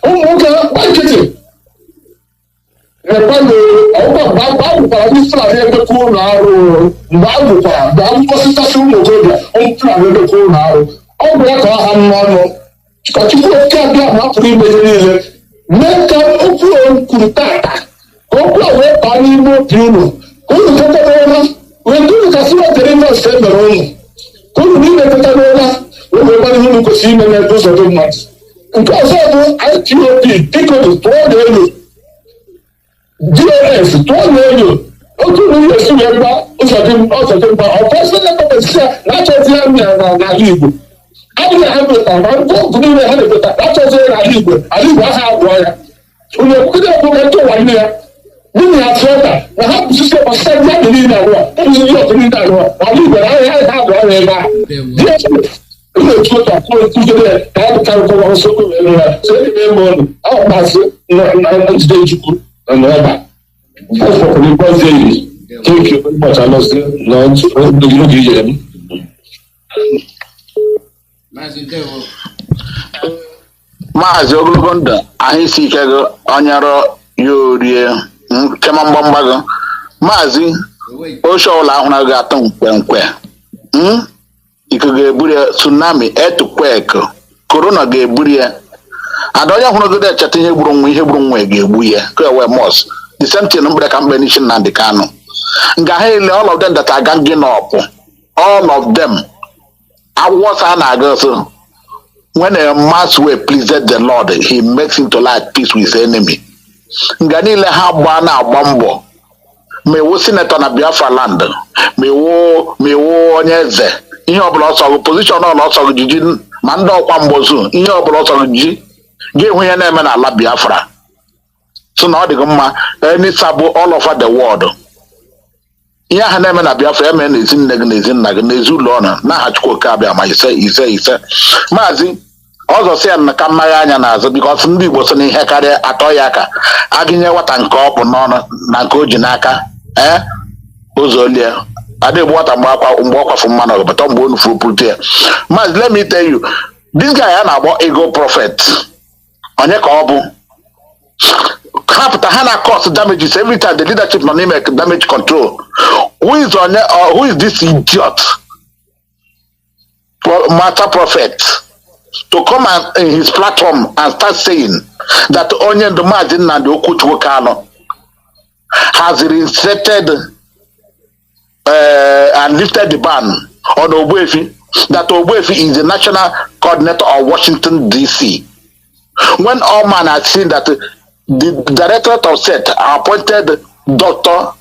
S16: Oh, okay, like it. Quando eu para me fazer de coronaro, não para, não posso estar sendo coisa, plano de coronaro. Ao ver que a mano, tipo que a uma primeira, nunca o plano curtata. O plano é para mim no plano. Quando eu tô que a sua terena sendo ruim. Quando me meteu o meu marido não conseguia me dar 2 mais. Então, a Etiópia, pico de todo DRS, todo ele, eu não ia subir lá, eu só tenho eu posso não acontecer, não fazer na língua. A minha revolta, mas vou comer a revolta, não fazer na língua, a língua é agora. O meu cuidado é que eu vou minha frota, eu não preciso passar na linha agora, eu não ia comer na rua, a língua é agora, é lá. Eu não estou com tudo, tá, cara, como eu sou com ele, você me manda, mas não te dedico. Another. That's what we both say. Thank you very much. I must launch the Nigerian.
S11: Mazi ogologo anyị si ike gị onyero ya orie nkema mgbamgba gị Mazi oche ọbụla ahụrụ gị atọ mkpemkpe ike ga-eburu ya tsunami earthquake corona ga-eburu ya and onye hụrụ gị echeta ihe gburu nwa ga-egbu ya ka we must the same thing mgbe ka mgbe n'ishi Nnamdi Kanu nga ha ile all of them that are ganging up all of them awards a na-aga so when a mass way pleased the Lord he makes him to like peace with his enemy nga niile ha gba na-agba mbọ mewo senator na Biafra land mewo onye eze ihe ọbụla ọsọ position ọbụla ọsọ jiji ma ndị ọkwa mgbozu ihe ọbụla ọsọ jiji ga-ehụ ya na-eme na ala Biafra so na ọ dịghị mma any sabo all over the world ihe ha na-eme na Biafra eme na ezi nne gị na ezi nna gị na ezi ụlọ ọnụ na aha Chukwu oke abịa ma ise Maazị ọzọ si ya na ka mmagha anya n'azụ bikọs ndị Igbo so na ihe karịa atọ ya aka agịnye nwata nke ọ bụ n'ọnụ na nke o ji n'aka ụzọ olie adịgbu nwata mgbe ọ kwafu mmanụ ọbata mgbe o nufu pụrụ ya Maazị let me tell you this guy a na-agbọ ego prophet onye ka ọ bụ hapụta ha na cause damages every time the leadership nọ n'ime damage control who is this idiot matter prophet to come in his platform and start saying that onye ndụ Maazị Nnamdi Okwuchukwu Kanu has reinstated and lifted the ban on Ogbuefi, that Ogbuefi is the national coordinator of Washington DC. When all man had seen that the Directorate of State appointed Dr.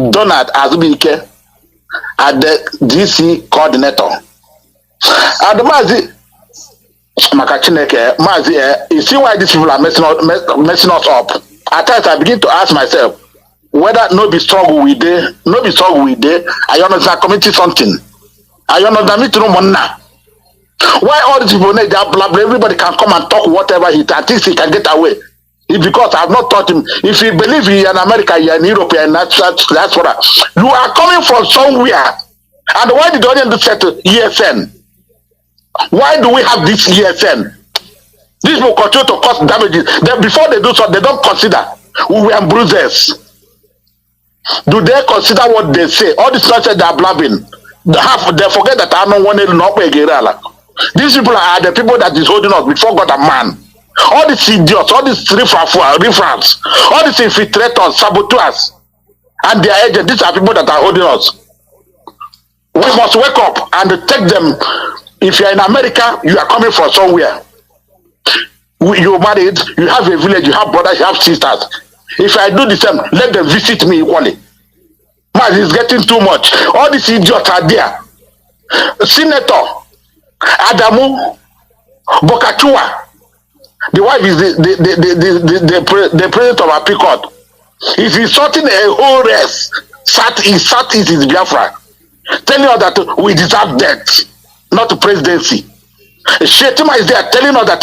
S11: Donald Azubike as the DC coordinator. And Mazi Makachineke, Mazi, you see why these people are messing us up? At times I begin to ask myself whether no be struggle with them, I understand committing something. I understand me to know now. Why all these people need that blah blah? Everybody can come and talk whatever he thinks he can get away. It's because I have not taught him. If you believe you're in America, you're in Europe, you're in diaspora, you are coming from somewhere. And why did the audience set ESN? Why do we have this ESN? These will continue to cause damages. Then before they do so, they don't consider we were bruises. Do they consider what they say? All this nonsense they are blabbing. They forget that I don't want to know. These people are the people that is holding us before God and man. All these idiots, all these referrals, all these infiltrators, saboteurs, and their agents, these are people that are holding us. We must wake up and take them. If you are in America, you are coming from somewhere.
S14: You married, you have a village, you have brothers, you have sisters. If I do the same, let them visit me equally. Man, it's getting too much. All these idiots are there. Senator Adamu Bokachua, the wife is the president of our Court. He's insulting a whole race. Southeast is Biafra, telling us that we deserve death, not presidency. Shetima is there telling us that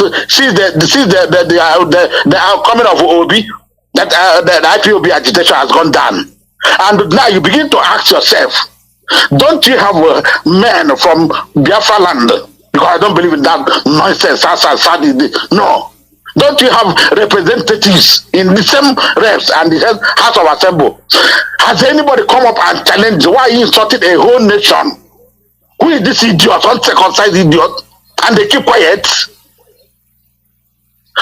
S14: the outcoming of Obi, that the IPOB agitation has gone down. And now you begin to ask yourself, don't you have men from Biafra land? Because I don't believe in that nonsense. No. Don't you have representatives in the same reps and the House of Assembly? Has anybody come up and challenged why you insulted a whole nation? Who is this idiot, uncircumcised idiot? And they keep quiet.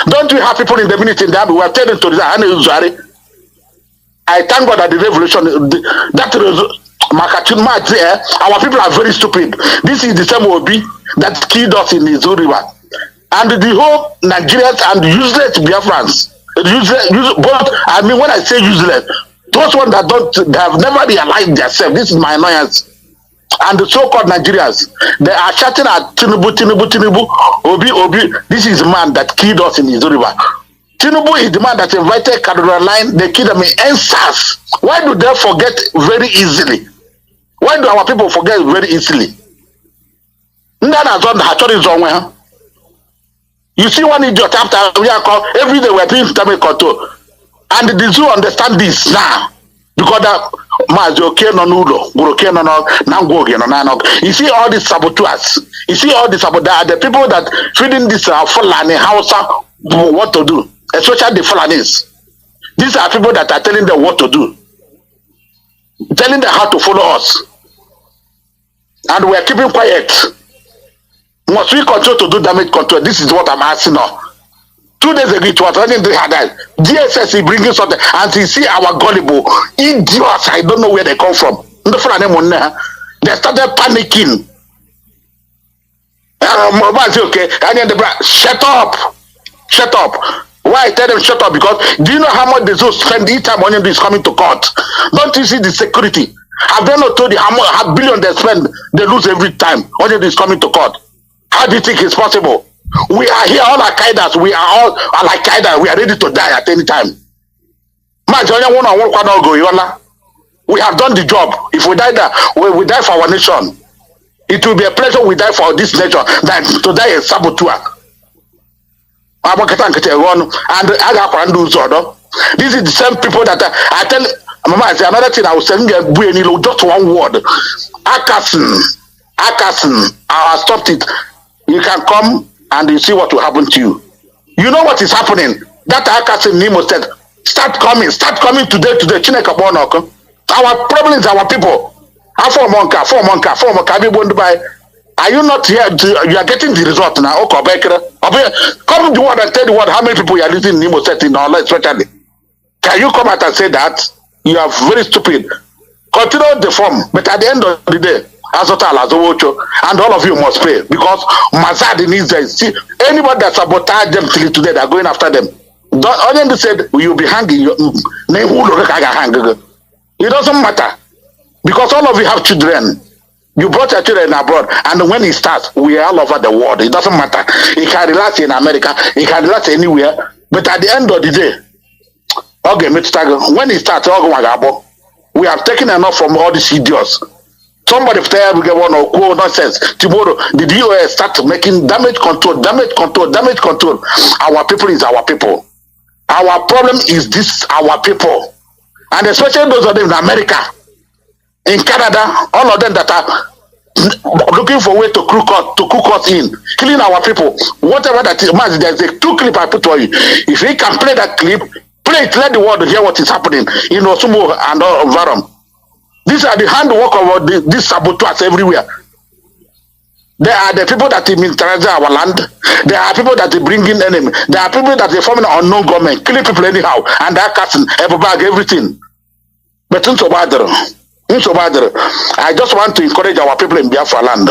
S14: Don't we have people in the minute in the army who are telling to the I thank God that the revolution, our people are very stupid. This is the same Obi that killed us in the River. And the whole Nigerians and useless Biafrans, but I mean when I say useless, those ones that have never realized themselves, this is my annoyance. And the so-called Nigerians, they are shouting at Tinubu, Obi. This is the man that killed us in Izuriba. Tinubu is the man that invited Caroline, they killed them in NSAS. Why do they forget very easily? Why do our people forget very easily? You see one idiot after we are called every day we are doing stomach control. And the zoo understand this now. Because that you see all these saboteurs. You see all these saboteurs. The people that feeding this Fulani house what to do, especially the Fulanis. These are people that are telling them what to do, telling them how to follow us, and we are keeping quiet. Must we continue to do damage control? This is what I'm asking now. 2 days ago, it was running the that DSS is bringing something, and you see our gullible idiots. I don't know where they come from. They started panicking. Okay, shut up. Why I tell them shut up? Because do you know how much they spend each time when is coming to court? Don't you see the security? Have they not told you how billion they spend? They lose every time when it is coming to court. How do you think it's possible? We are here, all Al-Qaeda. We are all Al-Qaeda. We are ready to die at any time. We have done the job. If we die there, we die for our nation. It will be a pleasure we die for this nation than to die a saboteur. And this is the same people that I tell Mama, another thing I was telling you, just one word. Akasin, I stopped it. You can come and you see what will happen to you. You know what is happening? That Akasin Nemo said, start coming today. Our problem is our people. Are you not here? You are getting the result now. Come to one and tell the world how many people you are living in Nemo State in Allah, especially. Can you come out and say that? You are very stupid. Continue the form, but at the end of the day, and all of you must pay because Mazad needs them. See, anybody that sabotage them till today, they are going after them. Only said you'll be hanging. It doesn't matter because all of you have children. You brought your children abroad, and when it starts, we are all over the world. It doesn't matter. It can relax in America, it can relax anywhere. But at the end of the day, okay, when it starts, we have taken enough from all these idiots. Somebody there will get one or go nonsense. Tomorrow, the DOS start making damage control. Our people is our people. Our problem is this, our people. And especially those of them in America, in Canada, all of them that are looking for a way to cook us in, killing our people. Whatever that is, there's a 2 clip I put for you. If you can play that clip, play it, let the world hear what is happening in Osumo and Varam. These are the handwork of these saboteurs everywhere. They are the people that militarize our land. There are people that bring in enemy. There are people that are forming an unknown government, killing people anyhow, and they are casting everything. But I just want to encourage our people in Biafra land.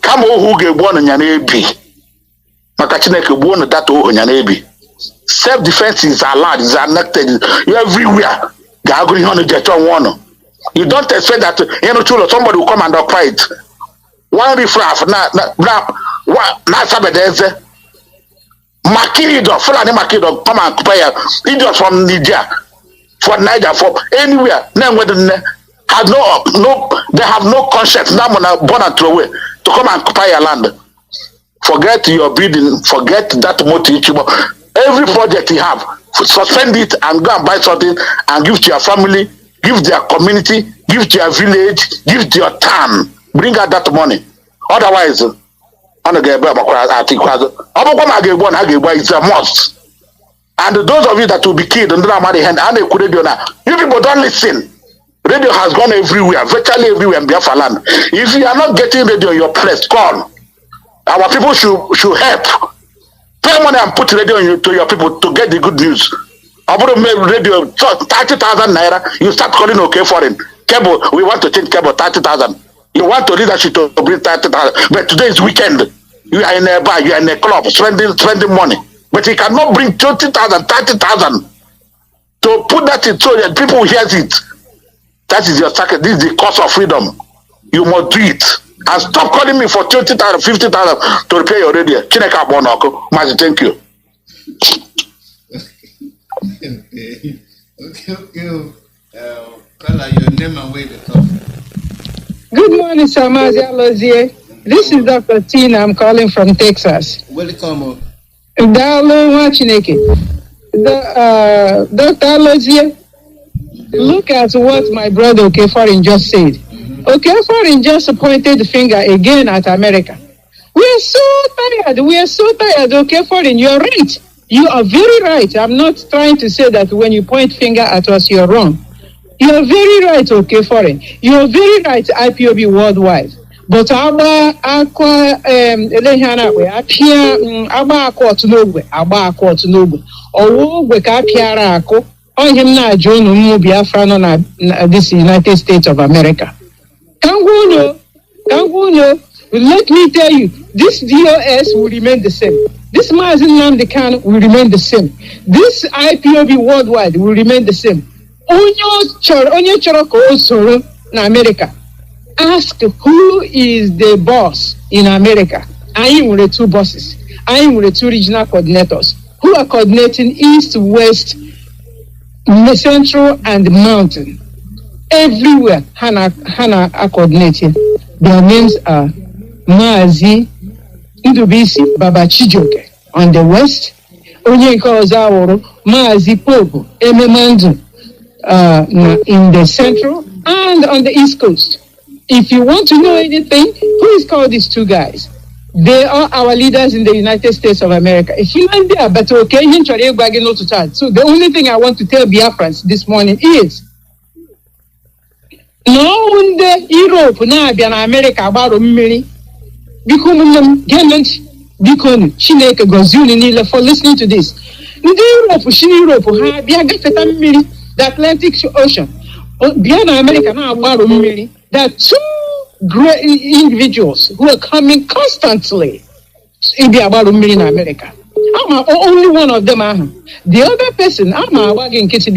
S14: Come who get born in Yanebi.
S11: maka Chineke gbuo na data ohonya na ebi. Self-defense is allowed, is enacted everywhere. You don't expect that somebody will come and occupy it. One riffraff na sabedeze Makido, Fulani Makido, come and occupy idiots from Niger, for Niger, for anywhere. They have no conscience. Now born and throw away to come and occupy your land. Forget your building, forget that motive. Every project you have, suspend it and go and buy something and give to your family, give to your community, give to your village, give to your town. Bring out that money. Otherwise, it's a must. And those of you that will be killed and don't have hand, and they could radio now. You people don't listen. Radio has gone everywhere, virtually everywhere in Biafra land. If you are not getting radio in your place, call. Our people should help. Pay money and put radio to your people to get the good news. I would have made radio 30,000 naira. You start calling okay for it. Cable, we want to change cable 30,000. You want to leadership to bring 30,000. But today is weekend. You are in a bar, you are in a club, spending money. But you cannot bring 20,000, 30,000 to put that in so that people hear it. That is your second. This is the cost of freedom. You must do it. And stop calling me for 20,000, 50,000 to repair your radio. Chineka Bonoko. Mazi, thank you.
S12: Okay. Call your name and where to come.
S17: Good morning, Sir Mazi IYKE. This is Dr. Tina. I'm calling from Texas.
S12: Welcome.
S17: Chineke. Dr. IYKE, look at what my brother Okeforin just said. Okeforin just pointed the finger again at America. We are so tired. Okeforin, you're right. You are very right. I'm not trying to say that when you point finger at us, you're wrong. You're very right, Okeforin. You're very right, IPOB worldwide. But Aba Aqua Elehana, Aba Aqua to Nobu, or Weka Ako, on him now, John Biafra on this United States of America. Kanguno, let me tell you, this DOS will remain the same. This Mazi Nnamdi Kanu will remain the same. This IPOB worldwide will remain the same. Onye Choroko Osoro in America. Ask who is the boss in America. I am with the two bosses. I am with the two regional coordinators who are coordinating east, west, central, and mountain. Everywhere, Hana are coordinating. Their names are Mazi Ndubisi Baba Chijoke on the west, Onyenka Ozaworo, Mazi Popo, Ememandu in the central, and on the east coast. If you want to know anything, please call these two guys. They are our leaders in the United States of America. If you like there, but okay, so the only thing I want to tell Biafrans this morning is no one Europe na Biana America about mmiri. Because Chineke Gozuni Nila for listening to this. Europe, the Atlantic Ocean. Biana America now about mmiri. There are two great individuals who are coming constantly in America. I'm only one of them. The other person, I'm working because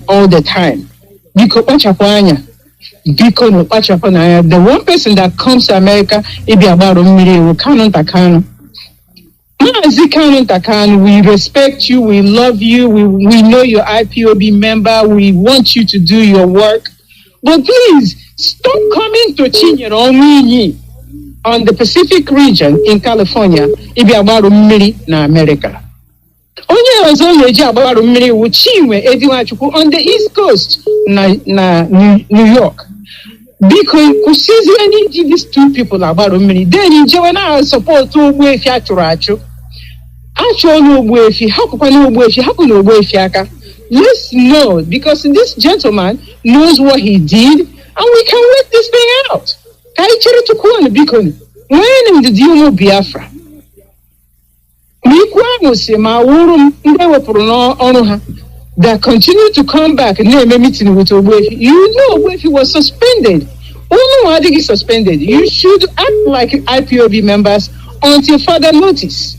S17: all the time. The one person that comes to America, we respect you, we love you, we know you're IPOB member, we want you to do your work. But please, stop coming to Chinyere on the Pacific region in California, na America. On the East Coast, New York. Because these two people about then in Joanna support to wave Yaturacho. Let's know, because this gentleman knows what he did, and we can work this thing out. When did you know Biafra? That continue to come back and name a meeting with Ogwefi. You know Ogwefi was suspended Unu is suspended. You should act like IPOB members until further notice.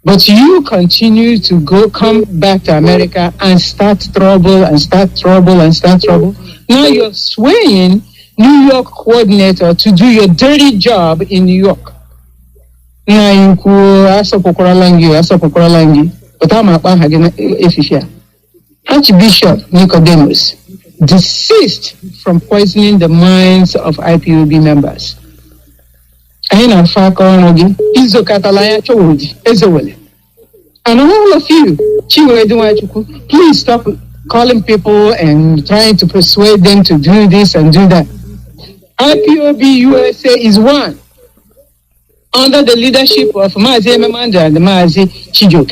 S17: But you continue to come back to America and start trouble and start trouble and start trouble. Now you're swaying New York coordinator to do your dirty job in New York. Archbishop Nicodemus desist from poisoning the minds of IPOB members. And all of you, please stop calling people and trying to persuade them to do this and do that. IPOB USA is one, under the leadership of Mazi Nnamdi and Mazi Chijoke.